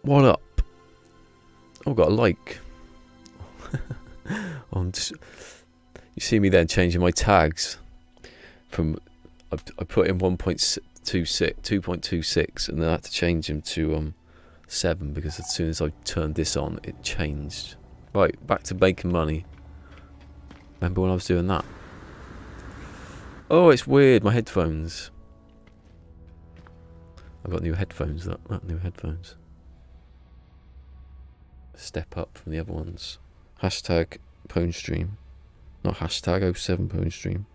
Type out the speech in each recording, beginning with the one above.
What up? Oh, got a like. You see me then changing my tags from I put in 2.26 and then I had to change them to 7 because as soon as I turned this on it changed. Right, back to making money. Remember when I was doing that? Oh, it's weird, my headphones. I've got new headphones, new headphones. Step up from the other ones. Hashtag Pwn Stream. Not hashtag 07 Pwn Stream.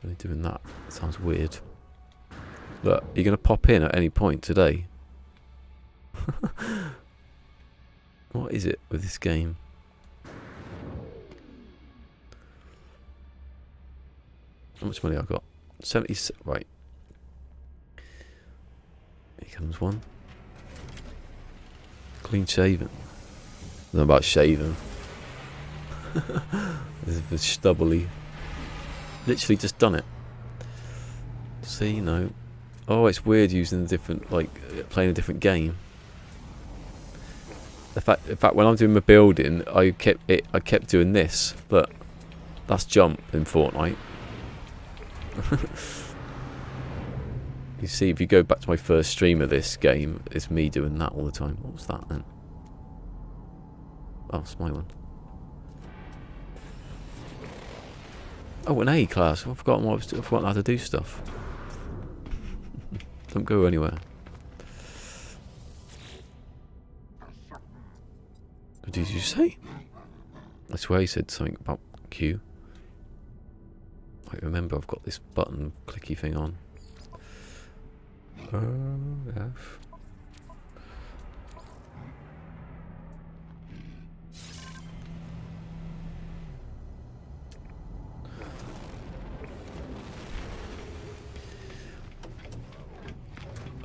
Really doing that. Sounds weird. Look, you're going to pop in at any point today. What is it with this game? How much money I got? 70. Right. Here comes one. Clean shaven. I don't know about shaving. It's stubbly. Literally just done it. See, no. Oh, it's weird using a different, like, playing a different game. In fact, when I'm doing my building, I kept doing this. Look, that's jump in Fortnite. You see, if you go back to my first stream of this game, it's me doing that all the time. What was that then? Oh, it's my one. Oh, an A class. I've forgotten I've forgotten how to do stuff. Don't go anywhere. What did you say? I swear he said something about Q. I remember I've got this button clicky thing on. F.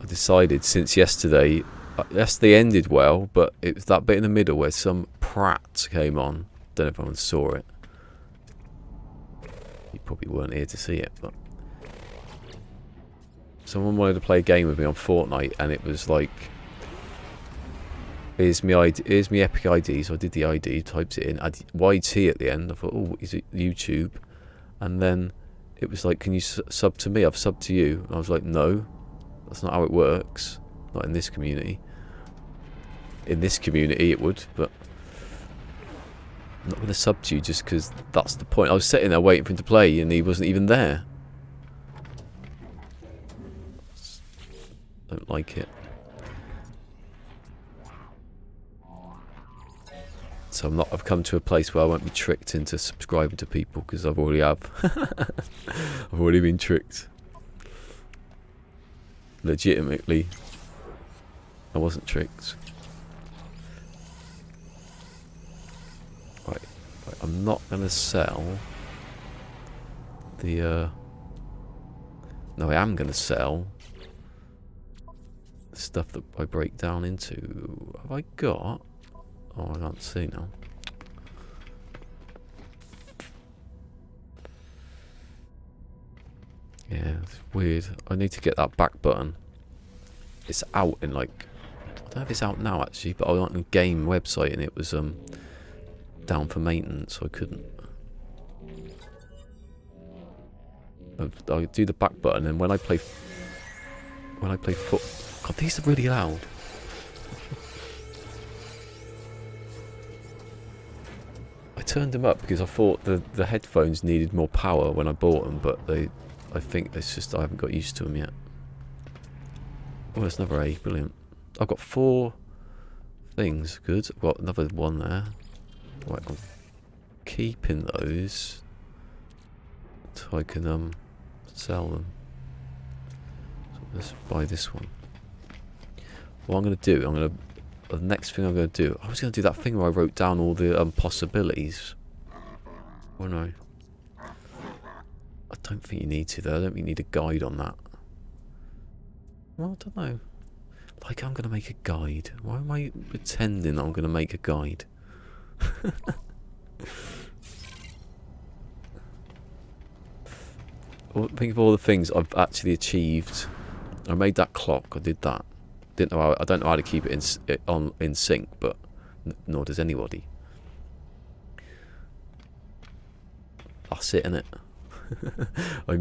I decided since yesterday ended well, but it was that bit in the middle where some prat came on. Don't know if anyone saw it. You probably weren't here to see it, but someone wanted to play a game with me on Fortnite, and it was like, here's me Epic ID. So I did the ID, typed it in, I YT at the end. I thought, oh, is it YouTube? And then it was like, can you sub to me? I've subbed to you. And I was like, no, that's not how it works. Not in this community. In this community it would, but I'm not going to sub to you just because that's the point. I was sitting there waiting for him to play and he wasn't even there. Don't like it. So I've come to a place where I won't be tricked into subscribing to people because I've already have. I've already been tricked. Legitimately, I wasn't tricked. Right, I'm not gonna sell the. No, I am gonna sell the stuff that I break down into. Have I got? Oh, I can't see now. Yeah, it's weird. I need to get that back button. It's out in like, I don't know if it's out now actually, but I was on a game website and it was down for maintenance, so I couldn't. I do the back button, and when I play foot. God, these are really loud. I turned them up because I thought the headphones needed more power when I bought them, but I think it's just I haven't got used to them yet. Oh, there's another A, brilliant. I've got 4 things, good. I've got another one there. Right, I'm keeping those so I can sell them. So let's buy this one. What I'm going to do, the next thing I'm going to do, I was going to do that thing where I wrote down all the possibilities. Oh no. I don't think you need to though. I don't think you need a guide on that. Well, I don't know. Like, I'm going to make a guide. Why am I pretending I'm going to make a guide? think of all the things I've actually achieved. I made that clock. I did that. Didn't know. I don't know how to keep it in sync, but nor does anybody. That's it, innit? I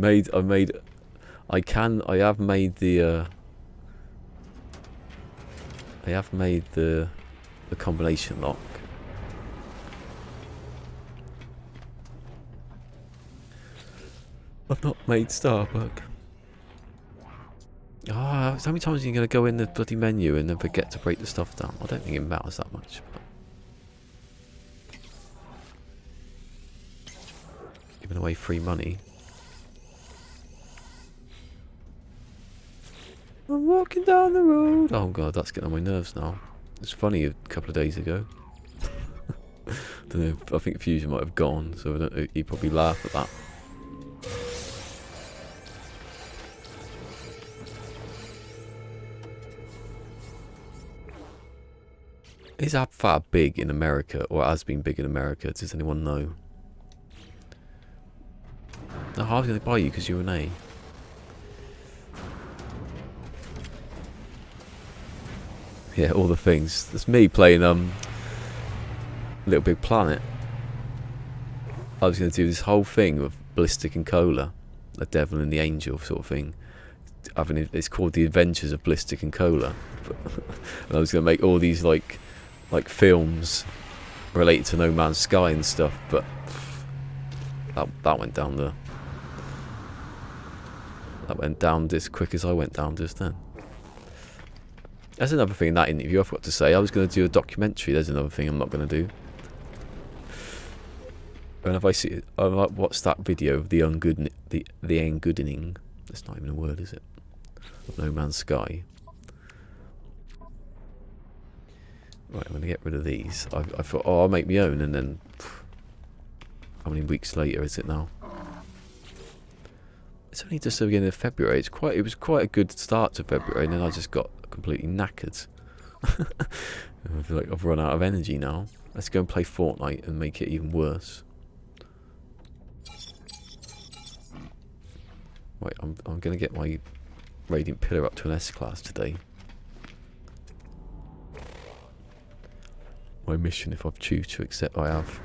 have made the combination lock. I've not made Starbug. How many times are you going to go in the bloody menu and then forget to break the stuff down? I don't think it matters that much. But giving away free money. I'm walking down the road. Oh god, that's getting on my nerves now. It's funny, a couple of days ago. Don't know, I think Fusion might have gone, so I don't know, he'd probably laugh at that. Is AbFab big in America, or has been big in America? Does anyone know? No, how are they going to buy you because you're an A? Yeah, all the things. That's me playing Little Big Planet. I was going to do this whole thing with ballisticola, the devil and the angel sort of thing. It's called The Adventures of Ballisticola. And I was going to make all these like films related to No Man's Sky and stuff, but that went down as quick as I went down just then. There's another thing in that interview I forgot to say. I was going to do a documentary. There's another thing I'm not going to do. And if I watched that video of the ungoodening. That's not even a word, is it? Of No Man's Sky. Right, I'm going to get rid of these. I thought, oh, I'll make my own, and then how many weeks later is it now? It's only just the beginning of February. It was quite a good start to February, and then I just got completely knackered. I feel like I've run out of energy now. Let's go and play Fortnite and make it even worse. Wait, I'm going to get my Radiant Pillar up to an S-class today. My mission, if I choose to accept, I have.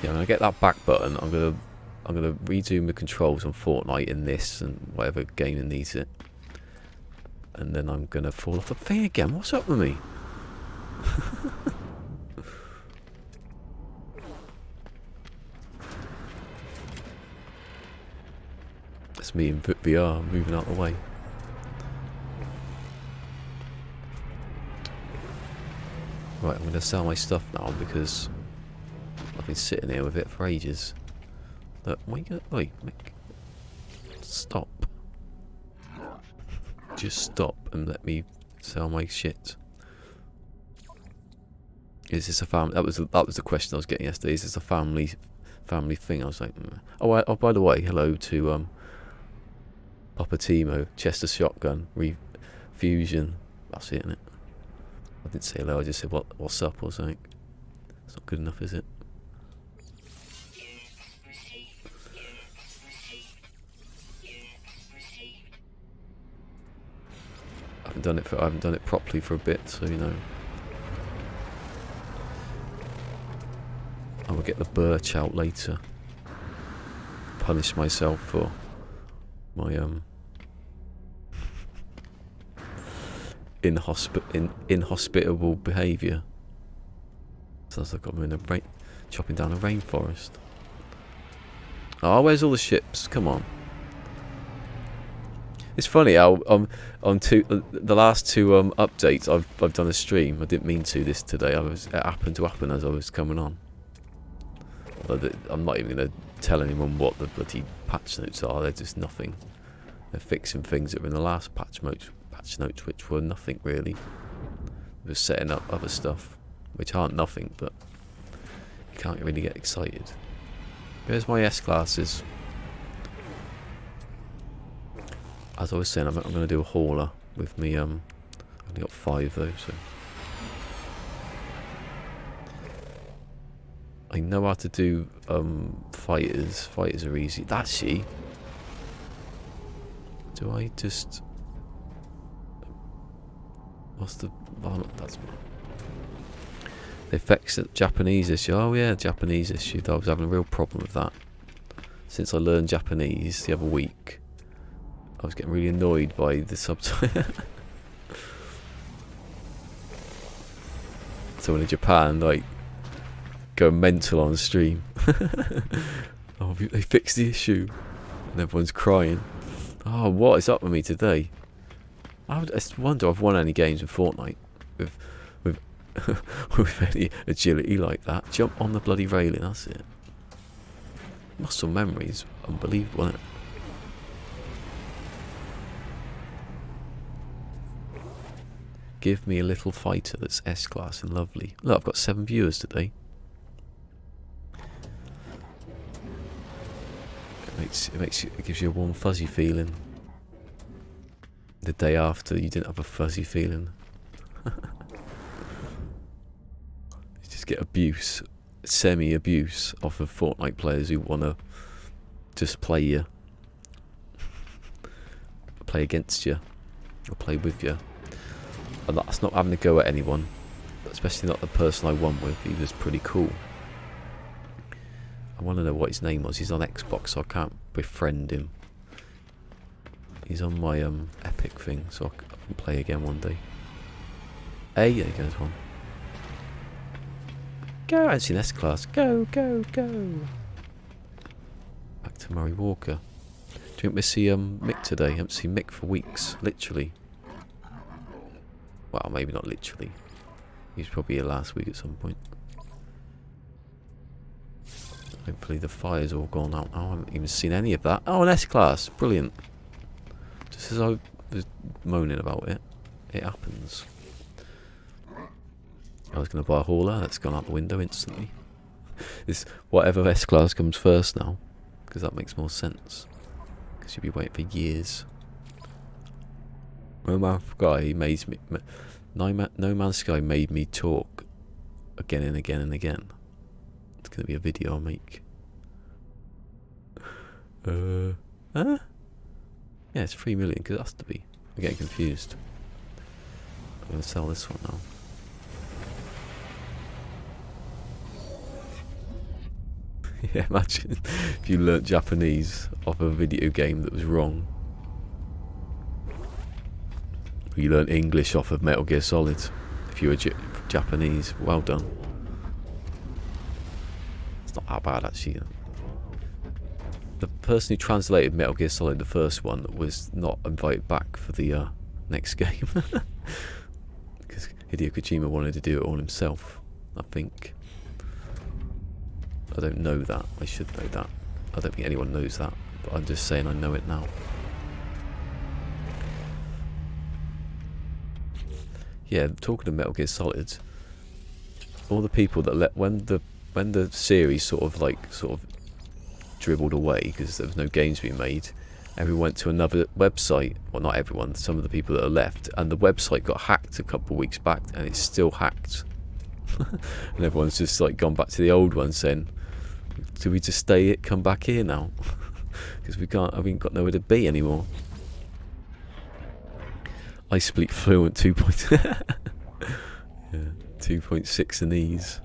Yeah, when I get that back button, I'm gonna redo my controls on Fortnite in this and whatever game that needs it, and then I'm gonna fall off the thing again. What's up with me? That's me in VR moving out the way. Right, I'm going to sell my stuff now because I've been sitting here with it for ages. Look, wait, stop. Just stop and let me sell my shit. Is this a family? That was the question I was getting yesterday. Is this a family thing? I was like, oh, by the way, hello to Papa Timo, Chester Shotgun, Fusion. That's it, innit? I didn't say hello, I just said what's up or something. It's not good enough, is it? I haven't done it properly for a bit, so you know. I will get the birch out later. Punish myself for my inhospitable behaviour. Sounds like I'm in a chopping down a rainforest. Oh, where's all the ships? Come on. It's funny how the last two updates I've done a stream. I didn't mean to this today. It happened to happen as I was coming on. I'm not even going to tell anyone what the bloody patch notes are. They're just nothing. They're fixing things that were in the last patch notes, which were nothing really. They're setting up other stuff, which aren't nothing, but you can't really get excited. There's my S-classes. As I was saying, I'm going to do a hauler with me. I've only got 5 though, so I know how to do fighters. Fighters are easy. That's she. Do I just... What's the... Oh, that's... They fixed the Japanese issue. Oh yeah, Japanese issue. I was having a real problem with that. Since I learned Japanese the other week, I was getting really annoyed by the subtitle. Someone in Japan, like, going mental on the stream. Oh, they fixed the issue. And everyone's crying. Oh, what is up with me today? I wonder if I've won any games in Fortnite with with any agility like that. Jump on the bloody railing, that's it. Muscle memory is unbelievable, isn't it? Give me a little fighter that's S-class and lovely. Look, I've got 7 viewers today. It gives you a warm fuzzy feeling. The day after you didn't have a fuzzy feeling. You just get abuse, semi-abuse off of Fortnite players who want to just play you. Play against you. Or play with you. And that's not having to go at anyone. Especially not the person I won with. He was pretty cool. I want to know what his name was. He's on Xbox, so I can't befriend him. He's on my Epic thing, so I can play again one day. Hey, there goes one. Go, I haven't seen S-Class. Go, go, go. Back to Murray Walker. Do you want me to see Mick today? I haven't seen Mick for weeks, literally. Well, maybe not literally. He was probably here last week at some point. Hopefully the fire's all gone out. Oh, I haven't even seen any of that. Oh, an S-Class. Brilliant. Just as I was moaning about it, it happens. I was going to buy a hauler. That's gone out the window instantly. It's whatever S-Class comes first now. Because that makes more sense. Because you'll be waiting for years. No Man's Sky made me... No Man's Sky made me talk again and again and again. It's going to be a video I'll make. Huh? Yeah, it's 3 million, because it has to be. I'm getting confused. I'm going to sell this one now. Yeah, imagine if you learnt Japanese off a video game that was wrong. Or you learnt English off of Metal Gear Solid. If you were Japanese, well done. It's not that bad, actually. The person who translated Metal Gear Solid, the first one, was not invited back for the next game. Because Hideo Kojima wanted to do it all himself, I think. I don't know that. I should know that. I don't think anyone knows that. But I'm just saying I know it now. Yeah, talking of Metal Gear Solid, all the people that when the series sort of dribbled away because there was no games being made, everyone went to another website. Well, not everyone, some of the people that are left, and the website got hacked a couple of weeks back, and it's still hacked. And everyone's just like gone back to the old one, saying, "Do we just come back here now? Because we haven't got nowhere to be anymore." I speak fluent 2.6 in ease.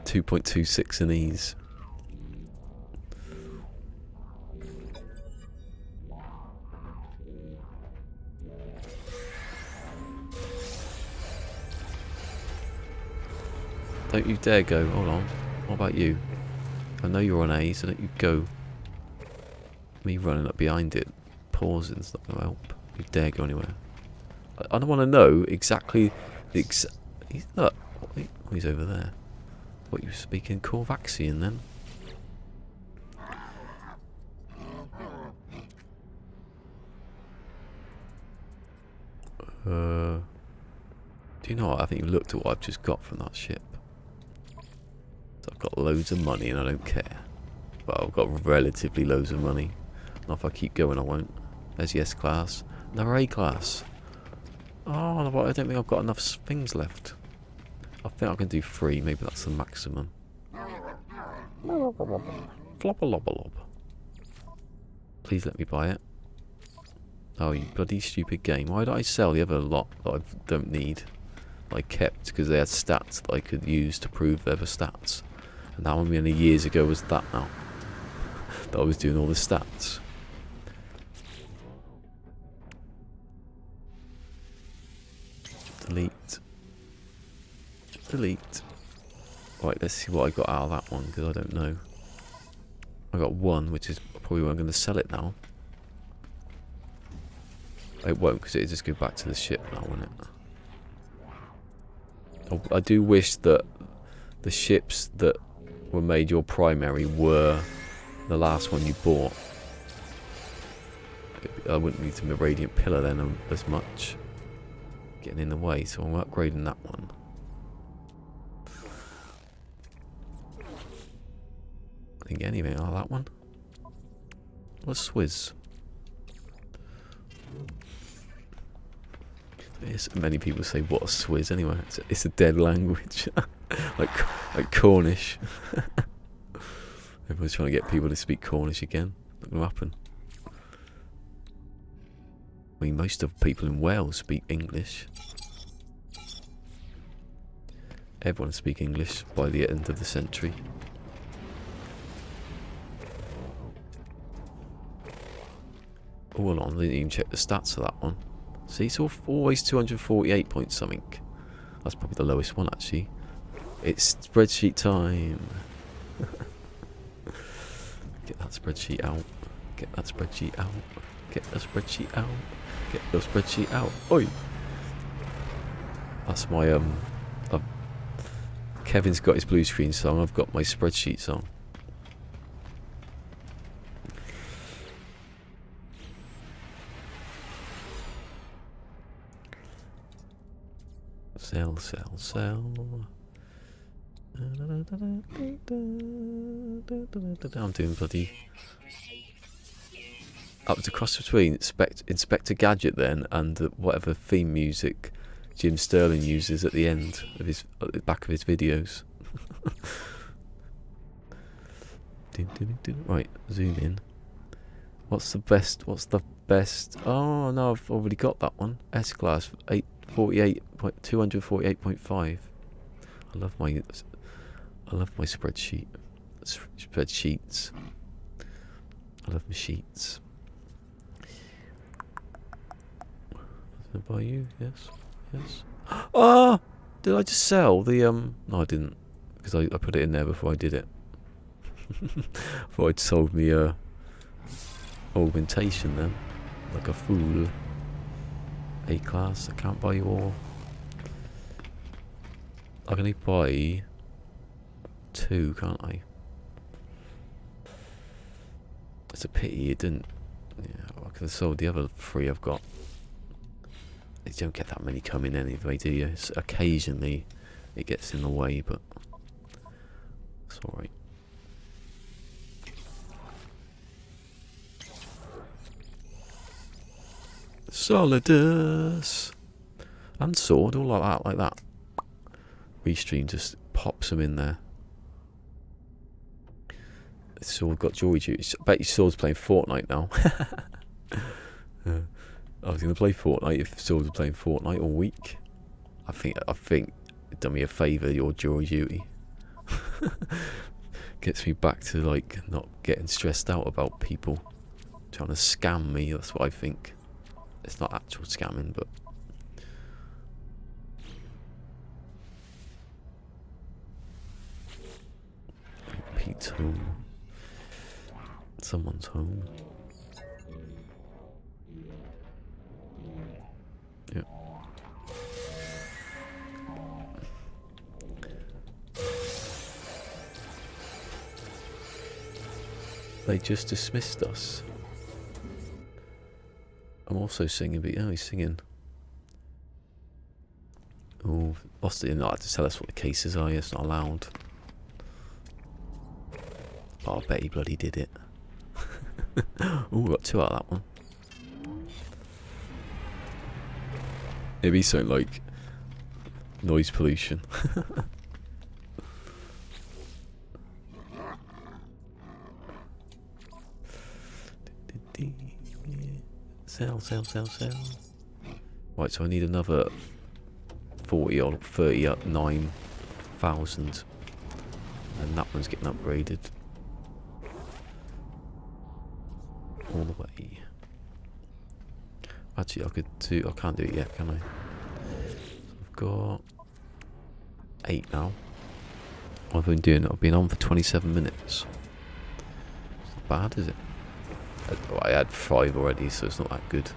2.26 in ease. Don't you dare go. Hold on. What about you? I know you're on A, so don't you go. Me running up behind it, pausing's not going to help. You dare go anywhere. I don't want to know exactly look, he's over there. What, you speaking Korvaxian then? Do you know what? I think you looked at what I've just got from that ship. So I've got loads of money and I don't care. But I've got relatively loads of money. Not if I keep going, I won't. There's the S-Class. Another A-Class. Oh, I don't think I've got enough things left. I think I can do 3. Maybe that's the maximum. Flop-a-lob-a-lob. Please let me buy it. Oh, you bloody stupid game. Why did I sell the other lot that I don't need? I kept because they had stats that I could use to prove there were stats. And how many years ago was that now? That I was doing all the stats. Delete. Delete. Right, let's see what I got out of that one, because I don't know. I got one, which is probably why I'm going to sell it now. It won't, because it'll just go back to the ship now, won't it? I do wish that the ships that were made your primary were the last one you bought. I wouldn't need the Radiant Pillar then as much. Getting in the way, so I'm upgrading that one. I didn't get anything out of that one. What's Swizz? Many people say, what a Swizz anyway. It's a dead language. like Cornish. Everyone's trying to get people to speak Cornish again. Not going to happen. I mean, most of the people in Wales speak English. Everyone speaks English by the end of the century. Oh, hold on, I didn't even check the stats of that one. See, it's always 248 points something. That's probably the lowest one, actually. It's spreadsheet time. Get that spreadsheet out. Get that spreadsheet out. Get that spreadsheet out. Get the spreadsheet out. Oi! That's my, Kevin's got his blue screen song, I've got my spreadsheet song. Sell, sell, sell. I'm doing bloody... Up to cross between Inspector Gadget then and whatever theme music Jim Sterling uses at the end of his, at the back of his videos. Right, zoom in. What's the best? Oh no, I've already got that one. S class 248.5. I love my spreadsheet. Spreadsheets. I love my sheets. Is it by you? Yes. Yes. Ah! Did I just sell the No, I didn't, because I put it in there before I did it. Thought I'd sold me augmentation then, like a fool. A class. I can't buy you all. I can only buy 2, can't I? It's a pity you didn't. Yeah, I could have sold the other 3 I've got. You don't get that many coming anyway, do you? It's occasionally it gets in the way, but it's alright. Solidus and sword, all like that. Restream just pops them in there. Sword got Joy Juice. I bet your Sword's playing Fortnite now. I was going to play Fortnite if Sword was playing Fortnite all week. I think it done me a favour, your Joy Duty. Gets me back to like not getting stressed out about people trying to scam me. That's what I think. It's not actual scamming, but Pete's home. Someone's home. Yep. They just dismissed us. I'm also singing, but yeah, he's singing. Oh, Boss didn't like to tell us what the cases are. It's not allowed. Oh, I bet he bloody did it. Oh, we got 2 out of that one. Maybe something like noise pollution. Sell. Right, so I need another 40 or 39,000. And that one's getting upgraded. All the way. Actually, I can't do it yet, can I? I've got 8 now. I've been on for 27 minutes. It's not bad, is it? I had 5 already, so it's not that good.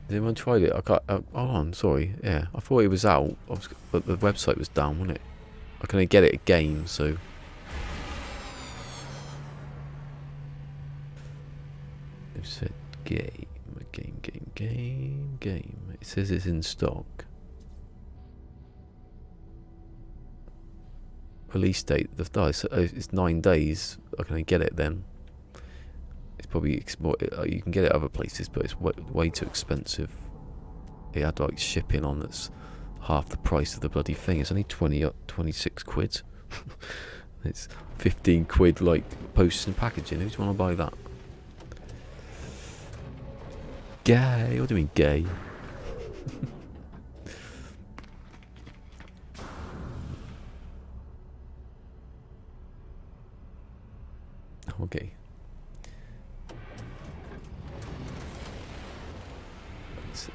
Has anyone tried it? I can't. Hold on, sorry. Yeah, I thought it was out, but the website was down, wasn't it? I can only get it a game, so. It said game. It says it's in stock. Release date. It's 9 days. I can only get it then. It's probably more. You can get it other places, but it's way too expensive. It had like shipping on that's half the price of the bloody thing. It's only 26 quid. It's 15 quid like posts and packaging. Who's want to buy that? Gay? What do you mean gay? Okay. Let's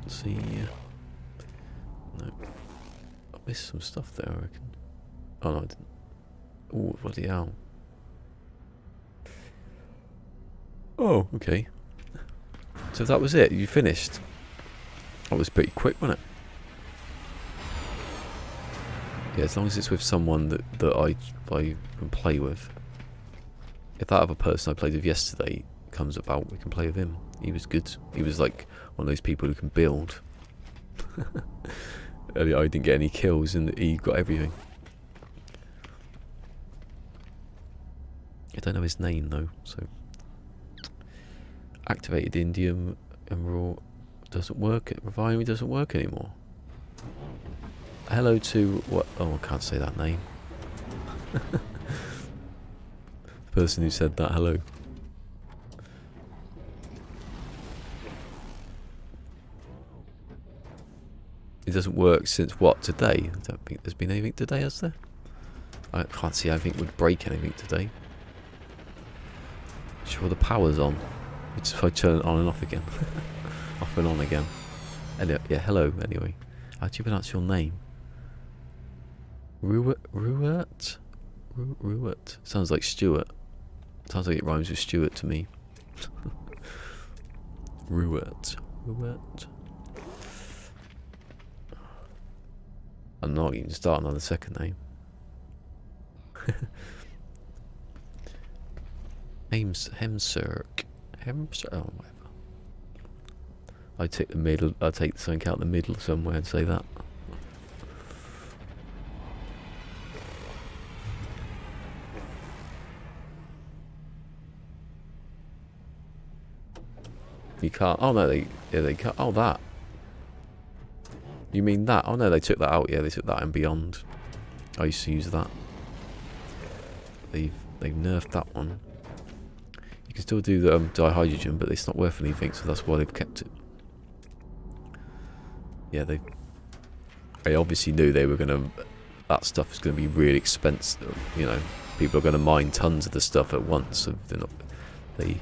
see. No. I missed some stuff there, I reckon. Oh no, I didn't. Oh, bloody hell. Oh, okay. So that was it? You finished? That was pretty quick, wasn't it? Yeah, as long as it's with someone that I can play with. If that other person I played with yesterday comes about, we can play with him. He was good. He was like one of those people who can build. I didn't get any kills and he got everything. I don't know his name though, so. Activated indium emerald doesn't work. Reviving doesn't work anymore. Hello to what? Oh, I can't say that name. The person who said that, hello. It doesn't work since what? Today? I don't think there's been anything today, has there? I can't see anything would break anything today. Sure, the power's on. It's if I turn it on and off again. Off and on again. Anyway, yeah, hello, anyway. How do you pronounce your name? Ruert? Ruert. Sounds like Stuart. Sounds like it rhymes with Stuart to me. Ruert. I'm not even starting on the second name. Hemsirk. Oh, whatever. I take the middle. I take something out the middle somewhere and say that. You can't. Oh no, they can't. Oh, that. You mean that? Oh no, they took that out. Yeah, they took that and beyond. I used to use that. They've nerfed that one. You can still do the dihydrogen, but it's not worth anything, so that's why they've kept it. Yeah, they obviously knew they were gonna. That stuff is gonna be really expensive. You know, people are gonna mine tons of the stuff at once. So they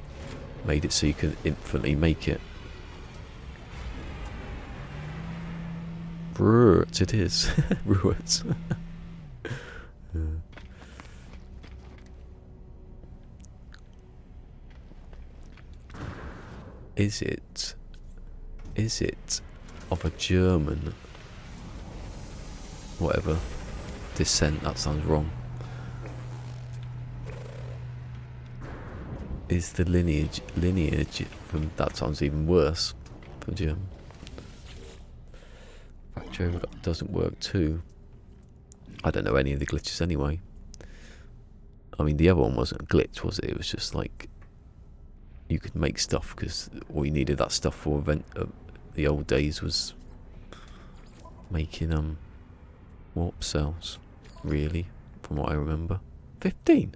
made it so you can infinitely make it. Ruert, it is. Ruert. Is it of a German whatever descent? That sounds wrong. Is the lineage from that sounds even worse for German. Factory doesn't work too. I don't know any of the glitches anyway. I mean, the other one wasn't a glitch, was it? It was just like you could make stuff, because all you needed that stuff for the old days was making warp cells, really, from what I remember. 15?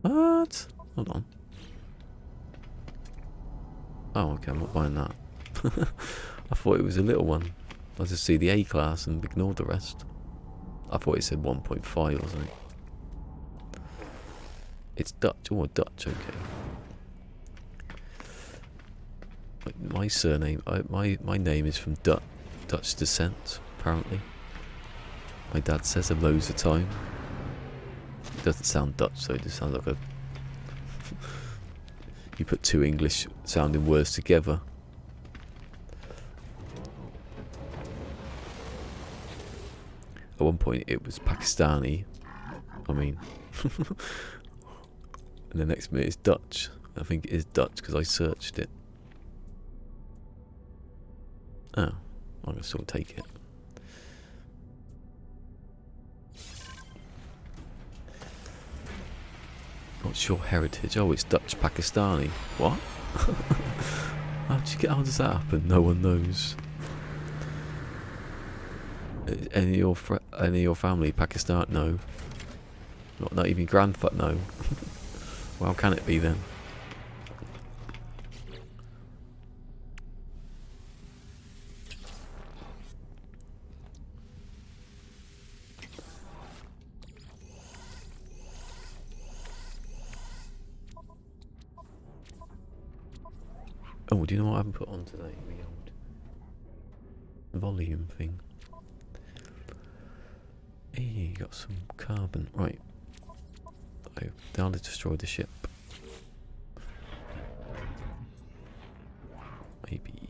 What? Hold on. Oh, okay, I'm not buying that. I thought it was a little one. I just see the A class and ignored the rest. I thought it said 1.5 or something. It's Dutch. Oh, Dutch, okay. My surname, my name is from Dutch descent, apparently. My dad says it loads of time. It doesn't sound Dutch, though. It just sounds like a... You put two English sounding words together. At one point it was Pakistani. I mean... and the next minute it's Dutch. I think it is Dutch because I searched it. Oh, I'm going to sort of take it. What's your heritage? Oh, it's Dutch Pakistani. What? How does that happen? No one knows. Any of your family Pakistan? No. Not even grandfather. No. Well, how can it be then? Oh, do you know what I haven't put on today? The old volume thing. Hey, got some carbon. Right. Oh, down to destroy the ship. Maybe.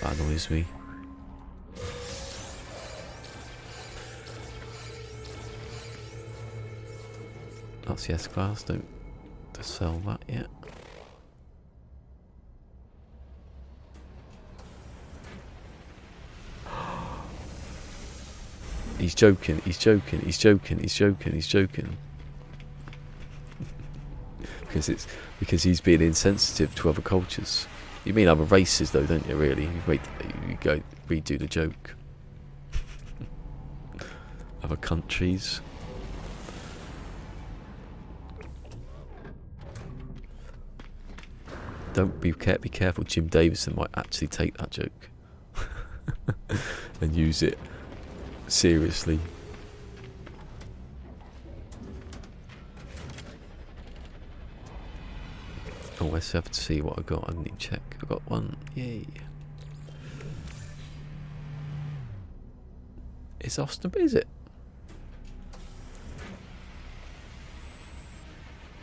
That annoys me. That's the S-Class, don't sell that yet. He's joking, he's joking, he's joking, he's joking, he's joking. because he's being insensitive to other cultures. You mean other races though, don't you, really? You go redo the joke. Other countries. Be careful, Jim Davison might actually take that joke and use it seriously. Oh, let's have to see what I got. I need to check. I got one. Yay. It's Austin, is it?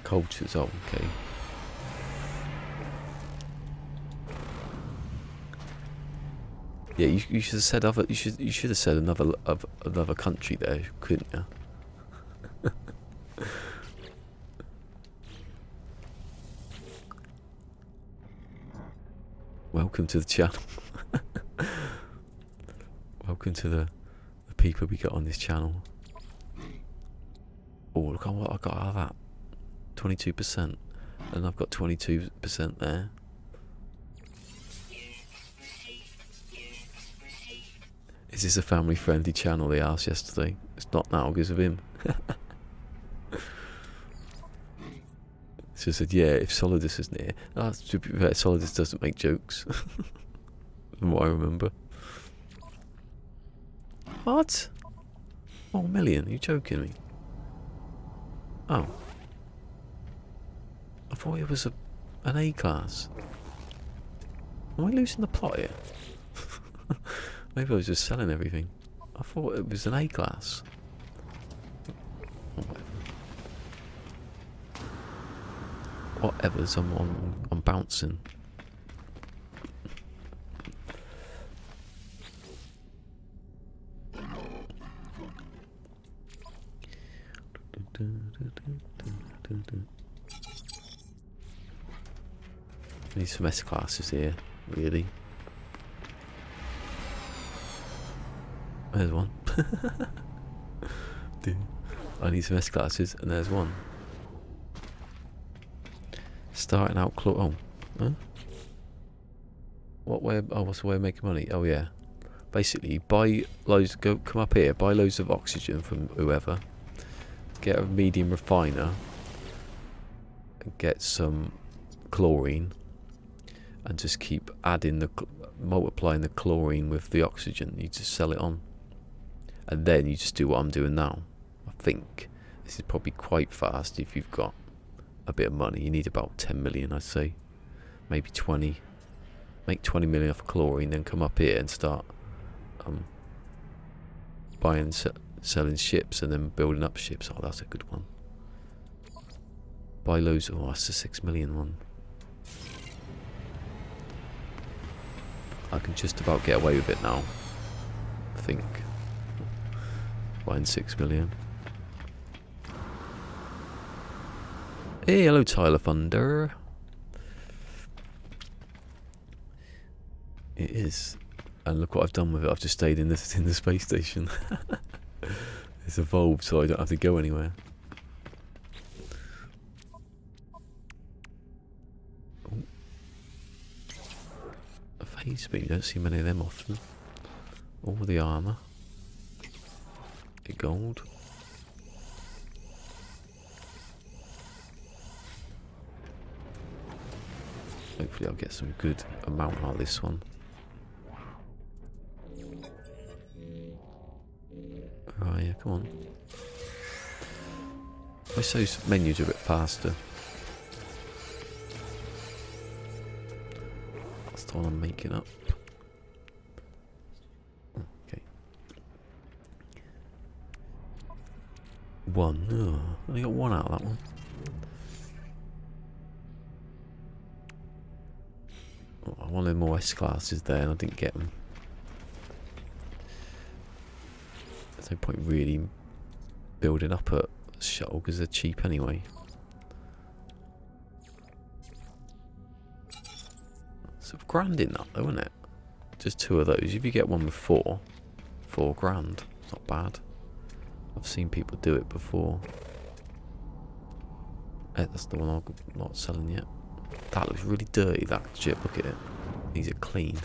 Cultures. Oh, okay. Yeah, you should have said other. You should have said another country there, couldn't you? Welcome to the channel. Welcome to the people we got on this channel. Oh, look at what I got out of that. 22%, and I've got 22% there. Is this a family-friendly channel? They asked yesterday. It's not now because of him. So I said, yeah, if Solidus is near. To be fair, Solidus doesn't make jokes. From what I remember. What? 1 million? Are you joking me? Oh. I thought it was an A class. Am I losing the plot here? Maybe I was just selling everything. I thought it was an A class. Whatever's, I'm bouncing. Need some S classes here, really. There's one. I need some S-classes, and there's one. Starting out oh. Huh? What way? Oh, what's the way of making money? Oh yeah. Basically, buy loads. Come up here. Buy loads of oxygen from whoever. Get a medium refiner. And get some chlorine. And just keep adding multiplying the chlorine with the oxygen. You just sell it on. And then you just do what I'm doing now. I think this is probably quite fast if you've got a bit of money. You need about 10 million, I'd say. Maybe 20. Make 20 million off chlorine, then come up here and start buying, selling ships, and then building up ships. Oh, that's a good one. Buy loads. Oh, that's a 6 million one. I can just about get away with it now. I think. Buying 6 million. Hey, hello Tyler Thunder. It is. And look what I've done with it. I've just stayed in the space station. It's evolved so I don't have to go anywhere. Ooh. A phase beam, you don't see many of them often. All the armour. The gold. Hopefully I'll get some good amount out of this one. Oh yeah, come on. I wish those menus are a bit faster. That's the one I'm making up. Okay. One. Oh, only got one out of that one. Oh, I wanted more S-classes there and I didn't get them. There's no point really building up a shuttle because they're cheap anyway. It's $1,000 in that though, isn't it? Just 2 of those. If you get one with 4 grand. It's not bad. I've seen people do it before. That's the one I'm not selling yet. That looks really dirty, that ship. Look at it. These are clean.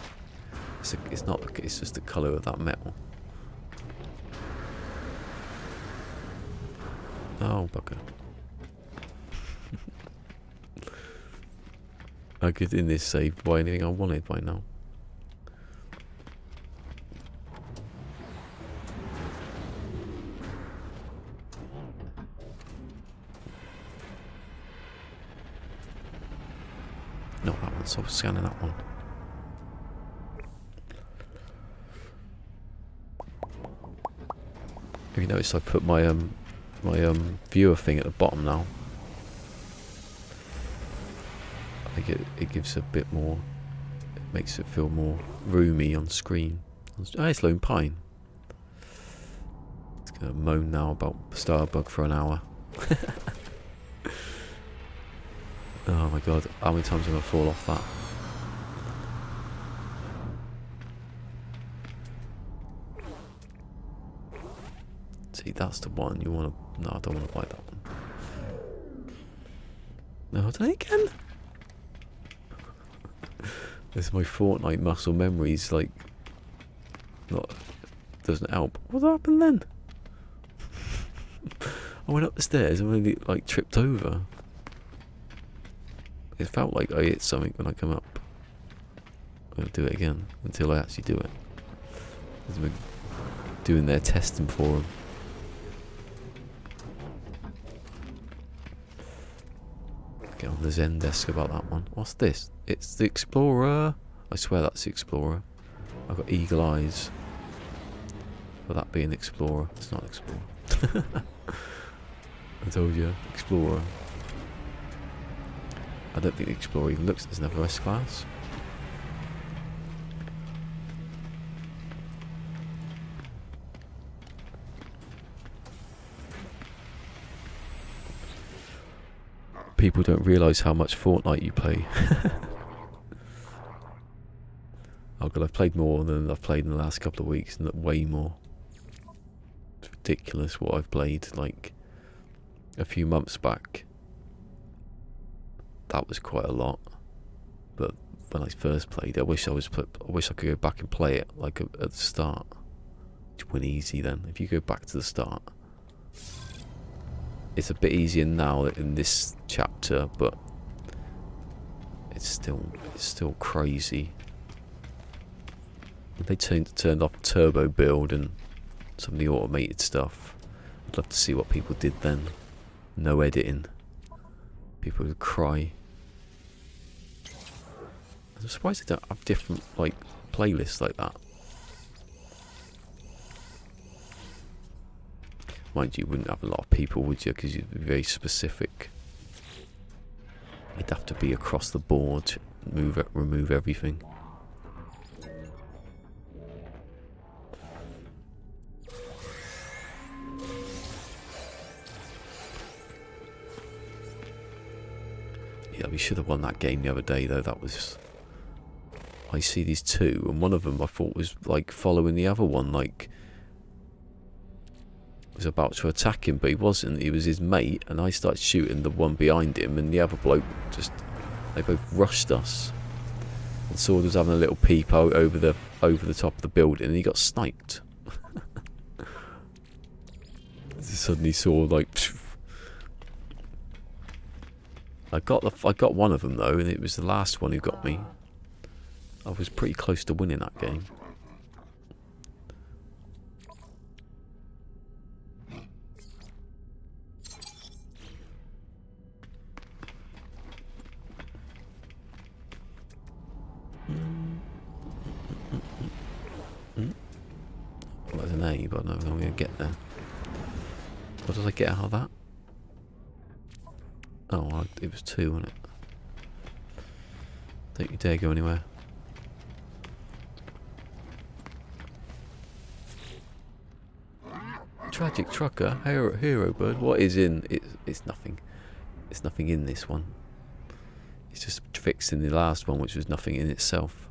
It's not. It's just the colour of that metal. Oh, bugger. I could in this save buy anything I wanted by now. Not that one, so I'm scanning that one. Have you noticed I put my viewer thing at the bottom now? I think it gives a bit more, it makes it feel more roomy on screen. Oh, it's Lone Pine. It's gonna moan now about Starbug for an hour. Oh my god, how many times am I gonna fall off that? See, that's the one you wanna... No, I don't wanna buy that one. No, did I again? This is my Fortnite muscle memories, like... Not... Doesn't help. What happened then? I went up the stairs and really, like, tripped over. It felt like I hit something when I come up. I'm going to do it again until I actually do it. Because I'm doing their testing for them. Get on the Zen desk about that one. What's this? It's the Explorer. I swear that's the Explorer. I've got eagle eyes. For that being Explorer. It's not Explorer. I told you. Explorer. I don't think the Explorer even looks as another S-class. People don't realise how much Fortnite you play. Oh god, I've played more than I've played in the last couple of weeks, and way more. It's ridiculous what I've played, like a few months back. That was quite a lot. But when I first played, I wish I could go back and play it like at the start. It went easy then. If you go back to the start, it's a bit easier now in this chapter, but it's still crazy. If they turned off turbo build and some of the automated stuff, I'd love to see what people did then. No editing. People would cry. I'm surprised they don't have different like playlists like that. Mind you, wouldn't have a lot of people, would you? Because you'd be very specific. You'd have to be across the board, remove everything. Yeah, we should have won that game the other day, though. That was... I see these two, and one of them I thought was like following the other one, like was about to attack him, but he wasn't. He was his mate, and I started shooting the one behind him, and the other bloke just... They both rushed us. And Sword was having a little peep out over the top of the building, and he got sniped. Suddenly saw like... I got one of them though, and it was the last one who got me. I was pretty close to winning that game. Well, there's an A, but I don't know if I'm going to get there. What did I get out of that? Oh, well, it was 2, wasn't it? Don't you dare go anywhere. Tragic trucker, hero bird. What is in? It's nothing. It's nothing in this one. It's just fixing the last one, which was nothing in itself.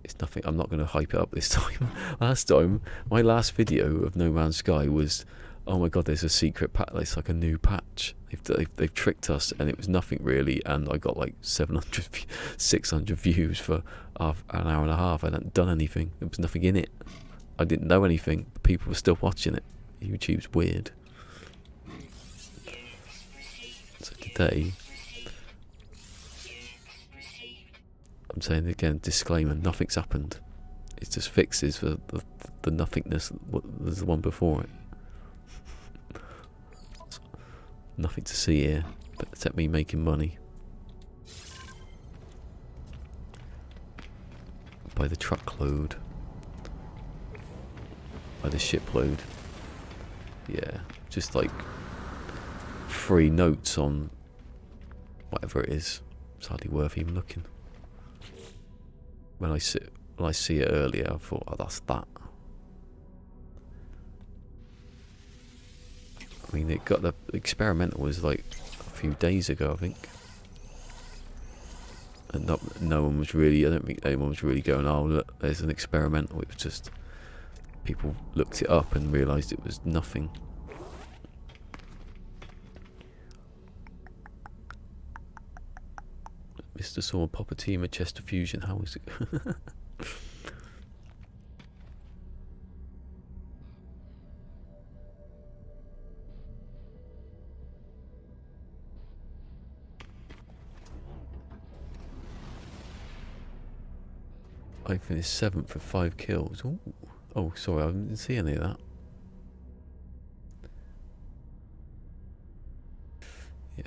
It's nothing. I'm not going to hype it up this time. Last time, my last video of No Man's Sky was, oh my god, there's a secret patch. It's like a new patch. They've tricked us, and it was nothing really. And I got like 700, 600 views for an hour and a half. I hadn't done anything. There was nothing in it. I didn't know anything, but people were still watching it. YouTube's weird. So today, I'm saying again, disclaimer, nothing's happened. It's just fixes for the nothingness there's the one before it. So, nothing to see here, but except me making money. By the truckload. By the shipload. Yeah, just like free notes on whatever it is. It's hardly worth even looking. When I see it earlier, I thought, oh, that's that. I mean, it got the experimental was like a few days ago, I think. And no one was really, I don't think anyone was really going, oh look, there's an experimental. It was just people looked it up and realised it was nothing. Mr. Saw, pop a team at Chester Fusion, how is it? I finished 7th with 5 kills. Ooh. Oh, sorry, I didn't see any of that. Yeah,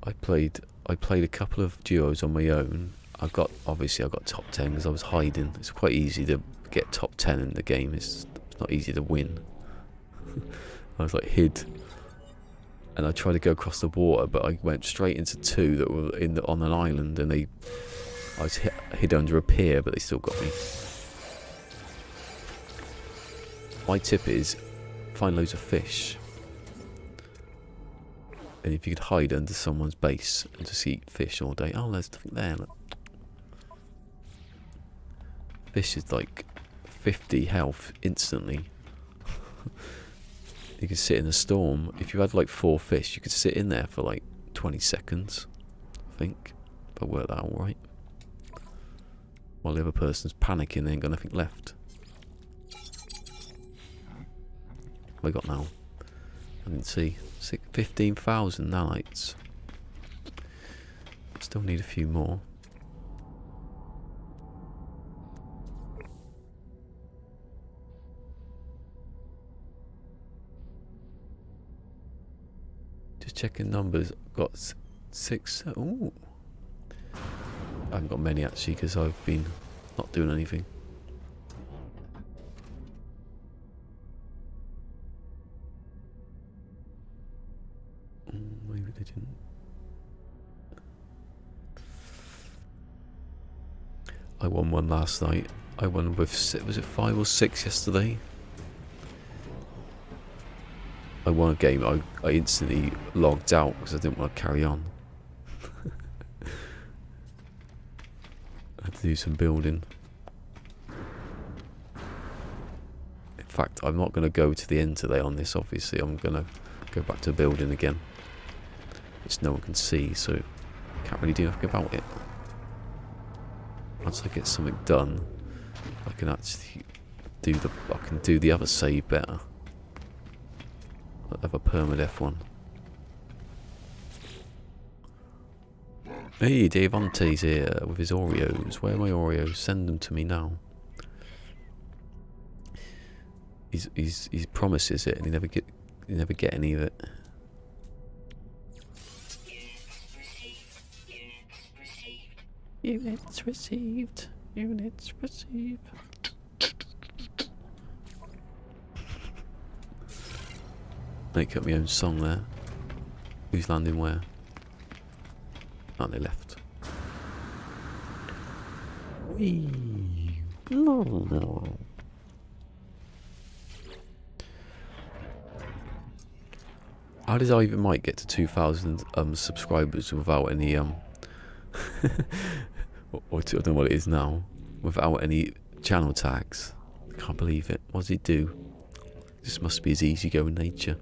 I played a couple of duos on my own. Obviously I got top 10 because I was hiding. It's quite easy to get top 10 in the game. It's not easy to win. I was like hid, and I tried to go across the water, but I went straight into 2 that were on an island, and I was hid under a pier, but they still got me. My tip is find loads of fish, and if you could hide under someone's base and just eat fish all day. Oh, there's nothing there. Look. Fish is like 50 health instantly. You could sit in a storm. If you had like 4 fish, you could sit in there for like 20 seconds, I think. If I work that out right. While the other person's panicking, they ain't got nothing left. What have I got now? I didn't see. 15,000 nanites. Still need a few more. Just checking numbers. Got 6. Ooh. I haven't got many actually because I've been not doing anything. Maybe they didn't. I won one last night. I won with, was it 5 or 6 yesterday? I won a game. I instantly logged out because I didn't want to carry on. I had to do some building. In fact, I'm not going to go to the end today on this, obviously. I'm going to go back to building again. Which no one can see, so can't really do anything about it. Once I get something done, I can actually do the other save better. The other Permadeath one. Hey, Dave Onte's here with his Oreos. Where are my Oreos? Send them to me now. He promises it and he never get any of it. Units received. Units received. Make up my own song there. Who's landing where? Oh, they left. Whee! No. How did I even might get to 2,000 subscribers without any or I don't know what it is now, without any channel tags? I can't believe it. What does he do? This must be his easygoing nature.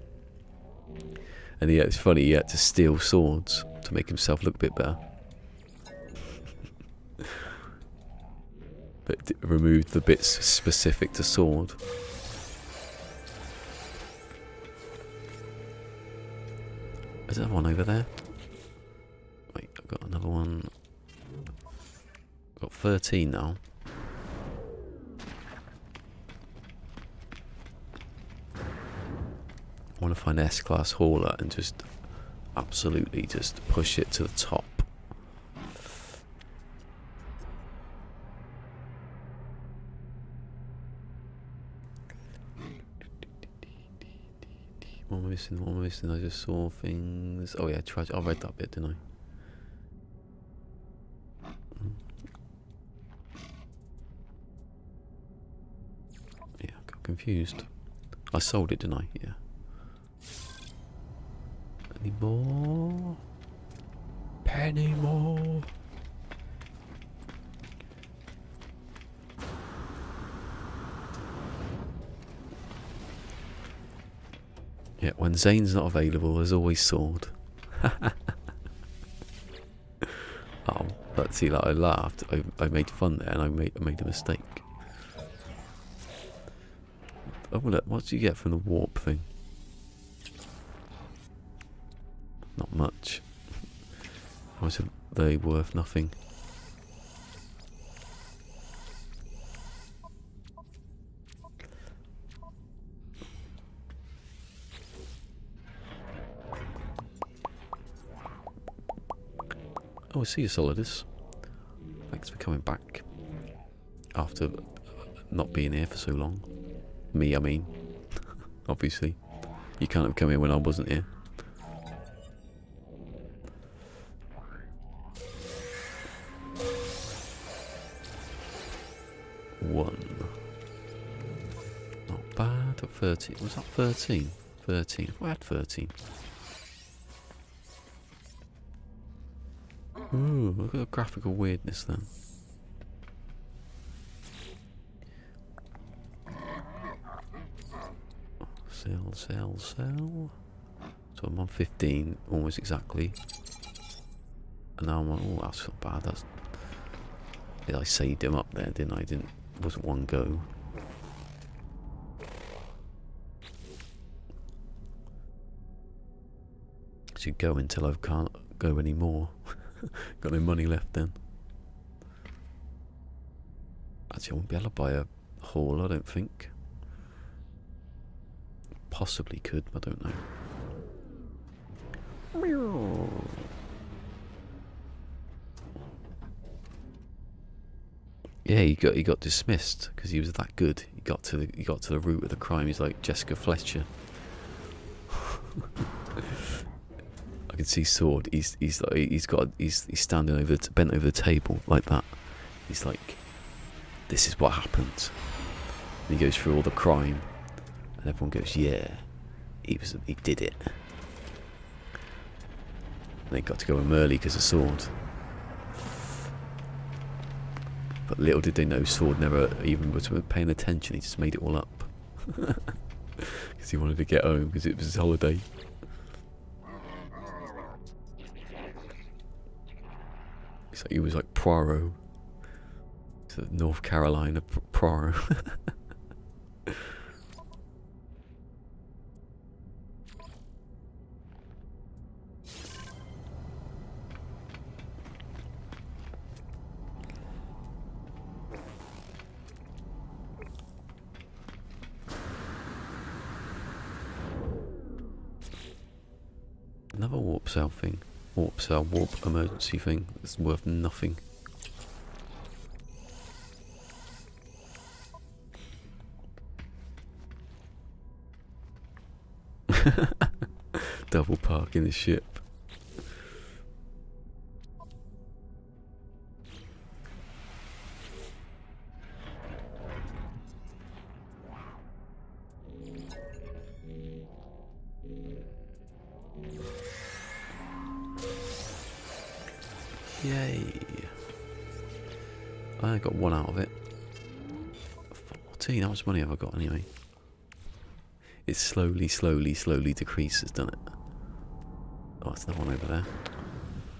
And yeah, it's funny, he had to steal swords to make himself look a bit better. But removed the bits specific to sword. There's another one over there. Wait, I've got another one. I've got 13 now. I want to find an S-Class hauler and just absolutely just push it to the top. What am I missing? What am I missing? I just saw things. Oh yeah, I read that bit, didn't I? Yeah, I got confused. I sold it, didn't I? Yeah. Any more? Penny more? Yeah, when Zane's not available, there's always sword. Oh, but see, like I laughed. I made fun there, and I made a mistake. Oh look, what do you get from the warp thing? Not much. Why are they worth nothing? Oh, I see you, Solidus. Thanks for coming back. After not being here for so long. Me, I mean. Obviously. You can't have come here when I wasn't here. One. Not bad. 13. Was that 13? 13. I had 13. Ooh, look at the graphical weirdness then. Sell, sell, sell. So I'm on 15, almost exactly. And now I'm on, oh, that's not bad. That's, yeah, I saved him up there, didn't I? Wasn't one go. Should go until I can't go anymore. Got no money left then. Actually, I won't be able to buy a haul, I don't think. Possibly could, I don't know. Yeah, he got dismissed because he was that good. He got to the root of the crime. He's like Jessica Fletcher. I can see Sword. He's standing over, bent over the table like that. He's like, this is what happens. And he goes through all the crime, and everyone goes, yeah, he did it. And they got to go home early because of Sword. But little did they know Sword never even was paying attention. He just made it all up because he wanted to get home because it was his holiday. So he was like Poirot, so North Carolina Poirot. Another warp cell thing. Warp cell, warp emergency thing. It's worth nothing. Double park in the ship. Yay. I got one out of it. 14, how much money have I got anyway? It slowly decreases, doesn't it? Oh, that's another one over there.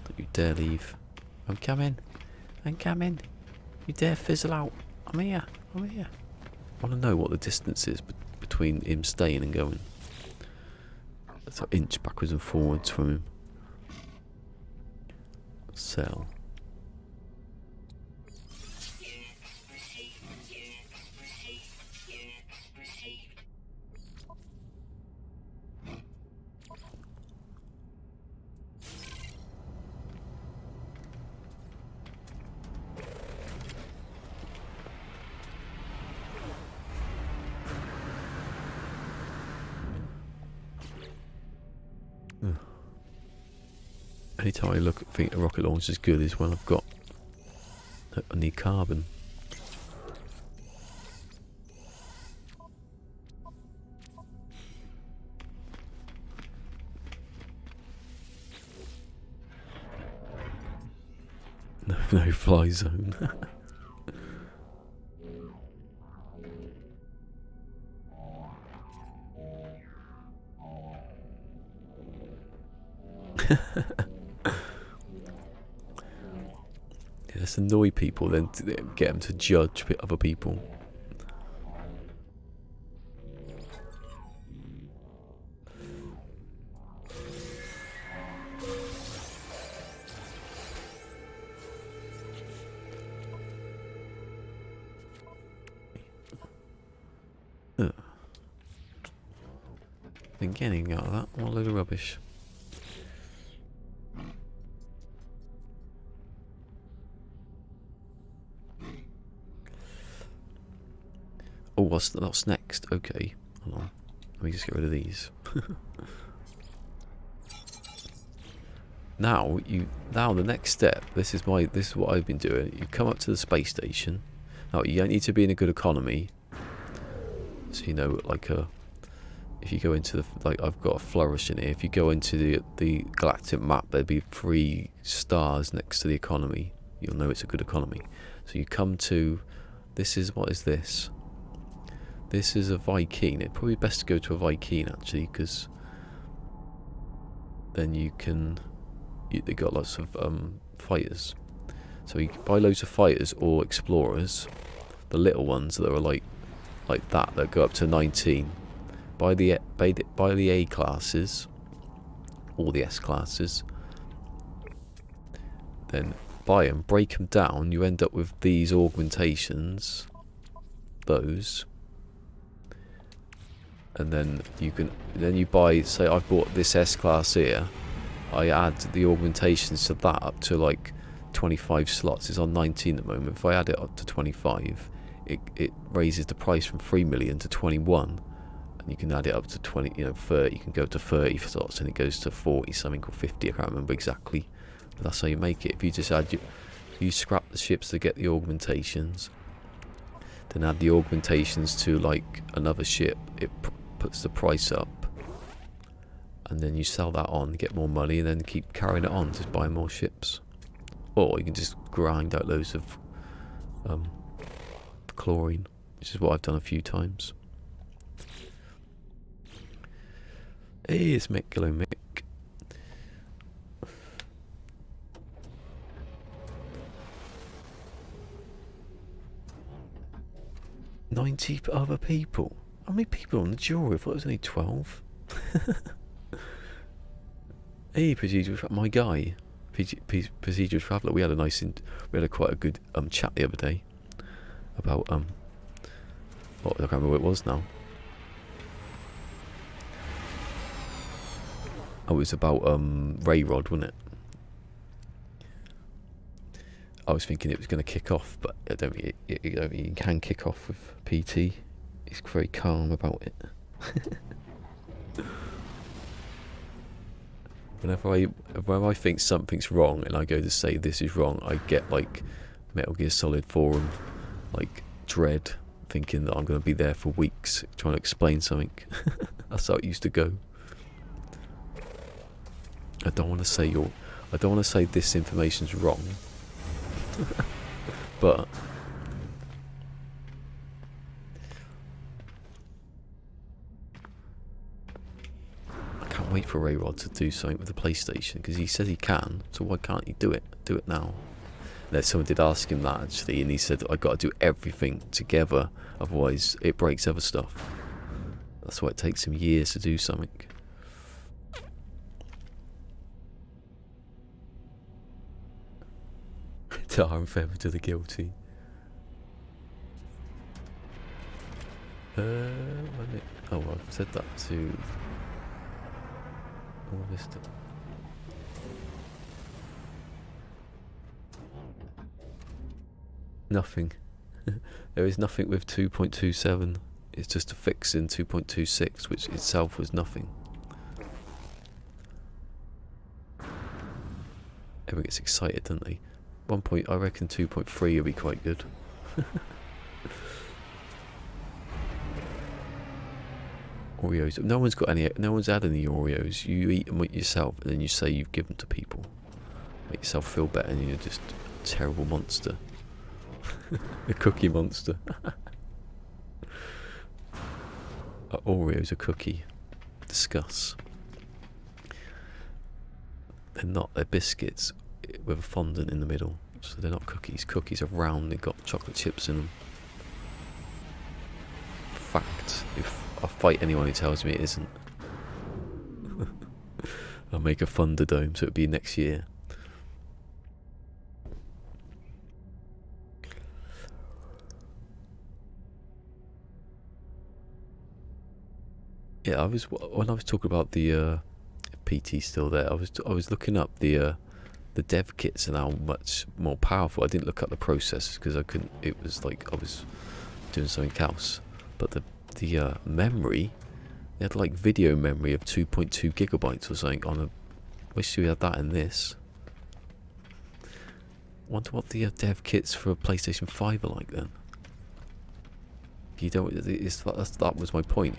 Don't you dare leave. I'm coming. I'm coming. You dare fizzle out. I'm here. I'm here. I want to know what the distance is between him staying and going. That's an inch backwards and forwards from him. Sell. Anytime I look, think a rocket launch is good is when I've got, I need carbon. No fly zone. Just annoy people, then get them to judge other people. Been getting out of that, what a load of rubbish. Oh, what's next? Okay, hold on. Let me just get rid of these. Now the next step. This is what I've been doing. You come up to the space station. Now you don't need to be in a good economy. So you know, like if you go into the, like I've got a flourish in here. If you go into the galactic map, there'd be 3 stars next to the economy. You'll know it's a good economy. So you come to, what is this? This is a Viking. It'd probably be best to go to a Viking actually, because then you can. They got lots of fighters, so you can buy loads of fighters or explorers. The little ones that are like that go up to 19. Buy the A classes or the S classes. Then buy them, break them down. You end up with these augmentations. Those. And then you buy, say I've bought this S class here, I add the augmentations to that up to like 25 slots. It's on 19 at the moment. If I add it up to 25, it raises the price from 3 million to 21, and you can add it up to 20, 30. You can go to 30 slots and it goes to 40 something or 50, I can't remember exactly, but that's how you make it. If you just you scrap the ships to get the augmentations, then add the augmentations to like another ship, it puts the price up, and then you sell that on, get more money, and then keep carrying it on, just buy more ships. Or you can just grind out loads of chlorine, which is what I've done a few times. Hey, it's Mick. Hello, Mick. $90 other people. How many people on the jury? I thought it was only 12. Hey, procedural, my guy, procedural traveller. We had quite a good chat the other day about I can't remember what it was now. Oh, it was about Ray Rod, wasn't it? I was thinking it was going to kick off, but I don't think it can kick off with PT. He's very calm about it. Whenever I think something's wrong and I go to say this is wrong, I get like Metal Gear Solid Forum, like dread, thinking that I'm going to be there for weeks trying to explain something. That's how it used to go. I don't want to say this information's wrong, but wait for Ray Rod to do something with the PlayStation, because he says he can, so why can't he do it? Do it now. And someone did ask him that actually, and he said, I've got to do everything together, otherwise it breaks other stuff. That's why it takes him years to do something. Tar and feather to the guilty. Oh, I've said that to... Nothing. There is nothing with 2.27. It's just a fix in 2.26, which itself was nothing. Everyone gets excited, don't they? I reckon 2.3 will be quite good. Oreos. No one's had any Oreos. You eat them yourself and then you say you've given to people. Make yourself feel better, and you're just a terrible monster. A cookie monster. Oreos a cookie. Discuss. They're not. They're biscuits with a fondant in the middle. So they're not cookies. Cookies are round. They've got chocolate chips in them. Fact. If I'll fight anyone who tells me it isn't. I'll make a Thunderdome, so it'll be next year. Yeah, when I was talking about the PT still there, I was looking up the dev kits and how much more powerful. I didn't look up the processors because I couldn't. It was like I was doing something else. But the memory, they had like video memory of 2.2 gigabytes or something on a. Wish we had that in this. Wonder what the dev kits for a PlayStation 5 are like then. You don't. That was my point.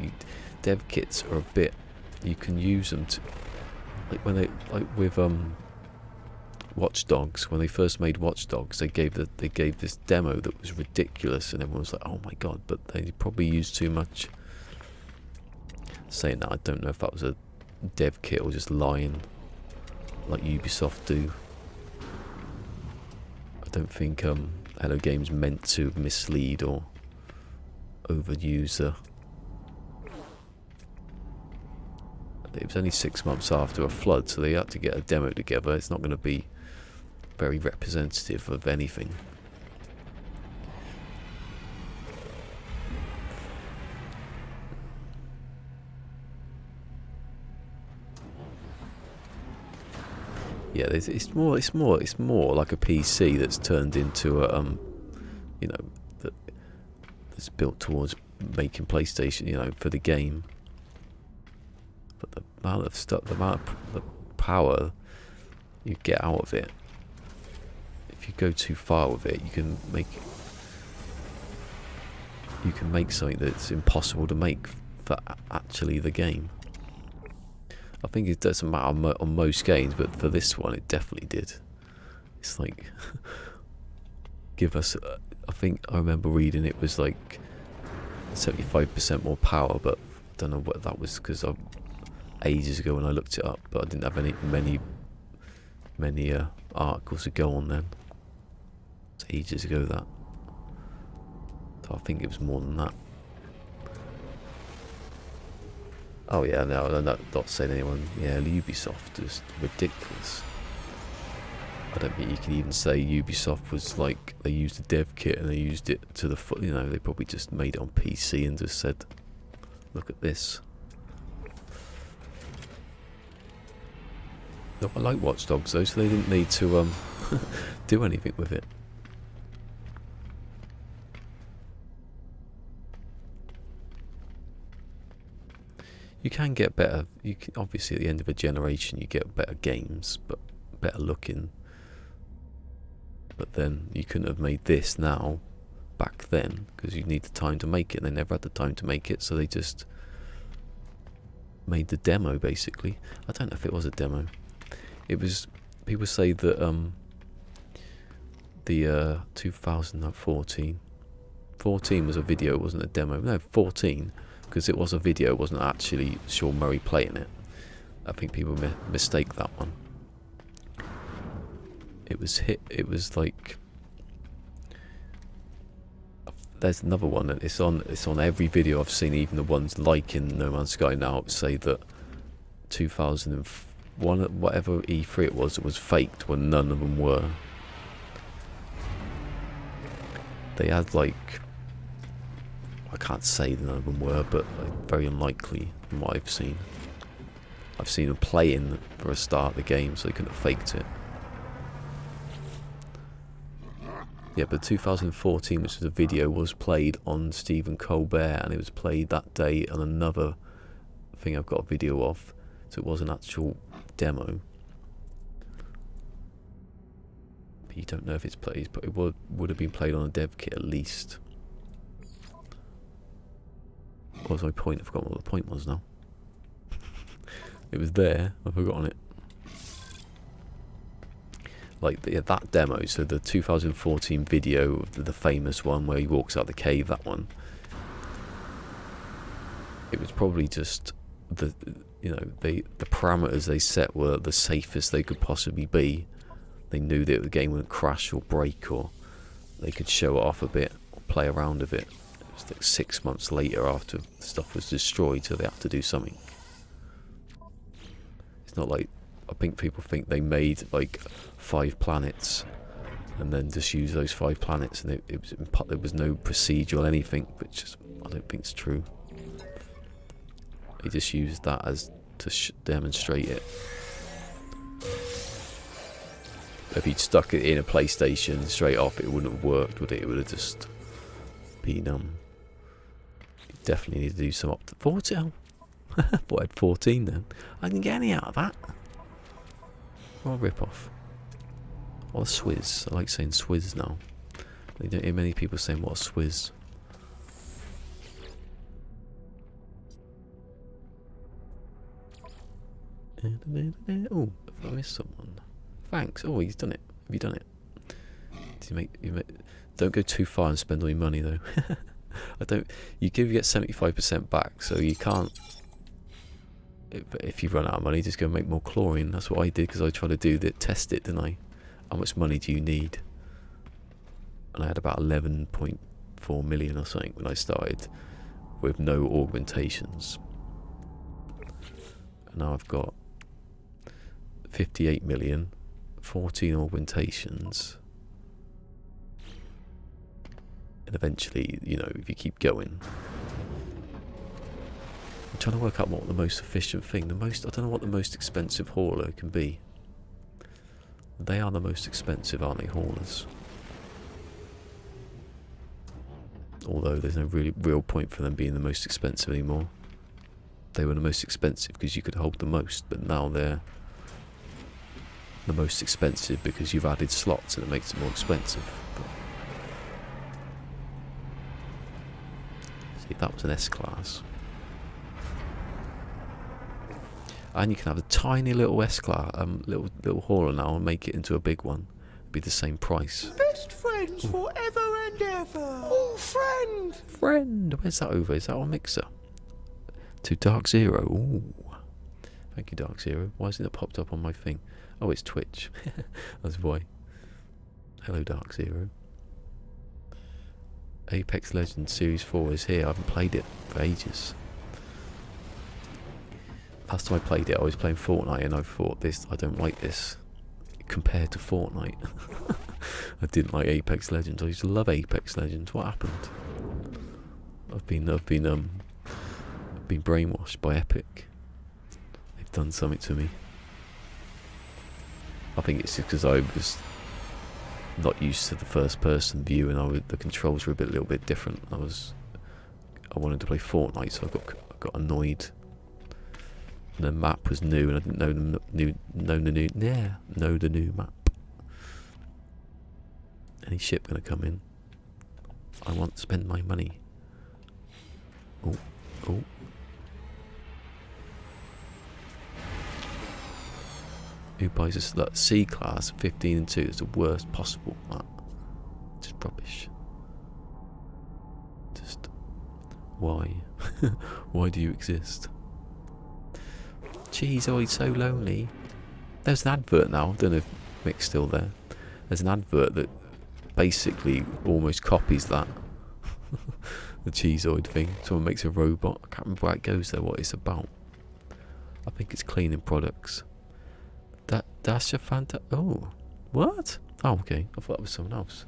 Dev kits are a bit. You can use them to, like when they with Watch Dogs, when they first made Watch Dogs, they gave this demo that was ridiculous, and everyone was like, "Oh my god!" But they probably used too much. Saying that, I don't know if that was a dev kit or just lying, like Ubisoft do. I don't think Hello Games meant to mislead or overuse It was only 6 months after a flood, so they had to get a demo together. It's not going to be very representative of anything. Yeah, it's more like a PC that's turned into a you know, that's built towards making PlayStation, you know, for the game. But the amount of stuff, the power you get out of it, if you go too far with it, you can make something that's impossible to make for actually the game. I think it doesn't matter on most games, but for this one it definitely did. It's like give us I think I remember reading it was like 75% more power, but I don't know what that was, because ages ago when I looked it up, but I didn't have many articles to go on then. It's ages ago that. So I think it was more than that. Oh yeah, no, I'm not saying anyone. Yeah, Ubisoft is ridiculous. I don't think you can even say Ubisoft was like, they used a dev kit and they used it to the foot. You know, they probably just made it on PC and just said, "Look at this." No, I like Watch Dogs though, so they didn't need to do anything with it. You can get better. You can, obviously, at the end of a generation, you get better games, but better looking. But then you couldn't have made this now, back then, because you need the time to make it. And they never had the time to make it, so they just made the demo. Basically, I don't know if it was a demo. It was. People say that the 2014 was a video. It wasn't a demo. No, 14. Because it was a video, it wasn't actually Sean Murray playing it. I think people mistake that one. It was like, there's another one that it's on every video I've seen, even the ones like in No Man's Sky now say that 2001, whatever E3 it was faked, when none of them were. They had like, I can't say none of them were, but like, very unlikely from what I've seen. I've seen them playing for a start of the game, so they couldn't have faked it. Yeah, but 2014, which was a video, was played on Stephen Colbert, and it was played that day on another thing I've got a video of, so it was an actual demo. But you don't know if it's played, but it would have been played on a dev kit at least. What was my point? I've forgotten what the point was now. It was there, I've forgotten it. Like that demo, so the 2014 video, the famous one where he walks out the cave, that one. It was probably just the parameters they set were the safest they could possibly be. They knew that the game wouldn't crash or break, or they could show it off a bit, or play around with it. It was like 6 months later after the stuff was destroyed, so they had to do something. It's not like, I think people think they made like 5 planets and then just use those 5 planets, and there was no procedural anything, which I don't think it's true. They just used that as to demonstrate it. If you'd stuck it in a PlayStation straight off, it wouldn't have worked, would it? It would have just been you definitely need to do some up to 14. I thought I had 14 then. I didn't get any out of that. What a rip-off. What a swizz. I like saying swizz now. You don't hear many people saying what a swizz. Oh, if I miss someone. thanks. Oh, he's done it. Have you done it? Did you make... Don't go too far and spend all your money though. I don't. You get 75% back, so you can't. If you run out of money, just go make more chlorine. That's what I did, because I tried to test it, didn't I? How much money do you need? And I had about 11.4 million or something when I started, with no augmentations. And now I've got 58 million, 14 augmentations. And eventually, you know, if you keep going, I'm trying to work out what the most efficient thing, I don't know what the most expensive hauler can be. They are the most expensive, aren't they, haulers? Although there's no really real point for them being the most expensive anymore. They were the most expensive because you could hold the most, but now they're the most expensive because you've added slots and it makes it more expensive. But see, that was an S-Class. And you can have a tiny little S-Class, little hauler now and make it into a big one. It'd be the same price. Best friends forever and ever. Oh, friend! Friend! Where's that over? Is that on Mixer? To Dark Zero. Ooh. Thank you, Dark Zero. Why hasn't it popped up on my thing? Oh, it's Twitch. That's why. Hello, Dark Zero. Apex Legends Series 4 is here. I haven't played it for ages. Last time I played it, I was playing Fortnite, and I thought, I don't like this compared to Fortnite. I didn't like Apex Legends. I used to love Apex Legends. What happened? I've been brainwashed by Epic. They've done something to me. I think it's just because I was not used to the first-person view, and the controls were a little bit different. I wanted to play Fortnite, so I got annoyed. And the map was new, and I didn't know the new map. Any ship gonna come in? I want to spend my money. Oh, oh. Who buys this? Look, C-Class 15 and 2 is the worst possible. That. Just rubbish. Just why? Why do you exist? Jeez, oh, he's so lonely. There's an advert now. I don't know if Mick's still there. There's an advert that basically almost copies that. The cheeseoid thing. Someone makes a robot. I can't remember where it goes though, what it's about. I think it's cleaning products. That's a oh, what? Oh, okay. I thought that was someone else.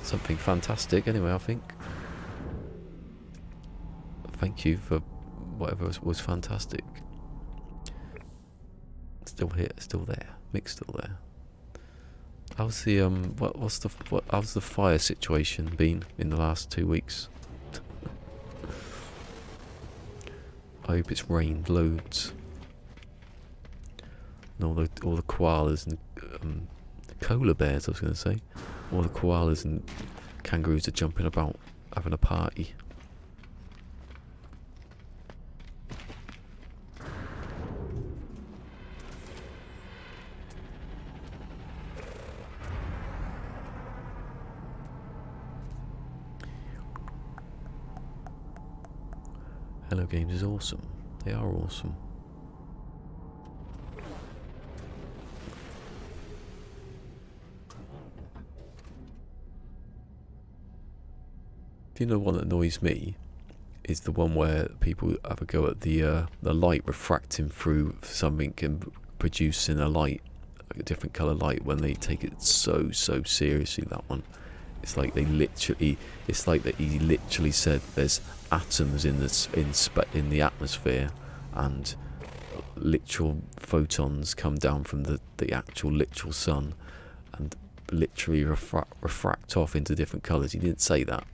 Something fantastic anyway, I think. Thank you for whatever was fantastic. Still here, still there. Mick's still there. How's the how's the fire situation been in the last 2 weeks? I hope it's rained loads. And all the koalas and koala bears, I was going to say. All the koalas and kangaroos are jumping about, having a party. Hello Games is awesome. They are awesome. Do you know one that annoys me? Is the one where people have a go at the light refracting through something and producing a light, like a different colour light, when they take it so seriously. That one. It's like they literally. It's like that he literally said there's atoms in the atmosphere, and literal photons come down from the actual literal sun, and literally refract off into different colours. He didn't say that.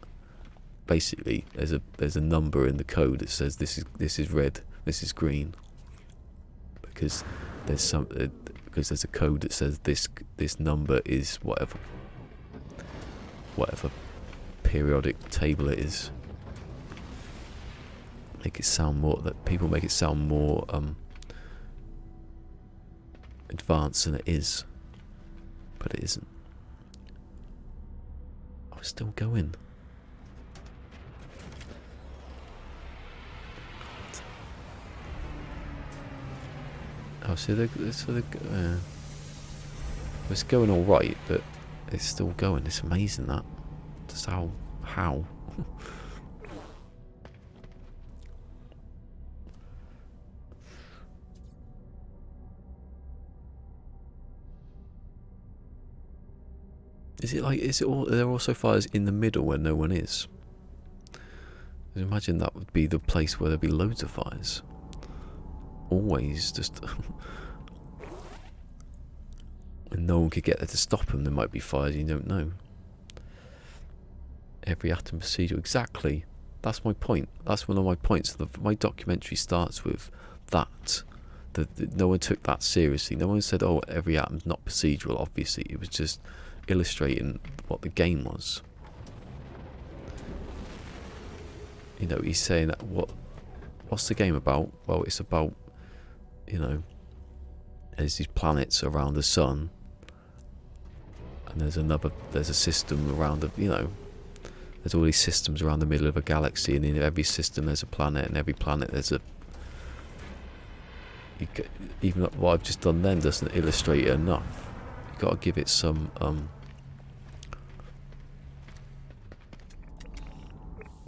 Basically, there's a number in the code that says this is red, this is green, because there's a code that says this number is whatever periodic table it is. make it sound more, that people make it sound more advanced than it is, but it isn't. I was still going. Oh, so it's going all right, but it's still going. It's amazing that. Just how. Is it like, is it all, are there also fires in the middle where no one is? Imagine that would be the place where there'd be loads of fires. Always just and no one could get there to stop them. There might be fires you don't know. Every atom procedural, exactly. That's my point. That's one of my points. My documentary starts with that. No one took that seriously. No one said, "Oh, every atom's not procedural." Obviously, it was just illustrating what the game was. You know, he's saying that what's the game about? Well, it's about, you know, there's these planets around the sun, and there's a system around the, you know, there's all these systems around the middle of a galaxy, and in every system there's a planet, and every planet there's a. Even what I've just done then doesn't illustrate it enough. You've got to give it some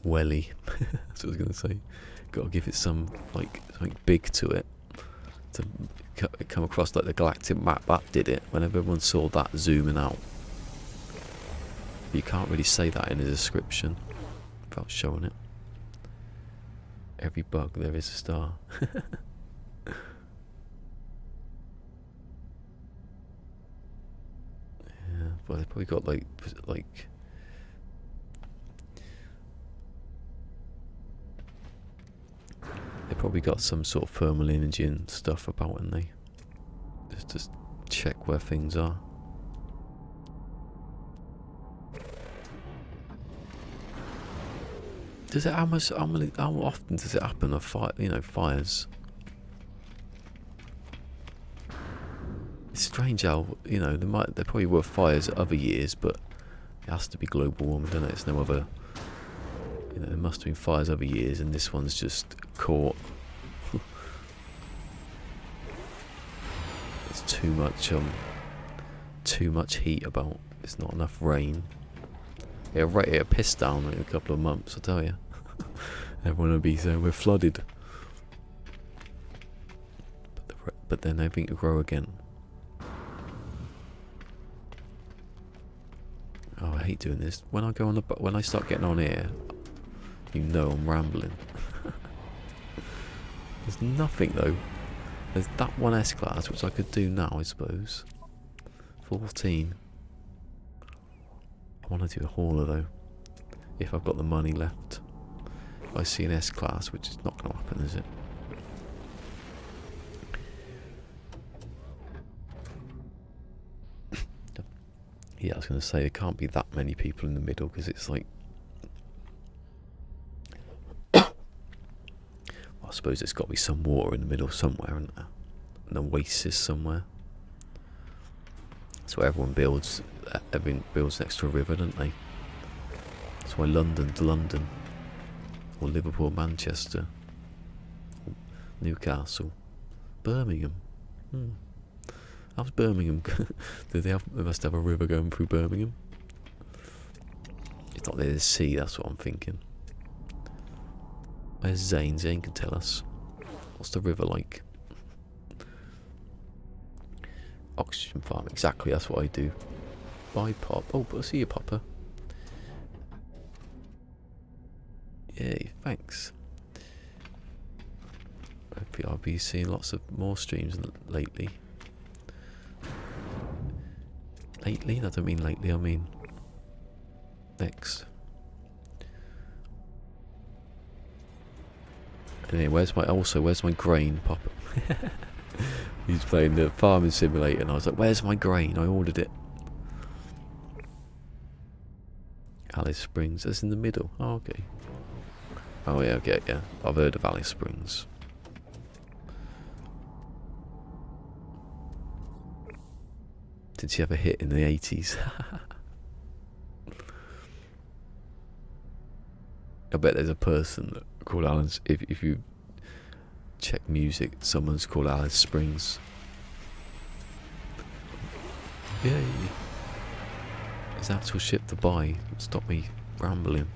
welly. That's what I was going to say. Got to give it some like something big to it to come across like the galactic map. That did it. When everyone saw that zooming out, you can't really say that in a description without showing it. Every bug there is a star. Yeah, but they probably got like they probably got some sort of thermal energy and stuff about, and they just check where things are. Does it how often does it happen? Of fires. It's strange how, you know, there probably were fires other years, but it has to be global warming, doesn't it? It's no other. You know, there must have been fires other years, and this one's just caught. It's too much heat about. It's not enough rain. It'll piss down in a couple of months, I tell you. Everyone will be saying we're flooded. But then everything will grow again. Oh, I hate doing this. When I start getting on here, you know I'm rambling. There's nothing though. There's that one S-Class, which I could do now, I suppose. 14. I want to do a hauler though, if I've got the money left. If I see an S-Class, which is not going to happen, is it? Yeah, I was going to say there can't be that many people in the middle, because it's like, well, I suppose there's got to be some water in the middle somewhere, isn't there? An oasis somewhere. That's where everyone builds. Everyone builds next to a river, don't they? That's why London's London, or Liverpool, Manchester, or Newcastle, Birmingham. How's Birmingham? They must have a river going through Birmingham. It's not near the sea. That's what I'm thinking. Where's Zane? Zane can tell us. What's the river like? Oxygen farm. Exactly. That's what I do. Buy pop. Oh, but I see you, Popper. Yay, thanks. I'll be seeing lots of more streams lately. Lately? I don't mean lately, I mean next. Anyway, where's my grain, Popper? He's playing the farming simulator, and I was like, where's my grain? I ordered it. Alice Springs, that's in the middle. Oh, okay. Oh yeah, okay, yeah. I've heard of Alice Springs. Did she have a hit in the 80s? I bet there's a person called Alice. If you check music, someone's called Alice Springs. Yay! His actual ship to buy. Stop me rambling.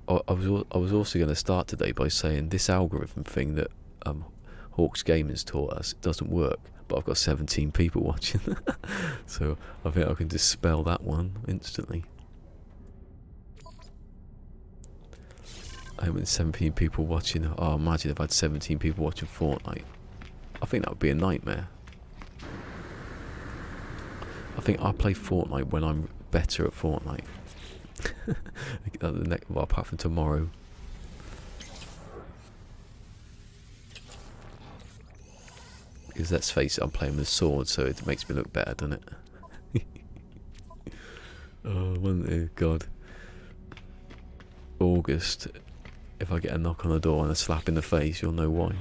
I was also going to start today by saying this algorithm thing that Hawks Gamers taught us doesn't work, but I've got 17 people watching. So I think I can dispel that one instantly. I have 17 people watching. Oh, imagine if I had 17 people watching Fortnite. I think that would be a nightmare. I think I'll play Fortnite when I'm better at Fortnite. Well, apart from tomorrow. Because let's face it, I'm playing with a sword, so it makes me look better, doesn't it? Oh, God. August. If I get a knock on the door and a slap in the face, you'll know why.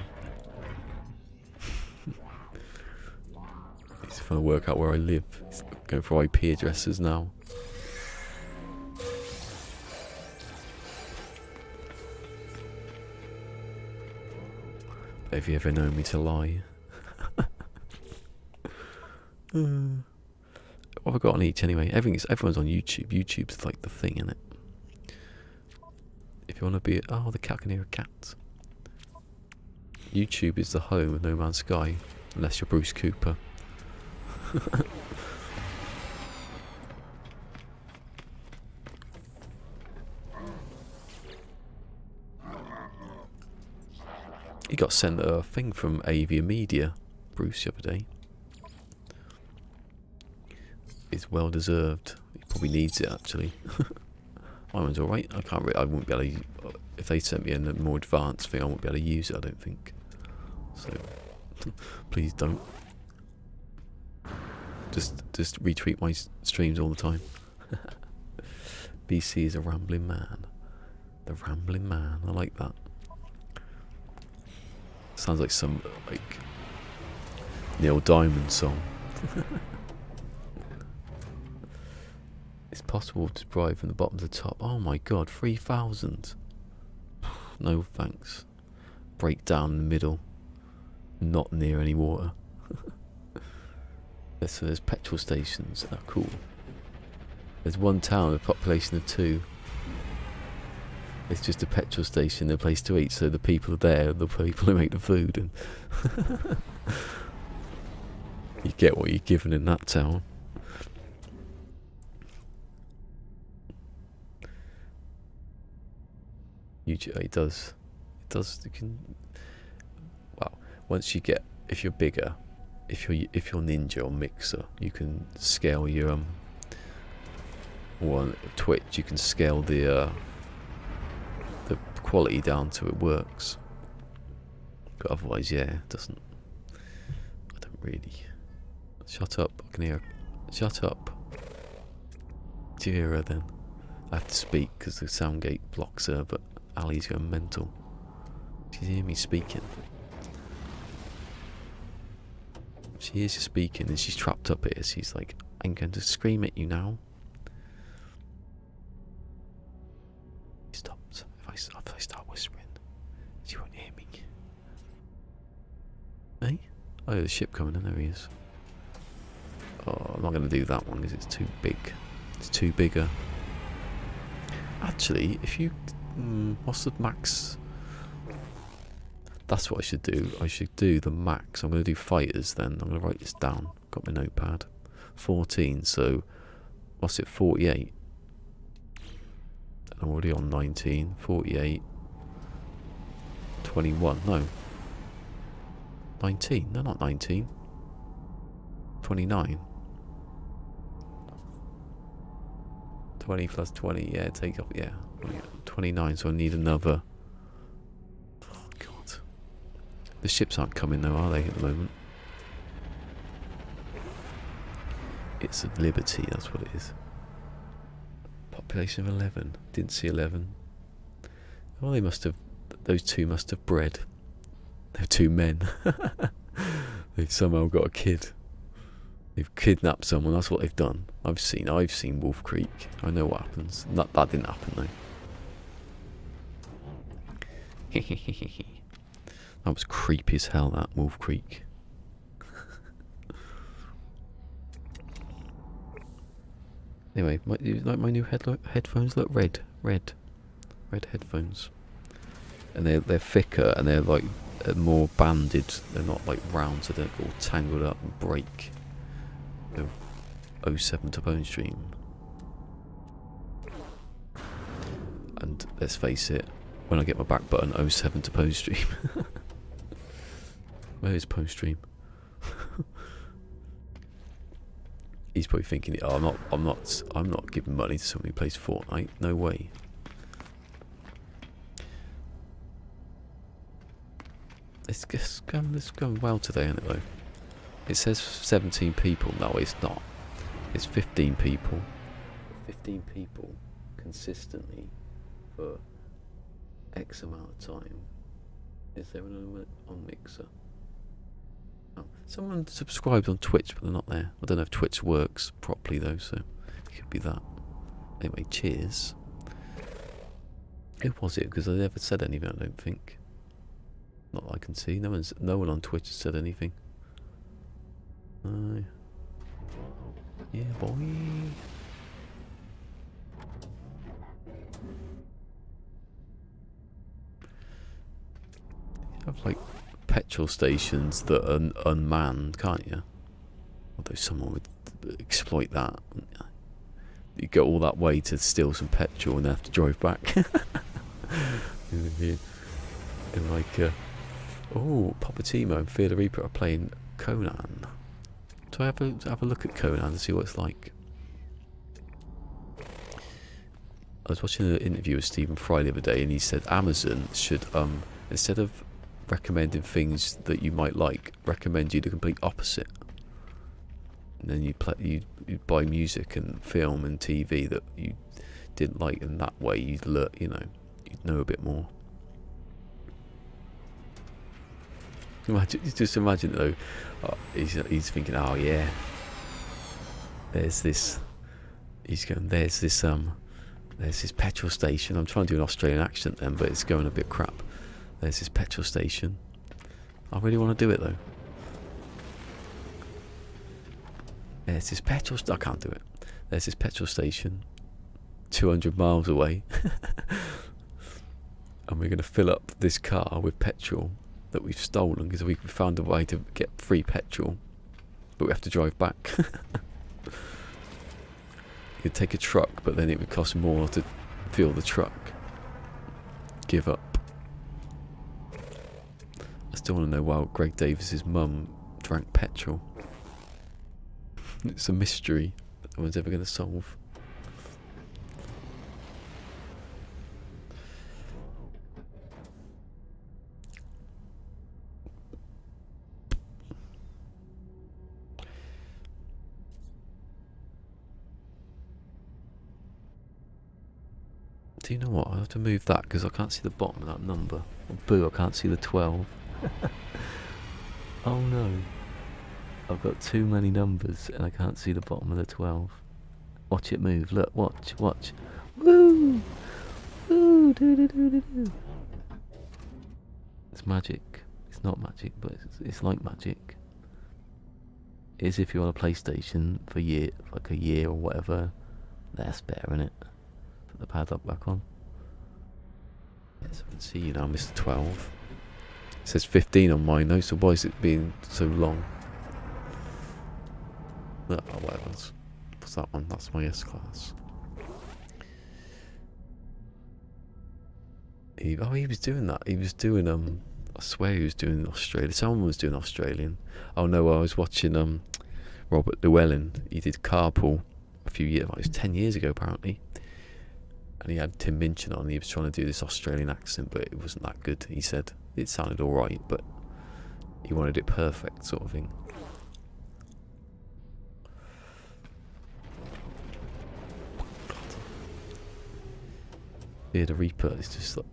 He's trying to work out where I live. He's going for IP addresses now. If you ever know me to lie. What have I got on each anyway? Everyone's on YouTube. YouTube's like the thing, isn't it? If you want to be... Oh, the cat can hear a cat. YouTube is the home of No Man's Sky. Unless you're Bruce Cooper. He got sent a thing from Avia Media, Bruce, the other day. It's well deserved. He probably needs it actually. My one's alright. I wouldn't be able to. If they sent me a more advanced thing, I wouldn't be able to use it. I don't think. So please don't. Just retweet my streams all the time. BC is a rambling man. The rambling man. I like that. Sounds like some Neil Diamond song. It's possible to drive from the bottom to the top. Oh my god, 3,000. No thanks. Break down in the middle. Not near any water. So there's petrol stations. Oh, cool. There's one town with a population of 2. It's just a petrol station, a place to eat, so the people are there, the people who make the food, and you get what you're given in that town. It does. You can. Well, once you get, if you're bigger, if you're ninja or mixer, you can scale your or on Twitch you can scale the quality down to it works. But otherwise, yeah, it doesn't. I don't really. Shut up! I can hear. Shut up! Do you hear her then? I have to speak because the sound gate blocks her, but Ali's going mental. She's hearing me speaking. She hears you speaking and she's trapped up here. She's like, I'm going to scream at you now. She stops. If I start whispering, she won't hear me. Hey? Oh, there's a ship coming in. There he is. Oh, I'm not going to do that one because it's too big. It's too bigger. Actually, if you... what's the max? That's what I should do. I should do the max. I'm going to do fighters then. I'm going to write this down. Got my notepad. 14, so... What's it? 48. I'm already on 19. 48. 21. No. 19. No, not 19. 29. 20 plus 20. Yeah, take off. Yeah. 29, so I need another. Oh god. The ships aren't coming though, are they, at the moment? It's a Liberty, that's what it is. Population of 11. Didn't see 11. Well, they must have. Those two must have bred. They're two men. They've somehow got a kid. They've kidnapped someone. That's what they've done. I've seen Wolf Creek. I know what happens. That didn't happen though. That was creepy as hell. That Wolf Creek. Anyway, like my new headphones look red headphones, and they're thicker and they're like more banded. They're not like round, so they don't get all tangled up and break. 07 to bone stream. And let's face it, when I get my back button, 07 to bone stream. Where is bone stream? He's probably thinking, oh, I'm not giving money to somebody who plays Fortnite. No way. It's going well today, isn't it though? It says 17 people. No, it's not. It's 15 people. 15 people consistently for X amount of time. Is there an limit on Mixer? Oh, someone subscribed on Twitch, but they're not there. I don't know if Twitch works properly though, so it could be that. Anyway, cheers. Who was it? Because I never said anything, I don't think. Not that I can see. No one on Twitch has said anything. Yeah, boy. You have like petrol stations that are unmanned, can't you? Although someone would exploit that. You go all that way to steal some petrol and then have to drive back. And like, oh, Papa Timo and Fear the Reaper are playing Conan. So I have a look at Conan and see what it's like. I was watching an interview with Stephen Fry the other day, and he said Amazon should, instead of recommending things that you might like, recommend you the complete opposite. And then you buy music and film and TV that you didn't like, and that way you'd know a bit more. Just imagine though, he's thinking, oh yeah, there's this. He's going, there's this petrol station. I'm trying to do an Australian accent then, but it's going a bit crap. There's this petrol station. I really want to do it though. There's this petrol. I can't do it. There's this petrol station, 200 miles away, and we're going to fill up this car with petrol that we've stolen because we found a way to get free petrol, but we have to drive back. You'd take a truck, but then it would cost more to fuel the truck. Give up. I still want to know why Greg Davis's mum drank petrol. It's a mystery that no one's ever going to solve. Do you know what? I have to move that because I can't see the bottom of that number. Oh, boo, I can't see the 12. Oh no. I've got too many numbers and I can't see the bottom of the 12. Watch it move. Look, watch. Woo! Woo! Do. It's magic. It's not magic, but it's like magic. It is if you're on a PlayStation for a year or whatever. That's better, innit? Put the padlock back on. Yes, I can see you now, Mr. 12. It says 15 on mine though, so why is it being so long? Oh, whatever. What's that one? That's my S-Class. He was doing that. He was doing, I swear he was doing Australia. Someone was doing Australian. Oh no, I was watching, Robert Llewellyn. He did Carpool a few years, it was 10 years ago apparently. And he had Tim Minchin on. He was trying to do this Australian accent, but it wasn't that good. He said it sounded all right, but he wanted it perfect, sort of thing. Yeah, the Reaper is just like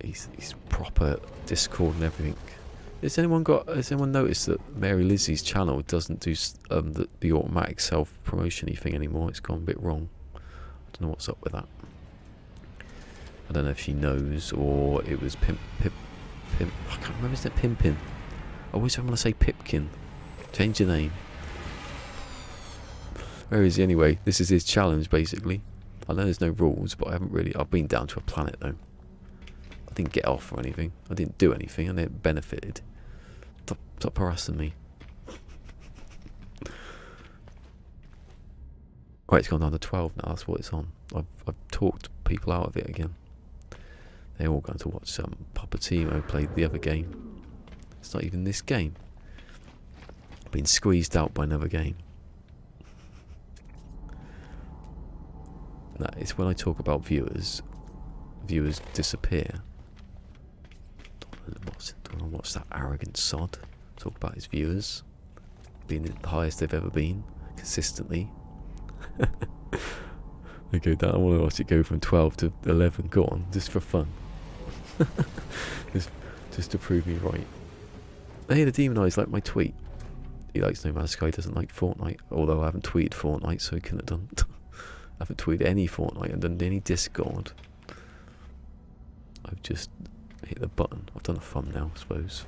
he's proper Discord and everything. Has anyone noticed that Mary Lizzie's channel doesn't do the automatic self promotion-y thing anymore? It's gone a bit wrong. I don't know what's up with that. I don't know if she knows or it was pimp. I can't remember, isn't it Pimpin? I always want to say Pipkin. Change your name. Where is he anyway? This is his challenge basically. I know there's no rules, but I've been down to a planet though. I didn't get off or anything. I didn't do anything. I didn't benefited. Stop harassing me. Right, it's gone down to 12 now. That's what it's on. I've talked people out of it again. They're all going to watch Papa Timo play the other game. It's not even this game. I've been squeezed out by another game. That is when I talk about viewers disappear. Don't want to watch that arrogant sod talk about his viewers being the highest they've ever been consistently. Okay, I want to watch it go from 12 to 11. Go on, just for fun. just to prove me right. Hey, the Demon Eyes like my tweet. He likes No Man's Sky, doesn't like Fortnite. Although I haven't tweeted Fortnite, so he couldn't have done. I haven't tweeted any Fortnite and done any Discord. I've just hit the button. I've done a thumbnail, I suppose.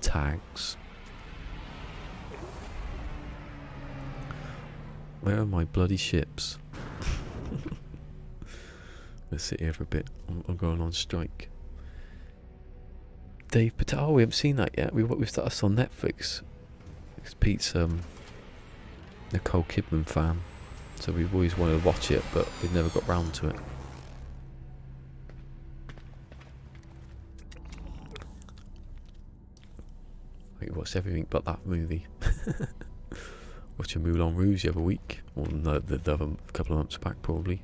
Tags. Where are my bloody ships? Let's sit here for a bit. I'm going on strike. Dave Patel. Oh, we haven't seen that yet. We've started us on Netflix. Pete's Nicole Kidman fan, so we've always wanted to watch it, but we've never got round to it. We watched everything but that movie. Watching Moulin Rouge the other week, or no, the other couple of months back probably.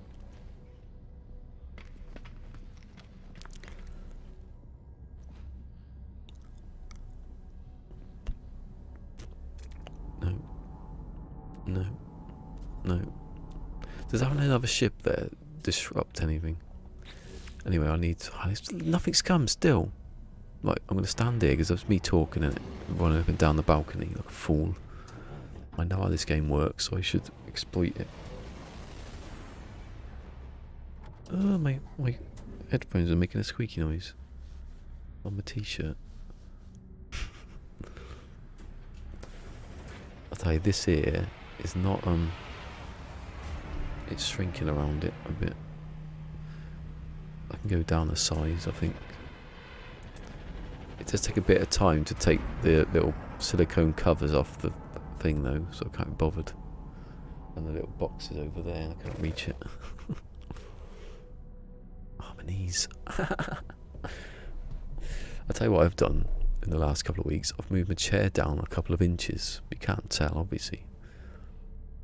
No. Does having another ship there disrupt anything? Anyway, nothing's come still. Like, I'm going to stand here because that's me talking and running up and down the balcony like a fool. I know how this game works, so I should exploit it. Oh, my headphones are making a squeaky noise on my t-shirt. I'll tell you, this here is not it's shrinking around it a bit. I can go down the size, I think. It does take a bit of time to take the little silicone covers off the thing though, so I can't be bothered. And the little box is over there, I can't reach it. Oh, my knees. I'll tell you what I've done in the last couple of weeks. I've moved my chair down a couple of inches. You can't tell, obviously.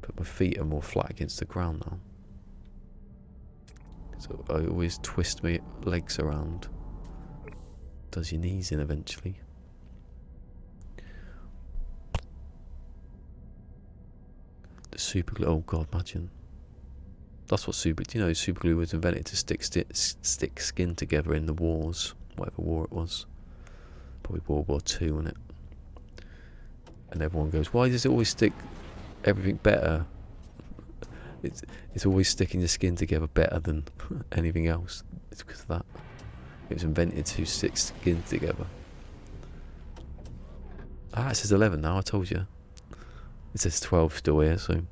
But my feet are more flat against the ground now. So I always twist my legs around. Does your knees in eventually. The super glue, oh god, imagine. That's what super glue was invented to stick skin together in the wars, whatever war it was. Probably World War II, wasn't it? And everyone goes, why does it always stick everything better? It's always sticking the skin together better than anything else. It's because of that. It was invented to stick skin together. Ah, it says 11 now, I told you. It says 12 still here, so...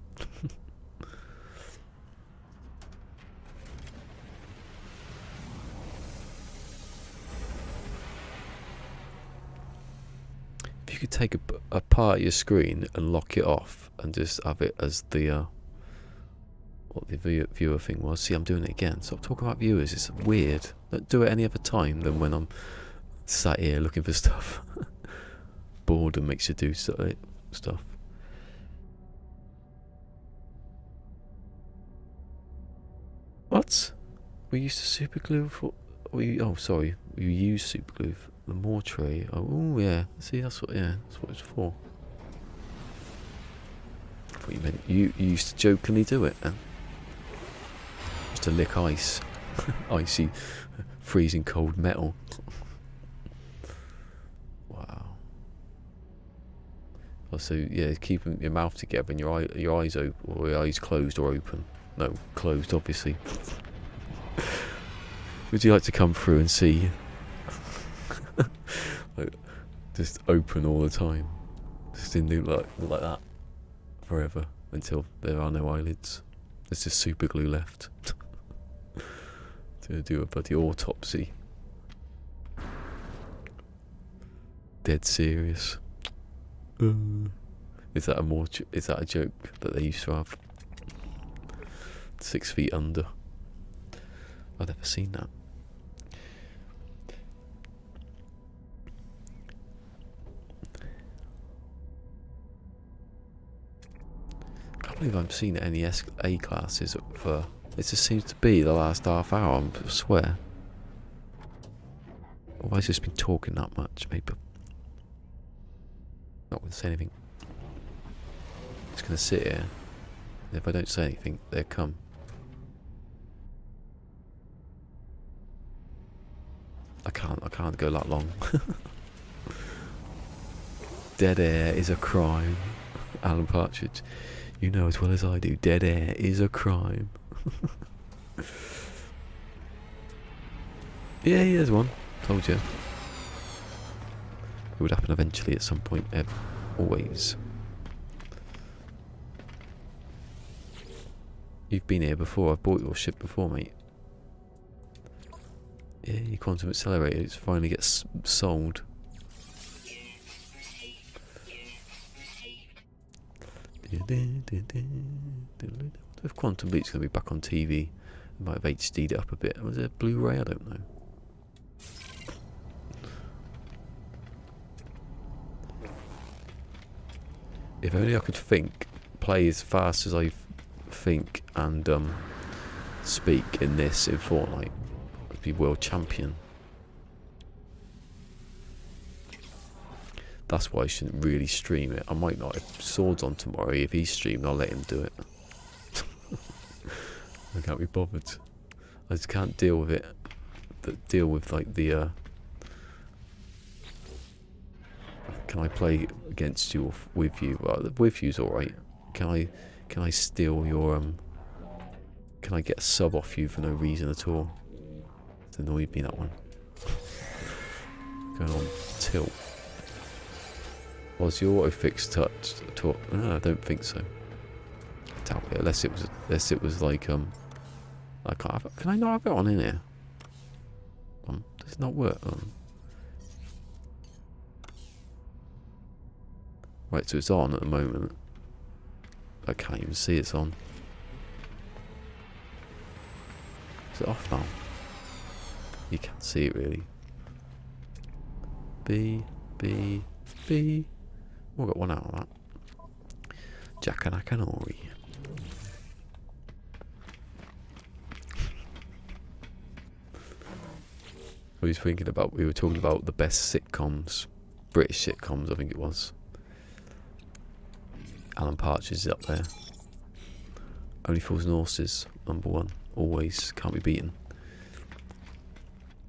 If you could take a part of your screen and lock it off and just have it as the... what the viewer thing was. See, I'm doing it again. Stop talking about viewers. It's weird. Don't do it any other time than when I'm sat here looking for stuff. Boredom makes you do stuff. What? We used to super glue for... oh, sorry. We used super glue for the mortuary. Oh, yeah. See, that's what it's for. I thought you meant you used to jokingly do it, then. To lick ice. Icy, freezing cold metal. Wow. Also, yeah, keeping your mouth together and your eyes open, or your eyes closed or open. No, closed, obviously. Would you like to come through and see? Like, just open all the time. Just in like that. Forever. Until there are no eyelids. There's just super glue left. To do a bloody autopsy. Dead serious. Is that a joke that they used to have? 6 feet under. I've never seen that. I can't believe I've seen any A classes for. It just seems to be the last half hour, I swear. Or have I just been talking that much? Maybe. Not going to say anything. Just going to sit here. And if I don't say anything, they'll come. I can't go that long. Dead air is a crime. Alan Partridge. You know as well as I do, dead air is a crime. Yeah, here's one. Told you. It would happen eventually at some point. Always. You've been here before. I've bought your ship before, mate. Yeah, your quantum accelerator. It's finally gets sold. If Quantum Leap's going to be back on TV, it might have HD'd it up a bit. Was it Blu-ray? I don't know. If only I could think, play as fast as I think, and speak in this in Fortnite. I'd be world champion. That's why I shouldn't really stream it. I might not. If Sword's on tomorrow, if he's streaming, I'll let him do it. I can't be bothered. I just can't deal with it. Deal with like the. Can I play against you or with you? Well, with you's all right. Can I steal your Can I get a sub off you for no reason at all? It's annoyed me, that one. Going on tilt. Was your auto fix touched? No, I don't think so. Doubt it. Unless it was like I can't have it. Can I not have it on in here? Does it not work? Right, so it's on at the moment. I can't even see it's on. Is it off now? You can't see it really. B. We'll get one out of that. Jakanakanori. I was thinking about, we were talking about the best sitcoms. British sitcoms, I think it was. Alan Partridge is up there. Only Fools and Horses, #1. Always, can't be beaten.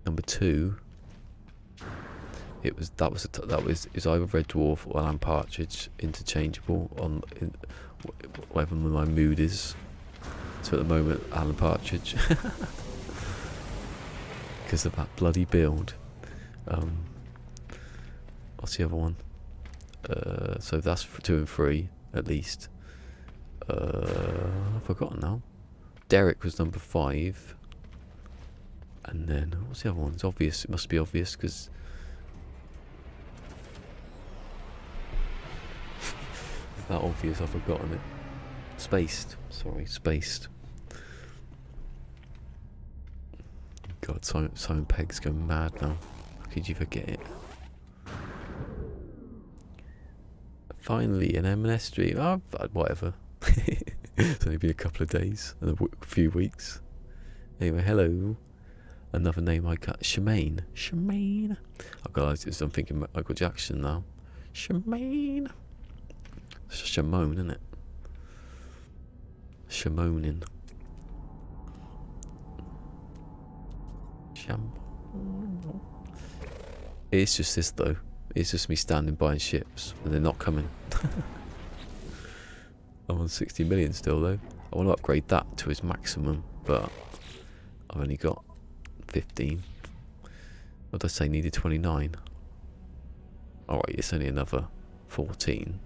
#2. It was either Red Dwarf or Alan Partridge, interchangeable on whatever my mood is. So at the moment, Alan Partridge, because of that bloody build. What's the other one? So that's for 2 and 3 at least. I've forgotten now. Derek was #5, and then what's the other one? It's obvious. It must be obvious because. That obvious, I've forgotten it. Spaced. Sorry, Spaced. God, Simon Pegg's going mad now. How could you forget it? Finally, an NMS stream. Oh, whatever. It's only been a couple of days and a few weeks. Anyway, hello. Another name I got. Shemaine. I'm thinking Michael Jackson now. Shemaine. Shimon, isn't it? Shimonin. It's just this though. It's just me standing by in ships and they're not coming. I'm on 60 million still though. I want to upgrade that to its maximum, but I've only got 15. What did I say? Needed 29. Alright, it's only another 14.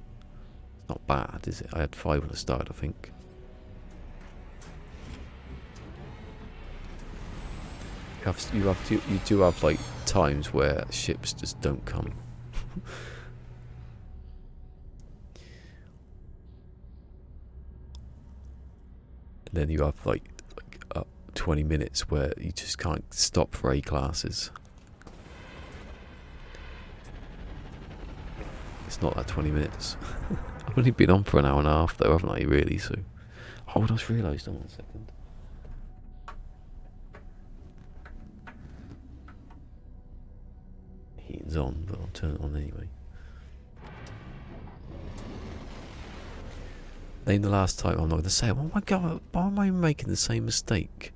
It's not bad, is it? I had 5 when I started, I think. You do have like times where ships just don't come. And then you have like 20 minutes where you just can't stop for A classes. It's not that 20 minutes. I've only been on for an hour and a half though, haven't I, really? So, oh, I just realised, hold on a second. Heating's on, but I'll turn it on anyway. Name the last time. I'm not going to say it. Oh my god, why am I making the same mistake?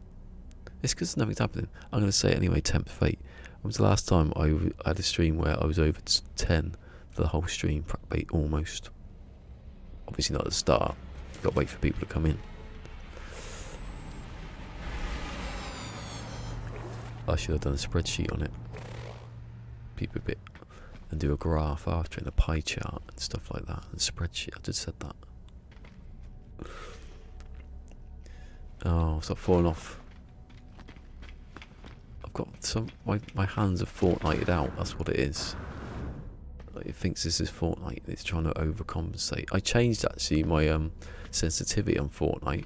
It's because nothing's happening. I'm going to say it anyway, Tempt Fate. When was the last time I had a stream where I was over 10 for the whole stream? Practically almost. Obviously not at the start. You've got to wait for people to come in. I should have done a spreadsheet on it. Keep a bit. And do a graph after and a pie chart and stuff like that. And spreadsheet. I just said that. Oh, stop falling off. I've got some. My hands are Fortnited out. That's what it is. Like, it thinks this is Fortnite. It's trying to overcompensate. I changed actually my sensitivity on Fortnite.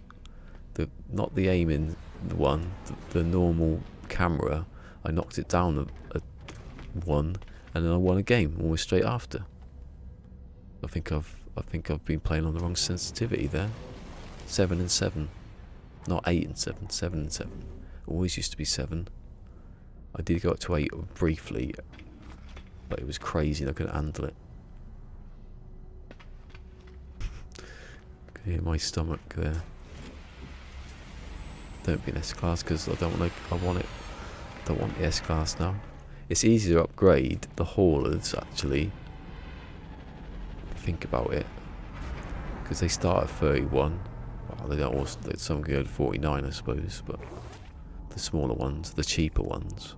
Not the aiming one. The normal camera. I knocked it down a 1, and then I won a game almost straight after. I think I've been playing on the wrong sensitivity there. 7 and 7. Not 8 and 7, 7 and 7. Always used to be 7. I did go up to 8 briefly, but it was crazy and I couldn't handle it. Can hear my stomach there. Don't be an S-Class because I don't want to. I don't want the S-Class now. It's easy to upgrade the haulers actually. Think about it, because they start at 31. Well, they don't also. Some go to 49, I suppose, but the smaller ones, the cheaper ones.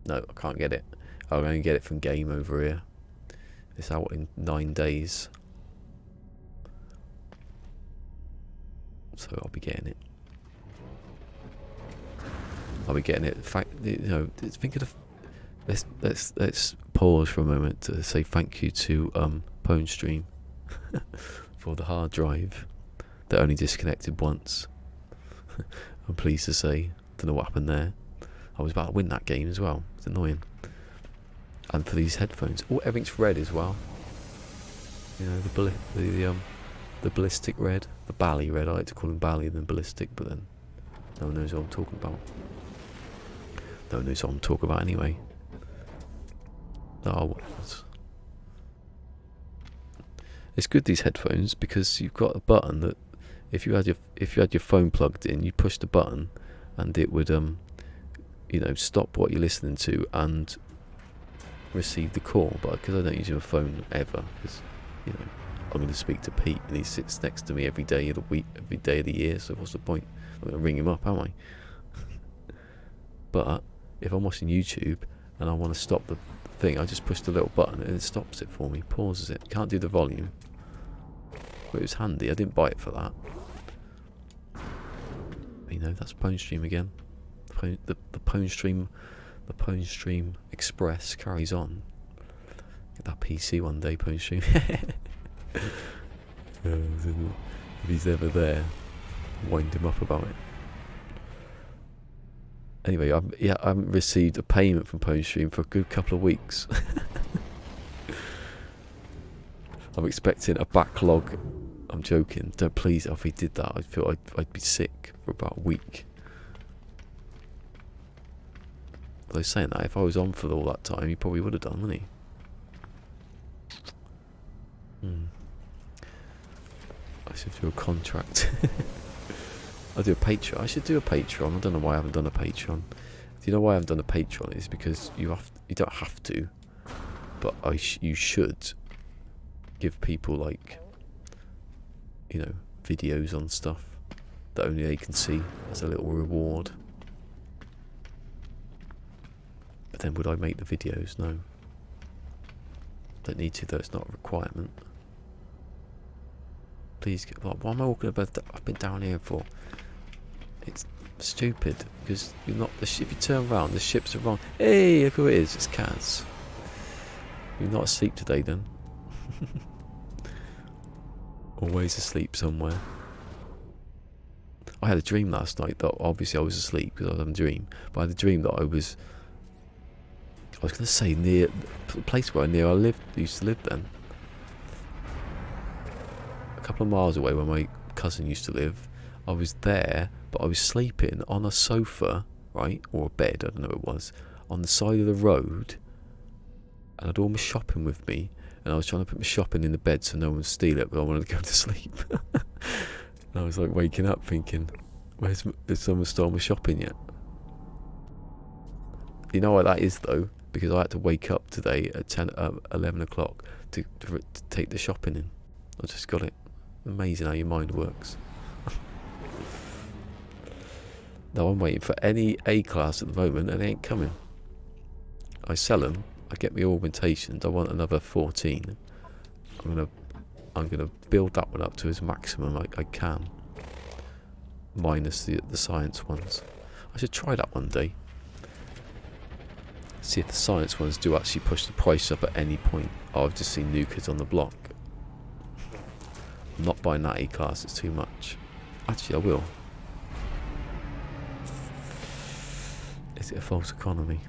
No, I can't get it. I'll only get it from Game over here. It's out in 9 days, so I'll be getting it. I'll be getting it. In fact, you know, think of the. Let's pause for a moment to say thank you to PwnStream for the hard drive that only disconnected once. I'm pleased to say. Don't know what happened there. I was about to win that game as well. It's annoying. And for these headphones, oh, everything's red as well. You know, the ballistic red, the bally red. I like to call them bally than ballistic, but then no one knows what I'm talking about. No one knows what I'm talking about anyway. Oh, it's good, these headphones, because you've got a button that if you had your phone plugged in, you push the button and it would you know, stop what you're listening to and receive the call. But because I don't use my phone ever, because, you know, I'm going to speak to Pete and he sits next to me every day of the week, every day of the year, so what's the point? I'm going to ring him up, am I? But if I'm watching YouTube and I want to stop the thing, I just push the little button and it stops it for me, pauses it. Can't do the volume, but it was handy. I didn't buy it for that. You know, that's PwnStream again. The PwnStream Express carries on. Get that PC one day, PwnStream. If he's ever there, wind him up about it. Anyway, I haven't received a payment from PwnStream for a good couple of weeks. I'm expecting a backlog. I'm joking. Don't, please, if he did that, I feel I'd be sick for about a week. I was saying that if I was on for all that time, he probably would have done, wouldn't he? I should do a contract. I do a Patreon. I should do a Patreon. I don't know why I haven't done a Patreon. Do you know why I haven't done a Patreon? It's because you don't have to, but you should give people, like, you know, videos on stuff that only they can see as a little reward. But then would I make the videos? No. Don't need to though, it's not a requirement. Please, like, why am I walking above I've been down here for? It's stupid, because you're not, if you turn around, the ships are wrong. Hey, look who it is, it's Kaz. You're not asleep today then. Always asleep somewhere. I had a dream last night that obviously I was asleep because I was having a dream, but I had a dream that I was going to say near the place where I used to live then. A couple of miles away where my cousin used to live. I was there, but I was sleeping on a sofa, right, or a bed, I don't know what it was, on the side of the road, and I had all my shopping with me, and I was trying to put my shopping in the bed so no one would steal it, but I wanted to go to sleep. And I was like waking up thinking, has someone stole my shopping yet? You know what that is though? Because I had to wake up today at 11 o'clock to take the shopping in. I just got it. Amazing how your mind works. No, I'm waiting for any A-class at the moment and they ain't coming. I sell them, I get my augmentations, I want another 14. I'm gonna build that one up to as maximum I can. Minus the science ones. I should try that one day. See if the science ones do actually push the price up at any point. Oh, I've just seen new kids on the block. I'm not buying that A-class, it's too much. Actually, I will. Is it a false economy?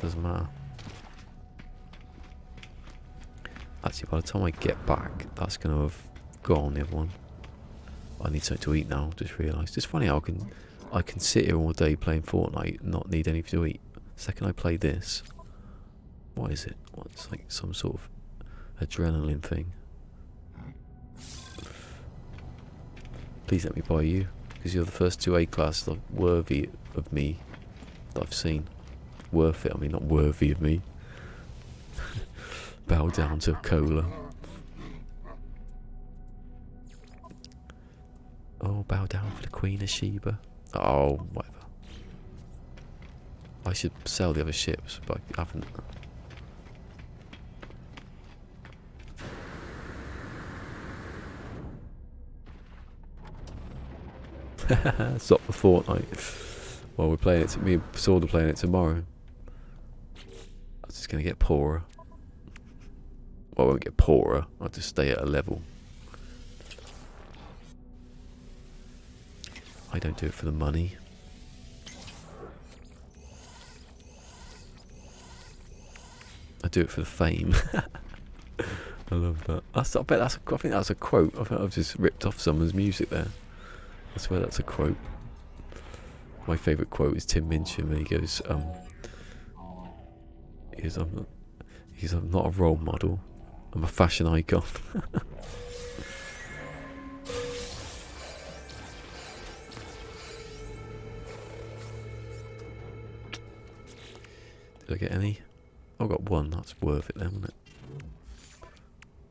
Doesn't matter. Actually, by the time I get back, that's going to have gone, everyone. I need something to eat now, just realised. It's funny how I can sit here all day playing Fortnite and not need anything to eat. The second I play this, what is it? It's like some sort of adrenaline thing. Please let me buy you, because you're the first two A-classes worthy of me that I've seen. Worth it, I mean not worthy of me. Bow down to cola. Oh, bow down for the Queen of Sheba. Oh, whatever. I should sell the other ships, but I haven't. Stop the Fortnite. Well, we're playing it. Me and Sword are playing it tomorrow. I'm just gonna get poorer. Well, I won't get poorer. I'll just stay at a level. I don't do it for the money. I do it for the fame. I love that. I think that's a quote. I think I've just ripped off someone's music there. I swear that's a quote. My favourite quote is Tim Minchin when he goes, I'm not a role model. I'm a fashion icon. Did I get any? I got one. That's worth it then, isn't it?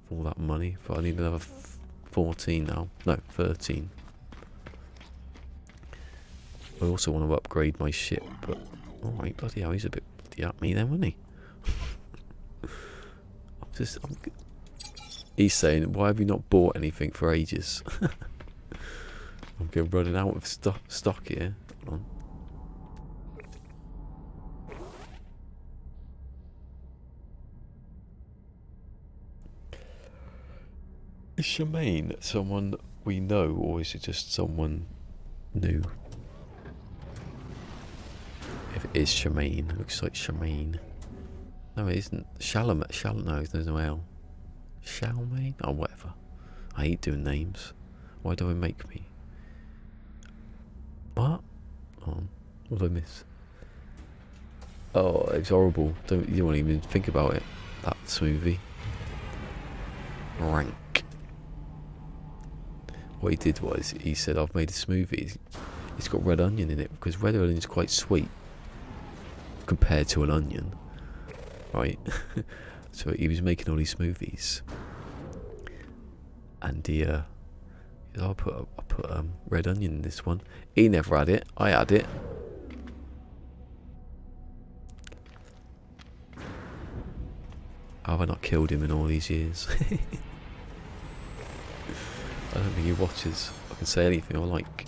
For all that money. But I need another 14 now. No, 13. I also want to upgrade my ship, but alright, bloody hell, he's a bit bloody at me then, wasn't he? He's saying, why have you not bought anything for ages? I'm getting running out of stock here. Hold on. Is Shemaine someone we know, or is it just someone new? If it is Shemaine, it looks like Shemaine. No, it isn't. No, there's no L. Shalmaine? Oh, whatever. I hate doing names. Why do I make me? What? Oh, what did I miss? Oh, it's horrible. You don't want to even think about it. That smoothie. Rank. what he did was, he said, I've made a smoothie. It's got red onion in it, because red onion is quite sweet compared to an onion, right? So he was making all these smoothies, and he said, I'll put red onion in this one. He never had it. I had it. How have I not killed him in all these years? I don't think he watches. I can say anything I like.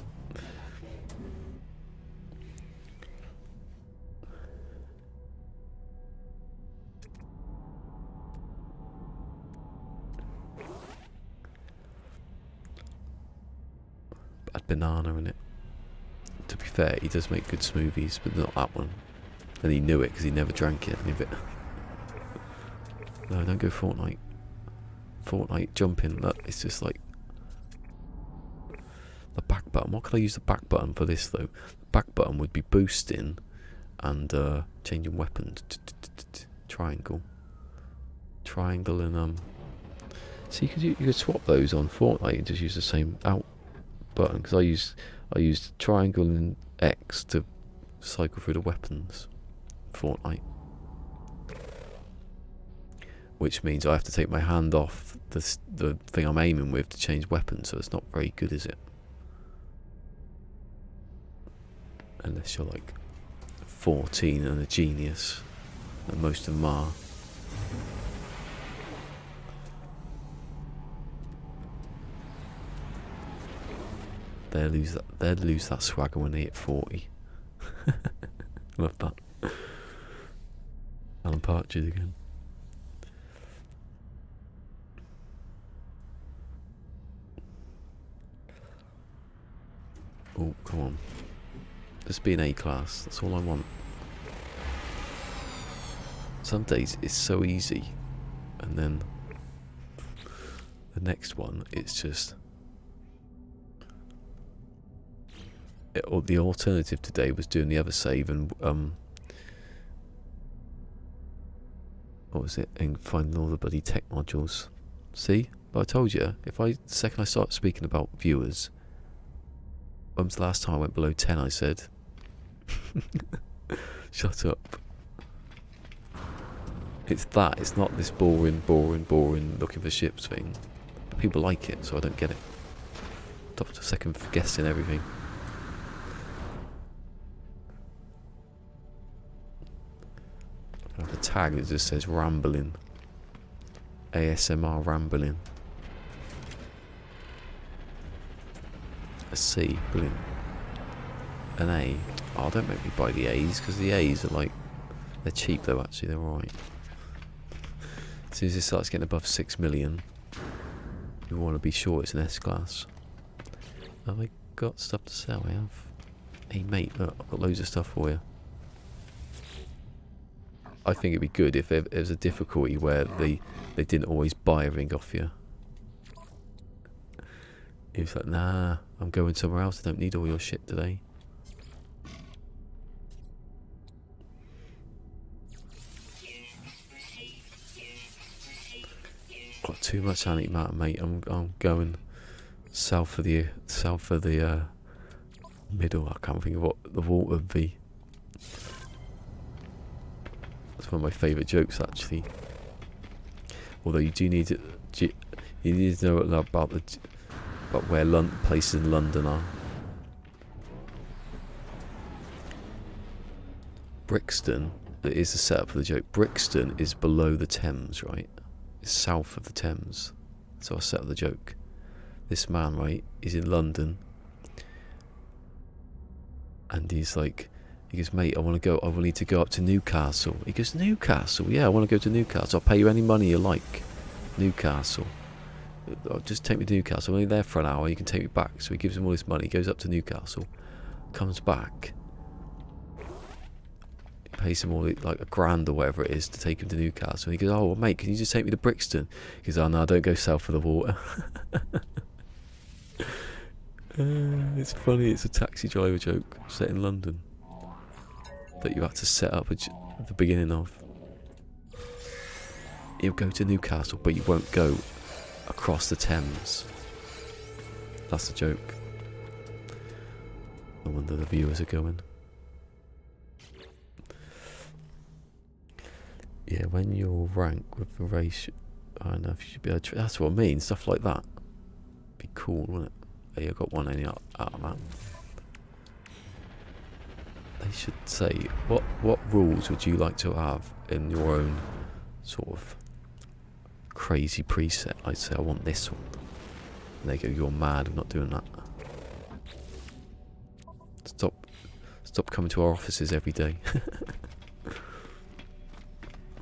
Bad banana in it. To be fair, he does make good smoothies, but not that one. And he knew it because he never drank it. No, don't go Fortnite. Fortnite jumping. Look, it's just like the back button. What could I use the back button for this though? The back button would be boosting and changing weapons. Triangle. Triangle and see, you could swap those on Fortnite and just use the same out button, because I used triangle and X to cycle through the weapons. Fortnite. Which means I have to take my hand off the thing I'm aiming with to change weapons, so it's not very good, is it? Unless you're like 14 and a genius, and most of them are. They'll lose that swagger when they hit 40. Love that. Alan Partridge again. Oh, come on. Just be an A class. That's all I want. Some days it's so easy, and then the next one it's just. Or the alternative today was doing the other save and what was it? And finding all the bloody tech modules. See? But I told you, the second I start speaking about viewers. When was the last time I went below 10? I said, shut up. It's that. It's not this boring looking for ships thing. People like it, so I don't get it. Stop a second for guessing everything. I have a tag that just says rambling. ASMR rambling. A C, brilliant. An A. Oh, don't make me buy the A's, because the A's are like, they're cheap though. Actually, they're alright. As soon as it starts getting above 6 million, you want to be sure it's an S class. Have I got stuff to sell? I have. Hey mate, look, I've got loads of stuff for you. I think it'd be good if there was a difficulty where they didn't always buy everything off you. He was like, nah, I'm going somewhere else. I don't need all your shit today. Got too much antimatter, mate. I'm going south of the middle. I can't think of what the water would be. That's one of my favourite jokes, actually. Although you do need to, you need to know about where places in London are. Brixton, that is the setup for the joke. Brixton is below the Thames, right? It's south of the Thames. So I set up the joke. This man, right, is in London, and he's like, he goes, mate, I will need to go up to Newcastle. He goes, Newcastle? Yeah, I want to go to Newcastle. I'll pay you any money you like. Newcastle. Just take me to Newcastle. I'm only there for an hour. You can take me back. So he gives him all this money. He goes up to Newcastle. Comes back. He pays him all like $1,000 or whatever it is to take him to Newcastle. And he goes, oh, well, mate, can you just take me to Brixton? He goes, oh, no, don't go south of the water. It's funny. It's a taxi driver joke set in London that you had to set up at the beginning of. You'll go to Newcastle, but you won't go across the Thames. That's a joke. No wonder the viewers are going. Yeah, when you're rank with the race, I don't know if you should be able to. That's what I mean. Stuff like that. Be cool, wouldn't it? Hey, I got one any out of that. They should say what rules would you like to have in your own sort of crazy preset. I'd say I want this one. And they go, you're mad, I'm not doing that. Stop coming to our offices every day.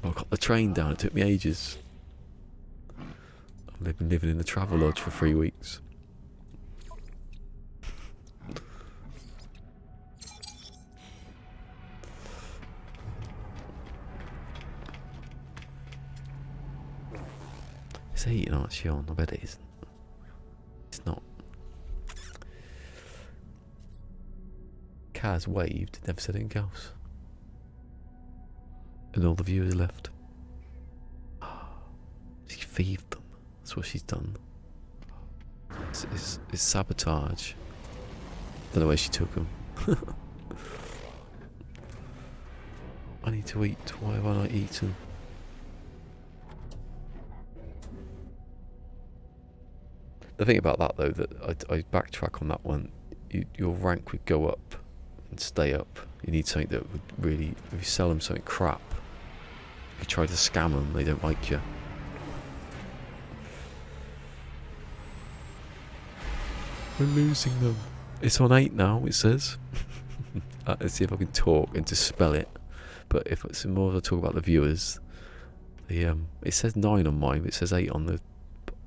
I got the train down, it took me ages. I've been living in the travel lodge for 3 weeks. It's 8 actually on, I bet it isn't. It's not. Kaz waved, never said anything else. And all the viewers left. She thieved them. That's what she's done. It's sabotage. Don't know where she took them. I need to eat. Why have I not eaten? The thing about that though, that I backtrack on that one. Your rank would go up and stay up. You need something that would really, if you sell them something crap, if you try to scam them, they don't like you. We're losing them. It's on 8 now, it says. Let's see if I can talk and just spell it. But if it's more I talk about the viewers, it says 9 on mine, but it says 8 on the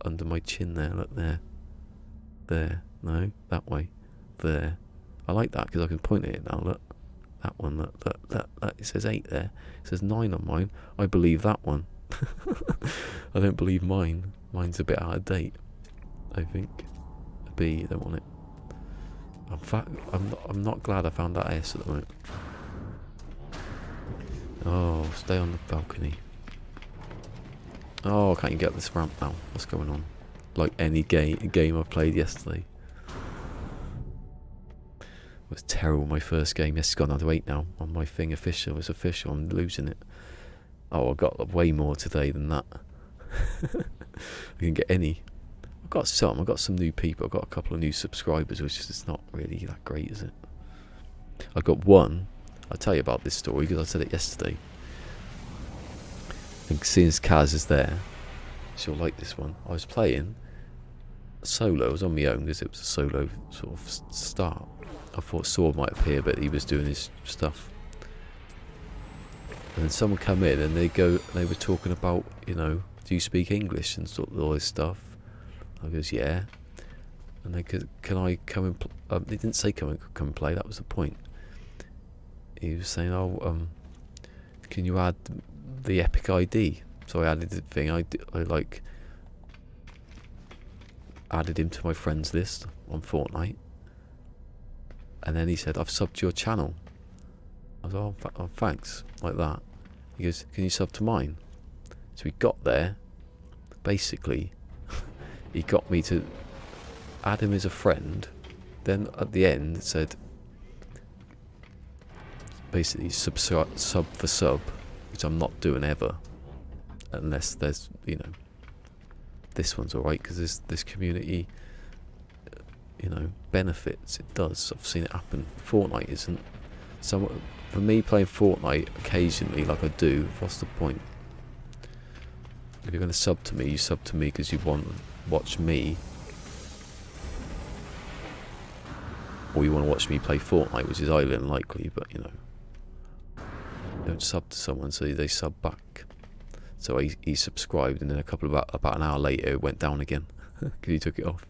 under my chin there. Look there. There. No, that way. There. I like that because I can point at it now. Look. That one. Look. It says 8 there. It says 9 on mine. I believe that one. I don't believe mine. Mine's a bit out of date, I think. A B, I don't want it. In fact, I'm not glad I found that S at the moment. Oh, stay on the balcony. Oh, can't you get this ramp now? What's going on? Like any game I played yesterday. It was terrible, my first game. Yes, it's gone down to 8 now. On my thing, official. It's official. I'm losing it. Oh, I got way more today than that. I can get any. I've got some new people. I've got a couple of new subscribers, which is not really that great, is it? I got one. I'll tell you about this story because I said it yesterday. And seeing as Kaz is there, she'll like this one. I was playing solo. I was on my own because it was a solo sort of start. I thought Sword might appear, but he was doing his stuff. And then someone come in and they were talking about, you know, do you speak English and sort of all this stuff. I goes, yeah. And they could, can I come and they didn't say come and play. That was the point. He was saying, oh, can you add the Epic ID? So I added the thing. I like added him to my friends list on Fortnite, and then he said, I've subbed to your channel. I was like, oh, thanks, like that. He goes, can you sub to mine? So we got there. Basically, he got me to add him as a friend. Then at the end it said, basically sub for sub, which I'm not doing ever, unless there's, you know, this one's alright because this community, you know, benefits. It does. I've seen it happen. Fortnite isn't. So for me playing Fortnite occasionally, like I do, what's the point? If you're going to sub to me, you sub to me because you want to watch me, or you want to watch me play Fortnite, which is highly unlikely, but you know, don't sub to someone so they sub back. So he subscribed, and then about an hour later it went down again because he took it off.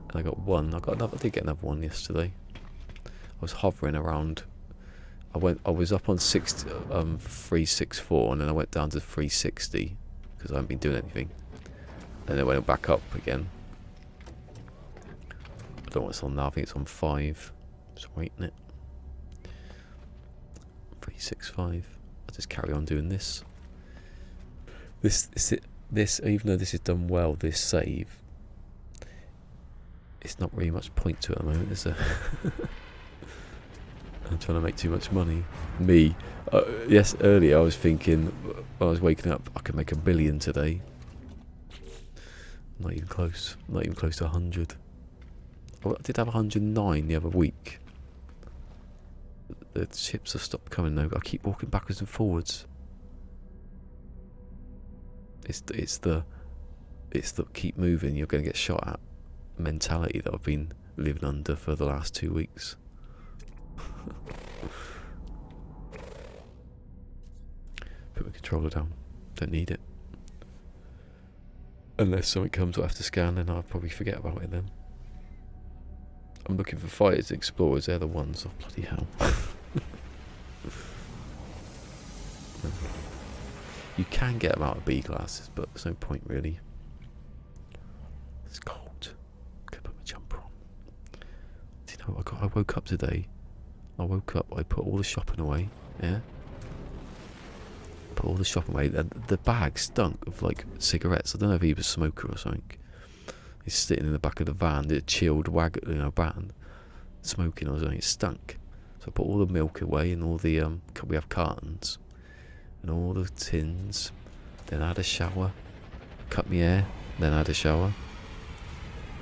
And I got another. I did get another one yesterday. I was hovering around. I was up on 364, and then I went down to 360 because I haven't been doing anything. And then I went back up again. I don't know what's on now. I think it's on 5. Just waiting it. 365. I'll just carry on doing this. This even though this is done well, this save, it's not really much point to it at the moment, is there? I'm trying to make too much money. Me, yes, earlier I was thinking, when I was waking up, I could make $1 billion today. Not even close. Not even close to 100. I did have 109 the other week. The ships have stopped coming though. I keep walking backwards and forwards. It's the keep moving, you're going to get shot at mentality that I've been living under for the last 2 weeks. Put my controller down. Don't need it. Unless something comes I have to scan, then I'll probably forget about it then. I'm looking for fighters and explorers, they're the ones. Oh, bloody hell. You can get them out of B classes, but there's no point really. It's cold. Could put my jumper on. Do you know what I woke up today? I put all the shopping away, yeah? Put all the shopping away. The bag stunk of like cigarettes. I don't know if he was a smoker or something. He's sitting in the back of the van, the chilled wagon, van, smoking or something. It stunk. So I put all the milk away and all the we have cartons and all the tins. Then I had a shower, cut my hair, then I had a shower.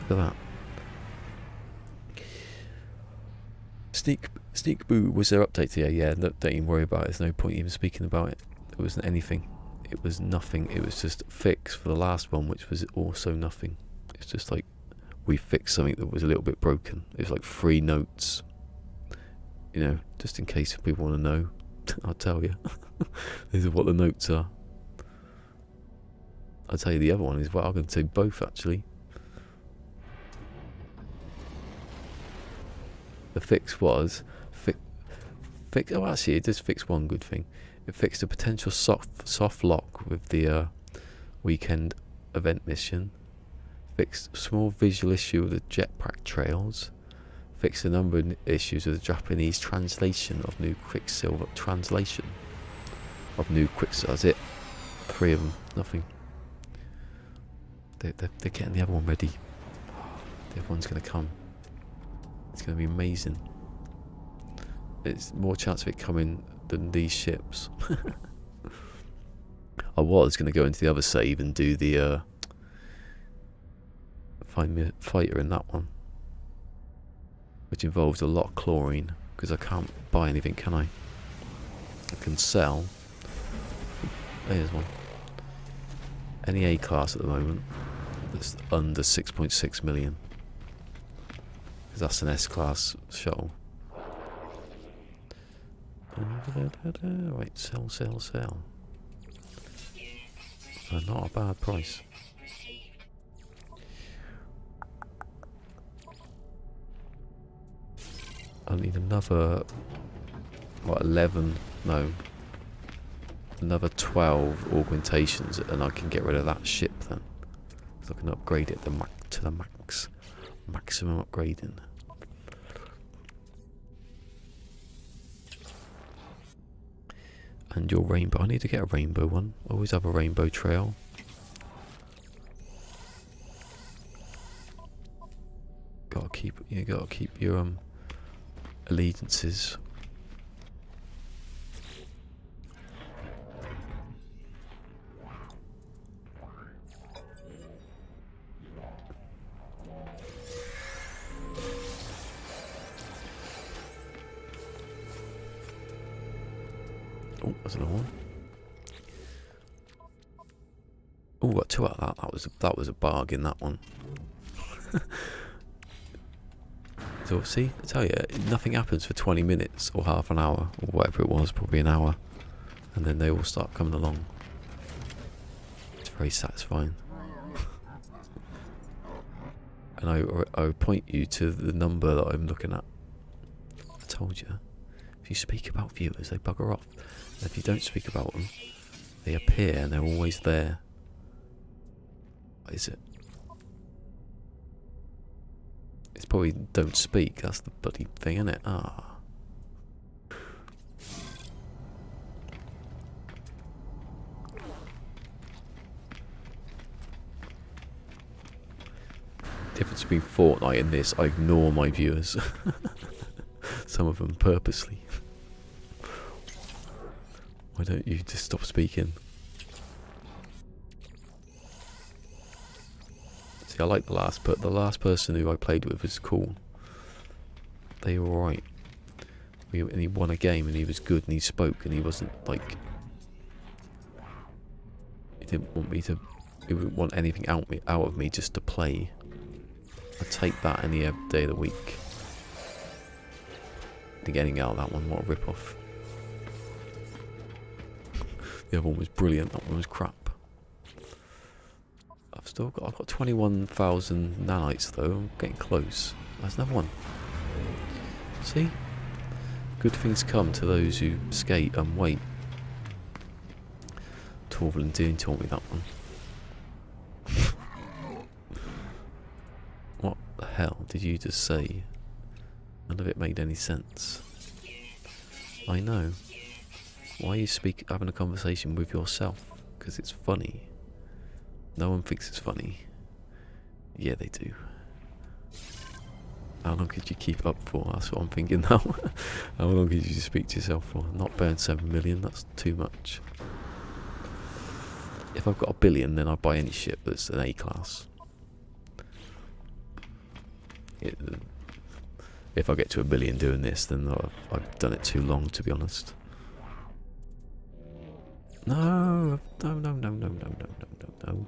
Look at that. Sneak Boo was their update today. Yeah, don't even worry about it. There's no point even speaking about it. It wasn't anything. It was nothing. It was just a fix for the last one, which was also nothing. It's just like we fixed something that was a little bit broken. It was like 3 notes. You know, just in case people want to know, I'll tell you. These are what the notes are. I'll tell you the other one is, well, I'm going to do both actually. The fix was, oh actually it does fix one good thing. It fixed a potential soft lock with the weekend event mission. Fixed a small visual issue with the jetpack trails. Fixed a number of issues with the Japanese translation of New Quicksilver. That's it. 3 of them. Nothing. They're getting the other one ready. The other one's going to come. It's going to be amazing. It's more chance of it coming than these ships. I was going to go into the other save and do the find me a fighter in that one, which involves a lot of chlorine because I can't buy anything, can I? I can sell. There's one. Any A class at the moment that's under 6.6 million. Because that's an S class shuttle. Right, sell. Not a bad price. I need another, what, 11, no, another 12 augmentations and I can get rid of that ship then. So I can upgrade it to the maximum upgrading. And your rainbow, I need to get a rainbow one. Always have a rainbow trail. Gotta keep your allegiances. Oh, there's another one. Oh, got 2 out of that. That was a bargain, that one. So see, I tell you, nothing happens for 20 minutes or half an hour or whatever it was, probably an hour, and then they all start coming along. It's very satisfying. And I point you to the number that I'm looking at. I told you, if you speak about viewers, they bugger off. And if you don't speak about them, they appear and they're always there. What is it? It's probably don't speak, that's the bloody thing, isn't it? Ah. Difference between Fortnite and this, I ignore my viewers. Some of them purposely. Why don't you just stop speaking? See, I like the last person who I played with was cool. They were alright. And he won a game and he was good and he spoke and he wasn't like... He didn't want me to... He wouldn't want anything out of me just to play. I'd take that any day of the week. Getting out of that one, what a rip-off. The other one was brilliant, that one was crap. I've got 21,000 nanites though, I'm getting close. That's another one. See? Good things come to those who skate and wait. Torval and Dean taught me that one. What the hell did you just say? None of it made any sense. I know. Why are you having a conversation with yourself? Because it's funny. No one thinks it's funny. Yeah, they do. How long could you keep up for? That's what I'm thinking now. How long could you speak to yourself for? Not burn 7 million, that's too much. If I've got 1 billion, then I'll buy any ship that's an A class. If I get to 1 billion doing this, then I've done it too long, to be honest. No, no, no, no, no, no, no, no, no,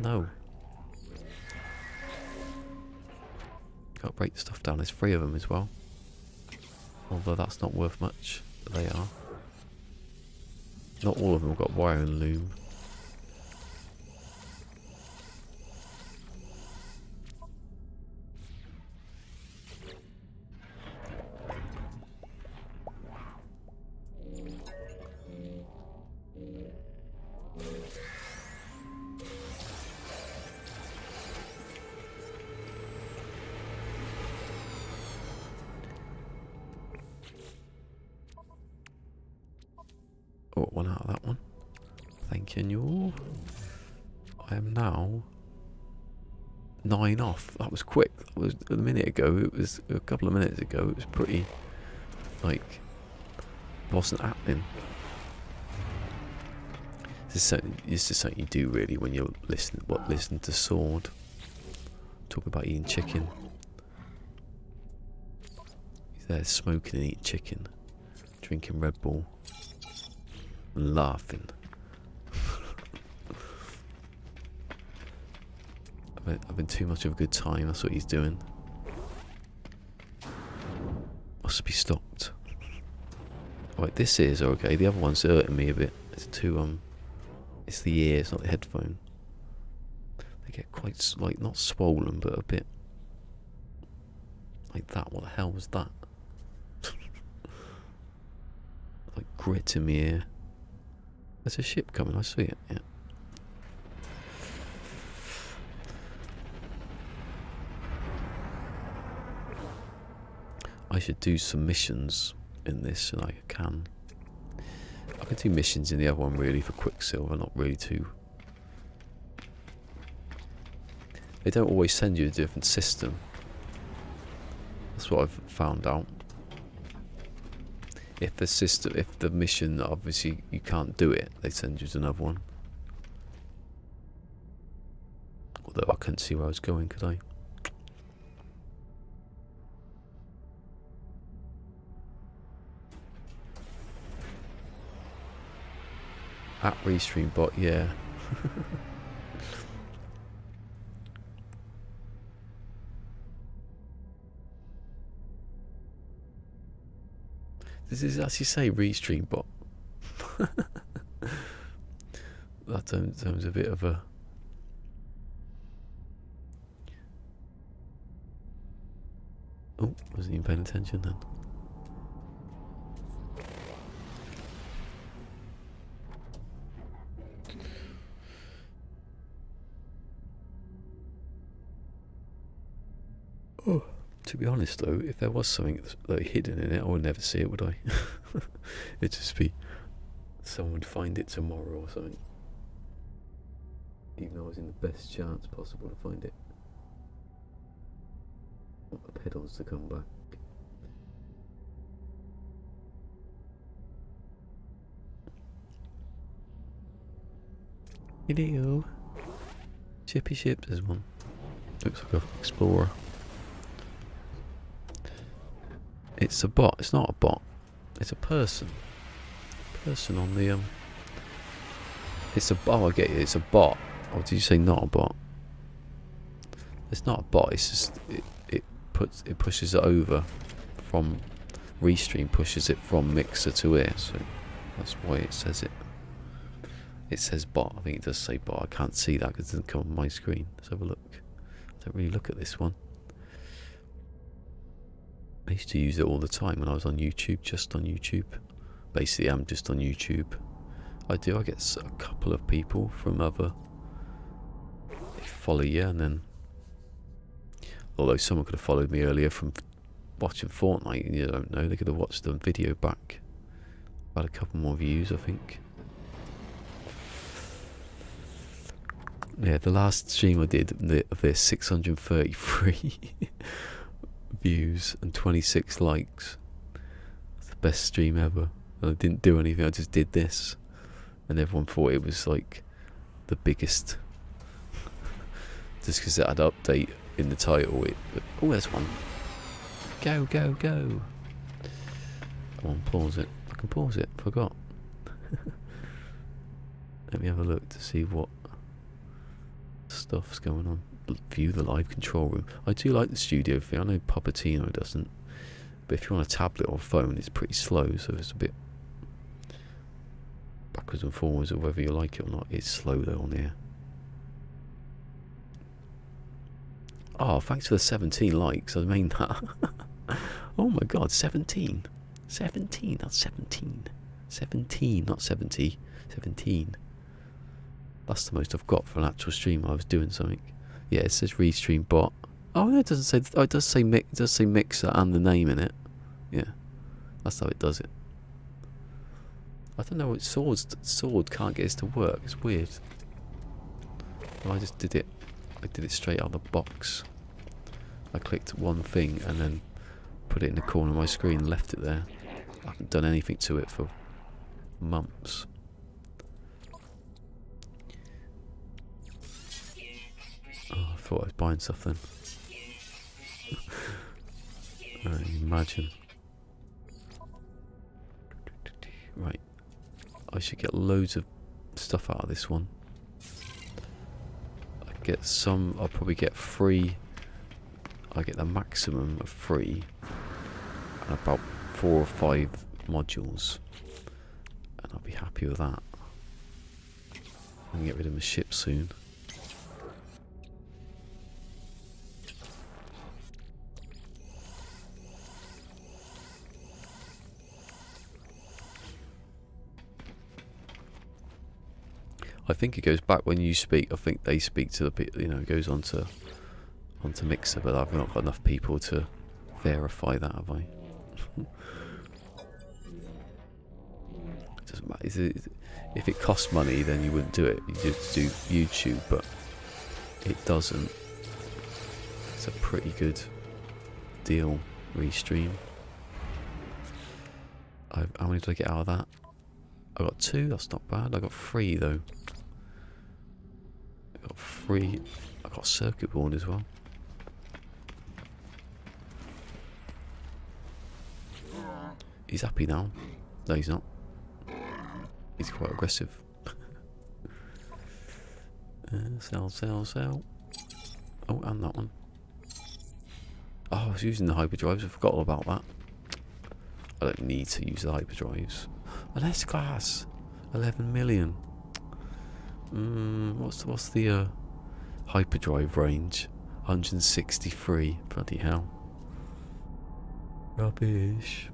no. Got to break the stuff down. There's 3 of them as well. Although that's not worth much, but they are. Not all of them have got wire and loom. Oh, 1 out of that one. Thank you. I am now 9 off. That was quick. That was a minute ago. It was a couple of minutes ago. It was pretty, like, wasn't happening. This is something you do really when you're listening to Sword. Talk about eating chicken. He's there smoking and eating chicken, drinking Red Bull. Laughing. I've been too much of a good time, that's what he's doing. Must be stopped. Right, this is okay, the other one's hurting me a bit. It's too, it's the ear, it's not the headphone. They get quite, like, not swollen, but a bit like that. What the hell was that? Like grit in my ear. There's a ship coming, I see it, yeah. I should do some missions in this, and I can do missions in the other one really for Quicksilver, not really too... They don't always send you a different system. That's what I've found out. If the mission, obviously you can't do it, they send you to another one. Although I couldn't see where I was going, could I? At Restream bot, yeah. Does this actually say Restream bot? That sounds a bit of a... Oh, wasn't even paying attention then. Oh, to be honest though, if there was something like hidden in it, I would never see it, would I? It'd just be someone would find it tomorrow or something. Even though I was in the best chance possible to find it. wants to come back. Hello. Shippy ship, there's one. Looks like an explorer. It's a bot. It's not a bot. It's a person. Person on the It's a bot. I get you. It's a bot. Or did you say not a bot? It's not a bot. It's just it pushes it over from Restream. Pushes it from Mixer to here. So that's why it says it. It says bot. I think it does say bot. I can't see that because it doesn't come on my screen. Let's have a look. I don't really look at this one. I used to use it all the time when I was on YouTube, just on YouTube. Basically, I'm just on YouTube. I get a couple of people from other... They follow you, and then... Although someone could have followed me earlier from watching Fortnite, and you don't know, they could have watched the video back. About a couple more views, I think. Yeah, the last stream I did of this, 633 views and 26 likes. It's the best stream ever. And I didn't do anything, I just did this. And everyone thought it was like the biggest. Just because it had update in the title. Oh, there's one. Go, go, go. Come on, pause it. I can pause it, forgot. Let me have a look to see what stuff's going on. View the live control room. I do like the studio thing. I know Papatino doesn't, but if you're on a tablet or phone, it's pretty slow, so it's a bit backwards and forwards, or whether you like it or not. It's slow though on here. Oh, thanks for the 17 likes. I mean that. Oh my god, 17. 17, that's 17. 17, not 70. 17. That's the most I've got for an actual stream. I was doing something. Yeah, it says Restream bot. Oh no, it doesn't say. Oh, it does say Mixer and the name in it. Yeah, that's how it does it. I don't know what sword can't get this to work. It's weird. Well, I just did it. I did it straight out of the box. I clicked one thing and then put it in the corner of my screen and left it there. I haven't done anything to it for months. Oh, I thought I was buying something. Imagine. Right. I should get loads of stuff out of this one. I get some, I'll probably get 3. I get the maximum of 3. And about 4 or 5 modules. And I'll be happy with that. I can get rid of my ship soon. I think it goes back when you speak. I think they speak to the people. You know, it goes onto Mixer, but I've not got enough people to verify that, have I? It doesn't matter. If it costs money, then you wouldn't do it. You just do YouTube, but it doesn't. It's a pretty good deal. Restream. How many did I get out of that? I got 2. That's not bad. I got 3 though. I got 3. I got a circuit board as well. He's happy now. No, he's not. He's quite aggressive. Sell, sell, sell. Oh, and that one. Oh, I was using the hyperdrives. I forgot all about that. I don't need to use the hyperdrives. An S-Class. 11 million. What's the hyperdrive range? 163. Bloody hell. Rubbish.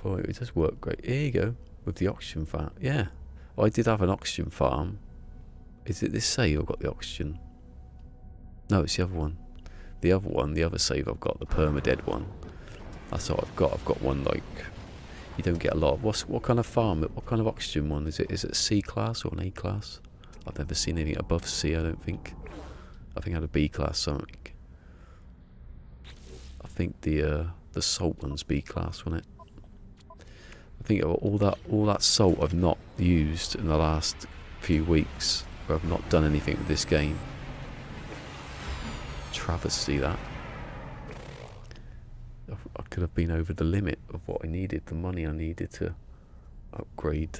Oh, it does work great. Here you go. With the oxygen farm. Yeah. Oh, I did have an oxygen farm. Is it this save I've got the oxygen? No, it's the other one. The other one, the other save I've got, the Permadeath one. That's what I've got. I've got one like... You don't get a lot. What kind of farm? What kind of oxygen one? Is it a C class or an A class? I've never seen anything above C, I don't think. I think I had a B class something. think the salt one's B class, wasn't it? I think all that salt I've not used in the last few weeks, where I've not done anything with this game. Travesty that. I could have been over the limit of what I needed, the money I needed to upgrade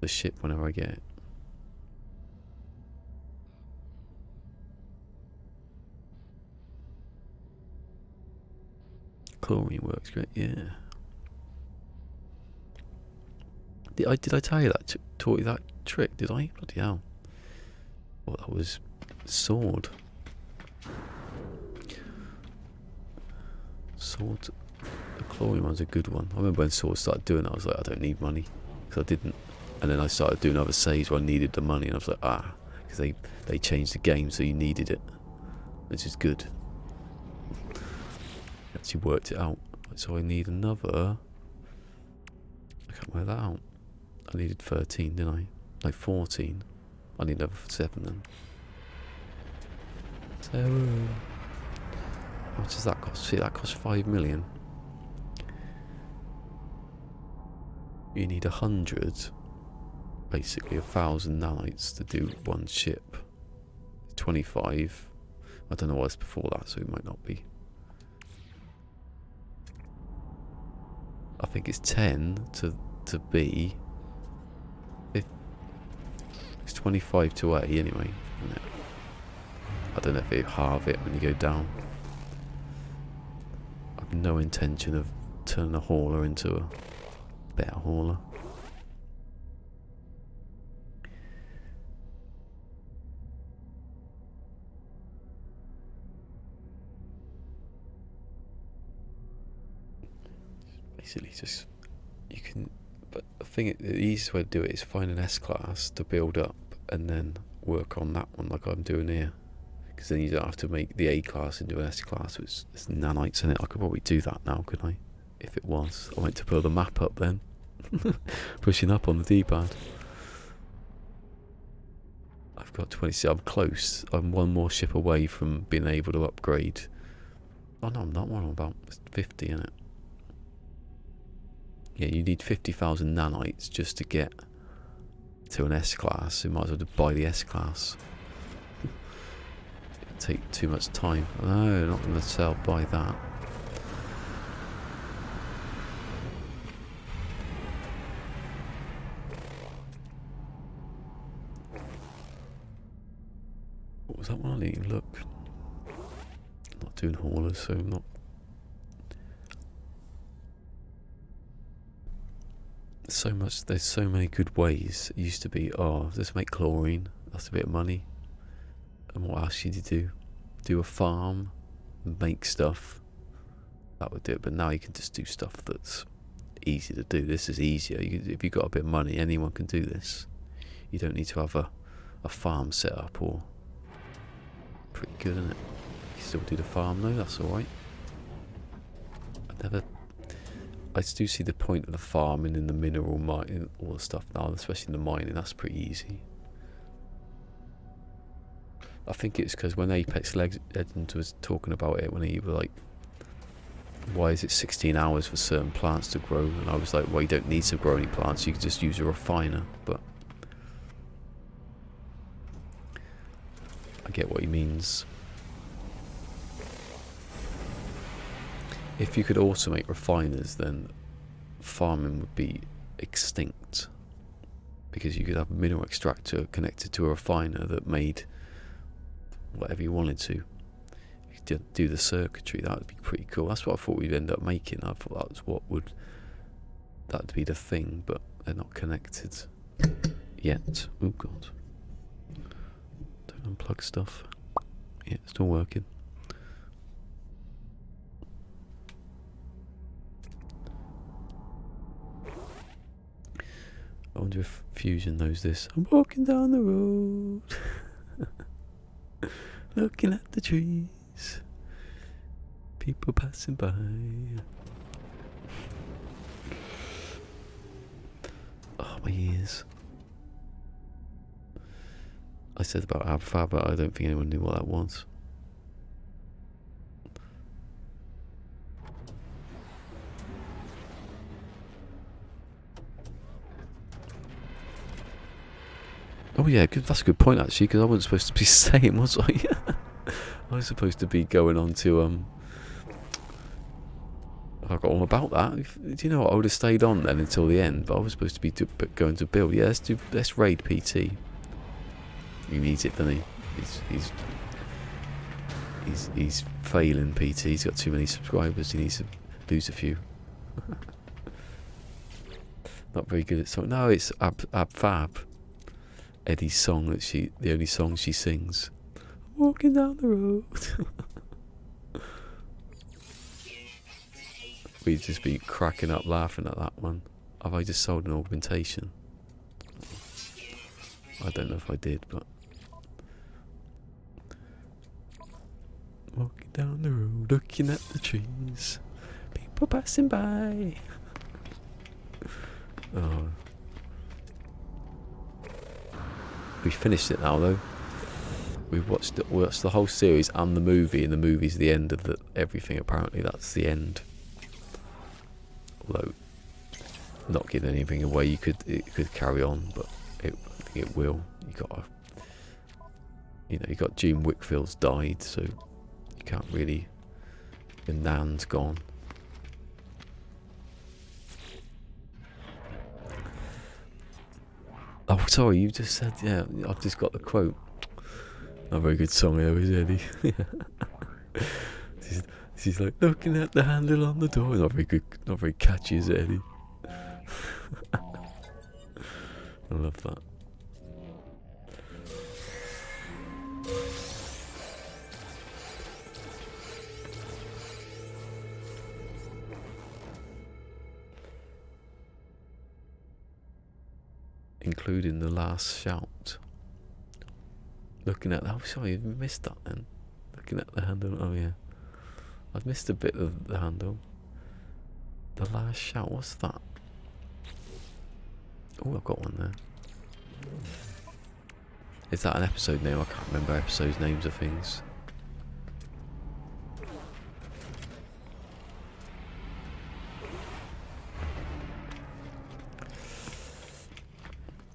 the ship whenever I get it. Chlorine works great, yeah. Did I tell you that? Taught you that trick, did I? Bloody hell. Well, that was sword. Sword. The chlorine one's a good one. I remember when Sword started doing it, I was like, I don't need money. Because I didn't. And then I started doing other saves where I needed the money, and I was like, because they changed the game so you needed it. Which is good. Actually worked it out. So I need another. I can't work that out. I needed 13, didn't I? No, 14. I need another 7 then. So how much does that cost? See, that costs 5 million. You need 100, basically 1,000 nanites to do one ship. 25. I don't know what it's before that, so it might not be. I think it's 10 to B. It's 25 to A anyway, isn't it? I don't know if they halve it when you go down. I have no intention of turning a hauler into a better hauler. Basically just, you can, but I think the easiest way to do it is find an S-class to build up and then work on that one like I'm doing here. Because then you don't have to make the A-class into an S-class, which there's nanites in it. I could probably do that now, couldn't I? If it was. I went to build the map up then. Pushing up on the D-pad. I've got 26. I'm close. I'm one more ship away from being able to upgrade. Oh no, I'm not. What I'm about 50 in it. Yeah, you need 50,000 nanites just to get to an S-class. So you might as well just buy the S-class. It'll take too much time. No, not going to buy that. What was that one? I didn't even look. I'm not doing haulers, so I'm not. So much. There's so many good ways. It used to be, oh, just make chlorine. That's a bit of money. And what else should you do? Do a farm, make stuff. That would do it. But now you can just do stuff that's easy to do. This is easier. If you've got a bit of money, anyone can do this. You don't need to have a farm set up or. Pretty good, isn't it? You still do the farm though. That's all right. I do see the point of the farming in the mineral mining, all the stuff now, especially in the mining. That's pretty easy. I think it's because when Apex Legends was talking about it, when he was like, why is it 16 hours for certain plants to grow? And I was like, well, you don't need to grow any plants, you can just use a refiner. But I get what he means. If you could automate refiners, then farming would be extinct. Because you could have a mineral extractor connected to a refiner that made whatever you wanted to. You could do the circuitry, that would be pretty cool. That's what I thought we'd end up making. I thought that was what would, that would be the thing, but they're not connected yet. Oh god. Don't unplug stuff. Yeah, it's still working. I wonder if Fusion knows this. I'm walking down the road, looking at the trees, people passing by. Oh, my ears. I said about Alpha, but I don't think anyone knew what that was. Oh yeah, good, that's a good point actually, because I wasn't supposed to be staying, was I? I was supposed to be going on to I got all about that. Do you know what? I would have stayed on then until the end, but I was supposed to be going to build. Yeah, let's raid PT. He needs it, doesn't he? He's failing PT. He's got too many subscribers. He needs to lose a few. Not very good at song. No, it's Ab Fab. Eddie's song that the only song she sings. Walking down the road. We'd just be cracking up laughing at that one. Have I just sold an augmentation? I don't know if I did, but... Walking down the road, looking at the trees. People passing by. Oh. We finished it now, though. We've watched the whole series and the movie, and the movie's the end of everything, apparently. That's the end. Although, not giving anything away, it could carry on, but I think it will. You got June Wickfield's died, so you can't really. And Nan's gone. Oh, sorry, you just said, yeah, I've just got the quote. Not a very good song here, is Eddie? She's like looking at the handle on the door. Not very good, not very catchy, is it, Eddie? I love that. Including the last shout. Looking at... Oh, sorry, we missed that then. Looking at the handle... Oh, yeah. I've missed a bit of the handle. The last shout, what's that? Oh, I've got one there. Is that an episode name? I can't remember episodes names of things.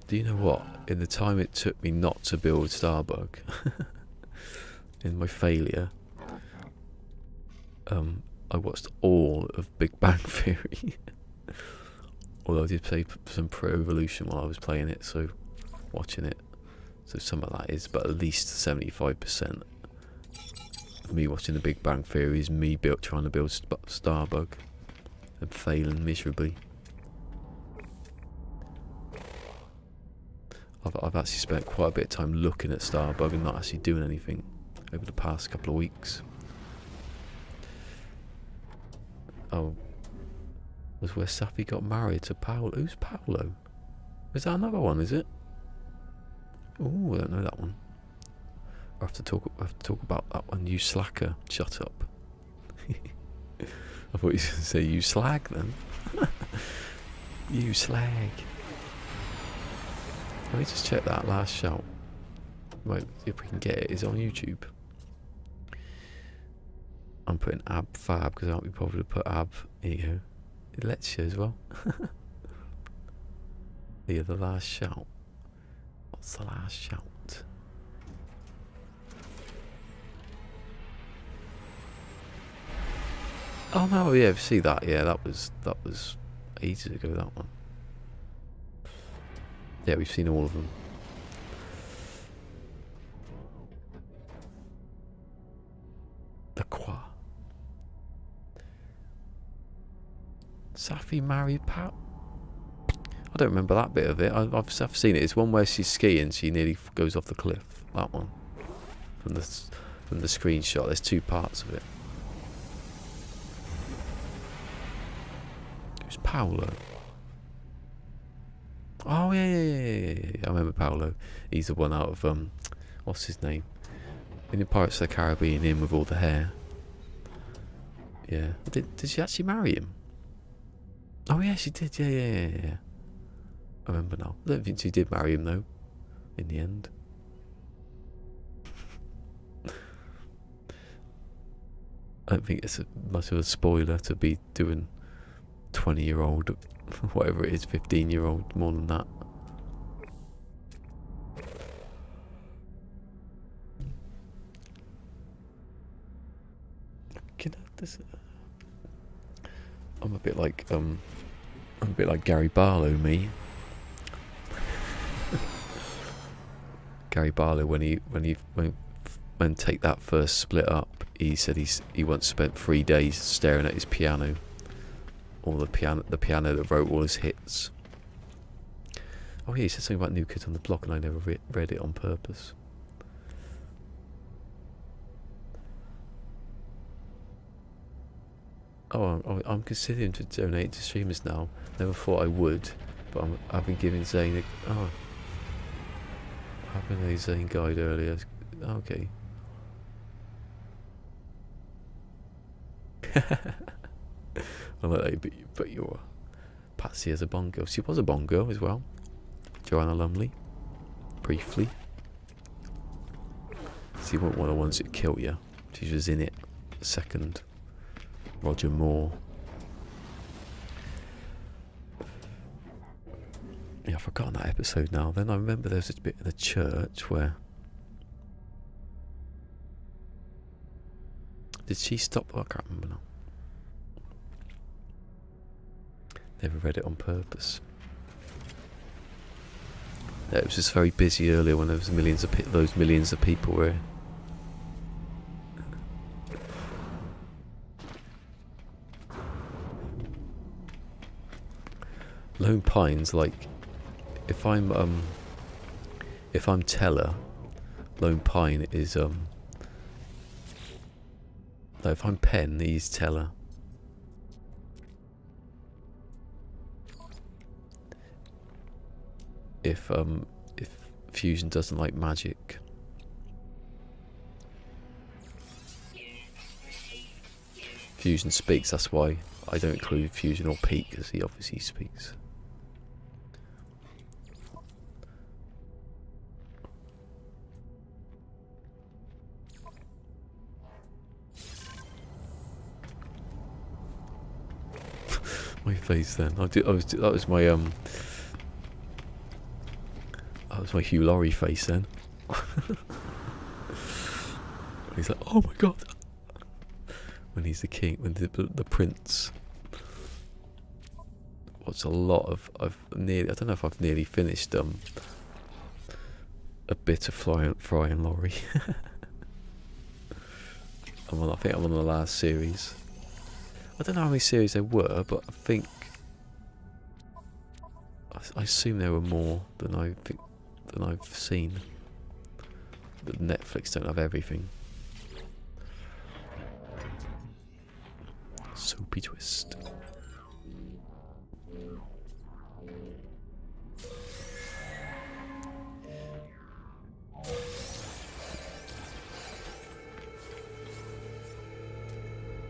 Do you know what? In the time it took me not to build Starbug, in my failure, I watched all of Big Bang Theory. Although I did play some Pro Evolution while I was playing it, so watching it. So some of that is, but at least 75% of me watching the Big Bang Theory is me trying to build Starbug and failing miserably. I've actually spent quite a bit of time looking at Starbug and not actually doing anything over the past couple of weeks. Oh, was where Safi got married to Paolo. Who's Paolo? Is that another one, is it? Oh, I don't know that one. I have to talk about that one. You slacker. Shut up. I thought you were going to say you slag then. You slag. Let me just check that last shout. Right, see if we can get it. It's on YouTube. I'm putting Ab Fab because I won't be probably put Ab. Here you go. It lets you as well. Yeah, the last shout. What's the last shout? Oh no, yeah, see that? Yeah, that was ages ago. That one. Yeah, we've seen all of them. The Qua. Safi married Pat. I don't remember that bit of it. I've seen it. It's one where she's skiing. She nearly goes off the cliff. That one. From the screenshot. There's two parts of it. Who's Paolo? Oh yeah. I remember Paolo. He's the one out of what's his name? In the Pirates of the Caribbean, him with all the hair. Yeah. Did she actually marry him? Oh yeah, she did. Yeah. I remember now. I don't think she did marry him though. In the end. I don't think it's much of a spoiler to be doing 20-year-old, whatever it is, 15-year-old, more than that. You know, this. I'm a bit like Gary Barlow, me. Gary Barlow, when Take That first split up, he said he once spent 3 days staring at his piano, the piano that wrote all his hits. Oh yeah, he said something about New Kids on the Block, and I never read it on purpose. Oh, I'm considering to donate to streamers now. Never thought I would, but I've been giving Zane I've been a Zane guide earlier. Okay. I like that, but you're Patsy as a Bond girl. She was a Bond girl as well. Joanna Lumley, briefly. She wasn't one of the ones that killed you. She was in it. Second. Roger Moore. Yeah, I've forgotten that episode now. Then I remember there was this bit in the church where... Did she stop? Oh, I can't remember now. Never read it on purpose. Yeah, it was just very busy earlier when there was those millions of people were... Lone Pines, like, if I'm Teller, Lone Pine is no, if I'm Penn, he's Teller. If Fusion doesn't like magic. Fusion speaks, that's why I don't include Fusion or Pete, because he obviously speaks. My face then. That was my Hugh Laurie face then. He's like, oh my god. When he's the king, when the prince. What's a lot of I don't know if I've nearly finished a bit of Fry and Laurie. I think I'm on the last series. I don't know how many series there were, but I think I assume there were more than I've seen. But Netflix don't have everything. Soapy twist.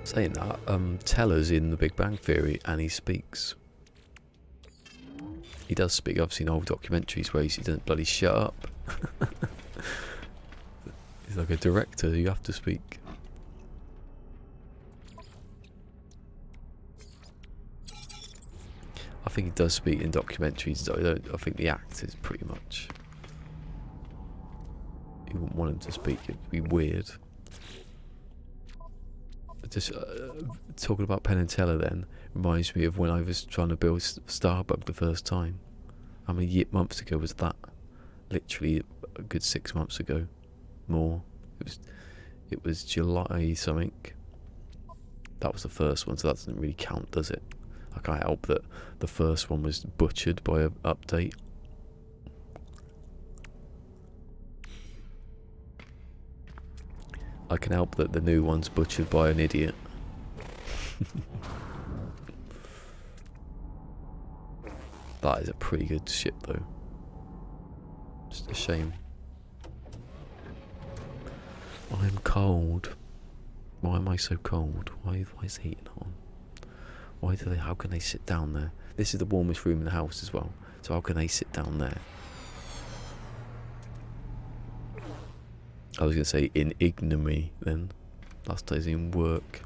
Saying that, Teller's in The Big Bang Theory and he speaks. He does speak. I've seen old documentaries where he doesn't bloody shut up. He's like a director, you have to speak. I think he does speak in documentaries. I think the act is pretty much... You wouldn't want him to speak, it'd be weird. Just talking about Penn and Teller then reminds me of when I was trying to build Starbug the first time. How many months ago was that? Literally a good 6 months ago. More. It was July something. That was the first one, so that doesn't really count, does it? I can't help that the first one was butchered by an update. I can help that the new one's butchered by an idiot. That is a pretty good ship though. Just a shame. I'm cold. Why am I so cold? Why is the heating on? How can they sit down there? This is the warmest room in the house as well. So how can they sit down there? I was going to say in ignominy then. That doesn't even work.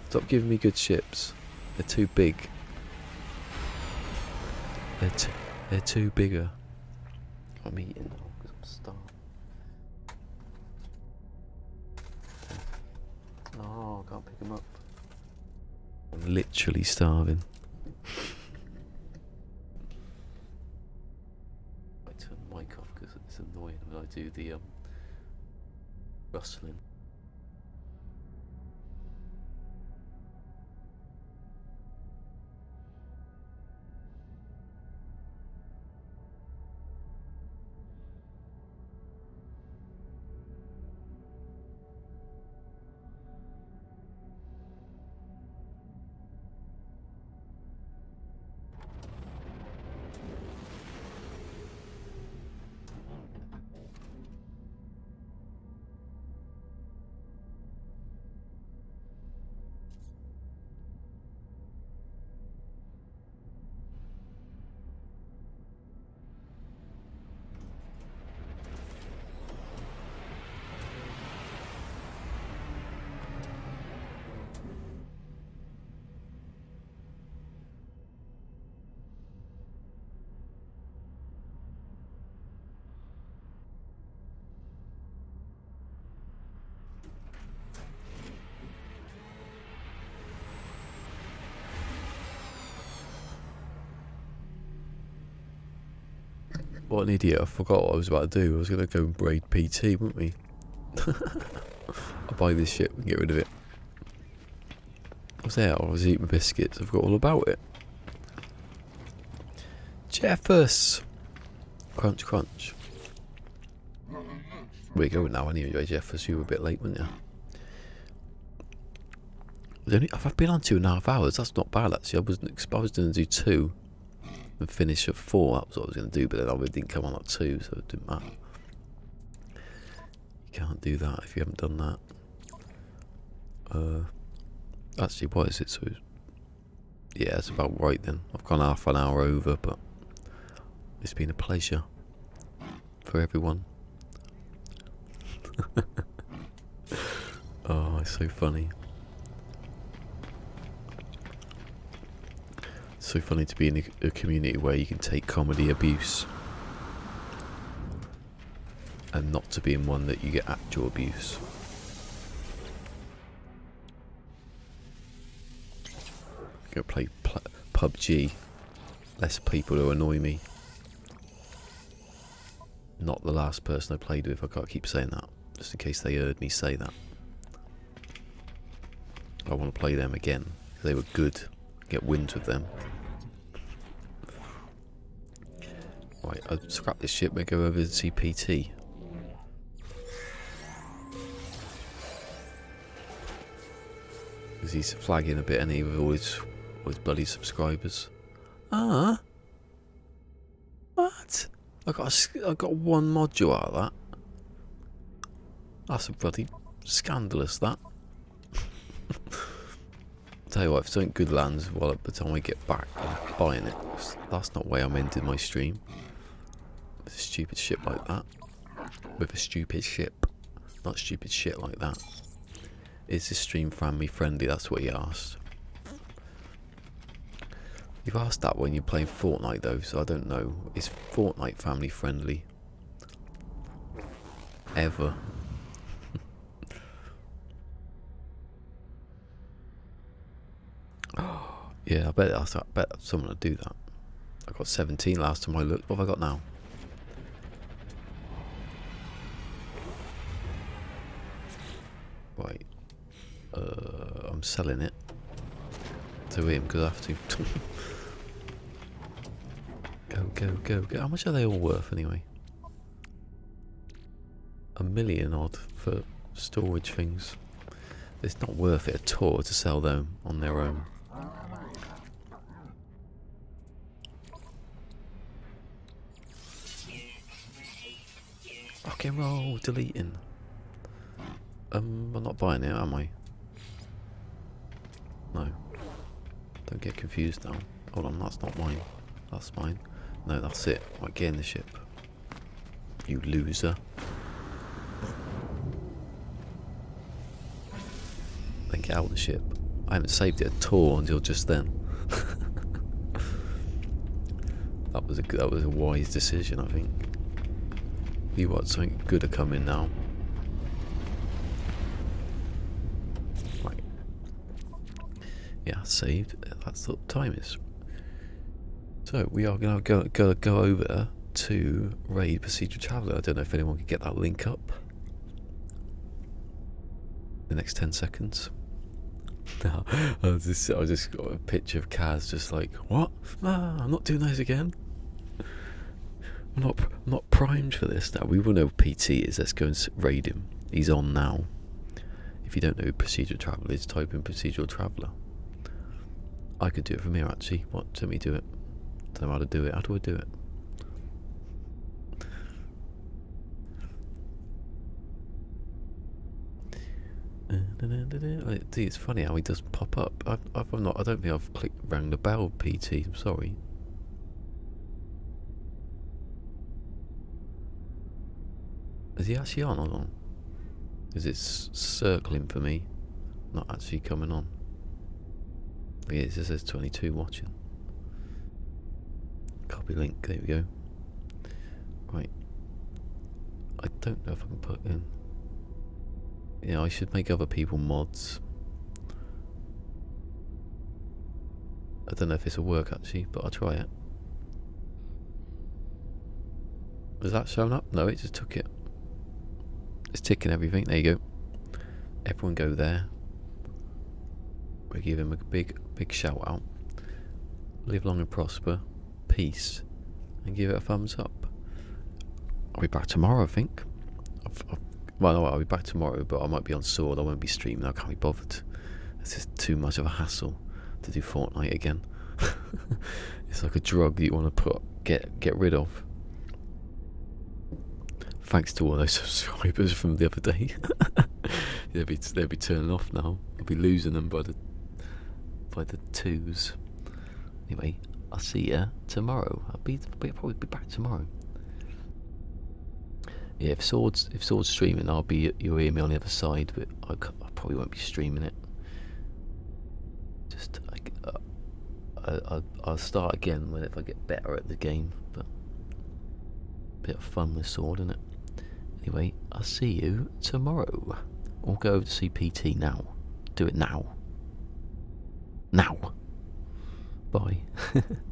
Stop giving me good ships. They're too big. They're too bigger. I'm eating now because I'm starving. No. Oh, I can't pick them up. I'm literally starving. I turn the mic off because it's annoying when I do the rustling. What an idiot, I forgot what I was about to do. I was going to go and braid PT, wouldn't we? I'll buy this shit and get rid of it. I was there, I was eating my biscuits, I forgot all about it. Jeffers! Crunch, crunch. We're going now anyway, Jeffers, you were a bit late, weren't you? I've been on 2.5 hours, that's not bad actually. I was going to do 2 and finish at 4, that was what I was going to do, but then I really didn't come on at 2, so it didn't matter. You can't do that if you haven't done that. Actually, what is it? So, yeah, it's about right then. I've gone half an hour over, but it's been a pleasure for everyone. Oh, it's so funny. It's so funny to be in a community where you can take comedy abuse and not to be in one that you get actual abuse. Go play PUBG. Less people who annoy me. Not the last person I played with. I can't keep saying that, just in case they heard me say that. I want to play them again. They were good. Get wins with them. Right, I'll scrap this ship. We'll go over to see PT. Because he's flagging a bit, and he with all his bloody subscribers. Ah, what? I got 1 module out of that. That's a bloody scandalous. That. Tell you what, if something good lands, well, at the time I get back, I'm buying it. That's not the way I'm ending my stream. With a stupid ship like that. With a stupid ship, not stupid shit like that. Is this stream family friendly? That's what he asked. You've asked that when you're playing Fortnite though, so I don't know. Is Fortnite family friendly? Ever? Yeah, I bet someone would do that. I got 17 last time I looked. What have I got now? Right. I'm selling it to him because I have to. Go. How much are they all worth anyway? 1 million odd for storage things. It's not worth it at all to sell them on their own. Rock and roll, deleting. I'm not buying it, am I? No. Don't get confused now. Hold on, that's not mine. That's mine. No, that's it. Right, get in the ship. You loser. Then get out of the ship. I haven't saved it at all until just then. That was a wise decision, I think. You what? Something good are coming now. Right, Yeah, saved. That's what the time is. So we are going to go over to Raid Procedural Traveller. I don't know if anyone can get that link up. The next 10 seconds. No, I just got a picture of Kaz just like, what? Ah, I'm not doing those again. I'm not primed for this now. We will know who PT is. Let's go and raid him. He's on now. If you don't know who Procedural Traveller is, type in Procedural Traveller. I could do it from here actually. What? Let me do it. Don't know how to do it. How do I do it? It's funny how he doesn't pop up. I don't think I've rang the bell, PT. I'm sorry. Is he actually on or not? Is it circling for me? Not actually coming on. Yeah, it says 22 watching. Copy link. There we go. Right. I don't know if I can put in. Yeah, I should make other people mods. I don't know if this will work actually, but I'll try it. Has that shown up? No, it just took it. It's ticking everything. There you go. Everyone go there. We give him a big shout out. Live long and prosper. Peace. And give it a thumbs up. I'll be back tomorrow, I think. Well, no, I'll be back tomorrow, but I might be on Sword. I won't be streaming. I can't be bothered. It's just too much of a hassle to do Fortnite again. It's like a drug that you want to get rid of. Thanks to all those subscribers from the other day. they'll be turning off now. I'll be losing them by the twos. Anyway, I'll see you tomorrow. I'll probably be back tomorrow. Yeah, if Sword's streaming, you'll hear me on the other side, but I probably won't be streaming it. Just I'll start again if I get better at the game, but a bit of fun with Sword, isn't it? Anyway, I'll see you tomorrow. Or go over to see PT now. Do it now. Now. Bye.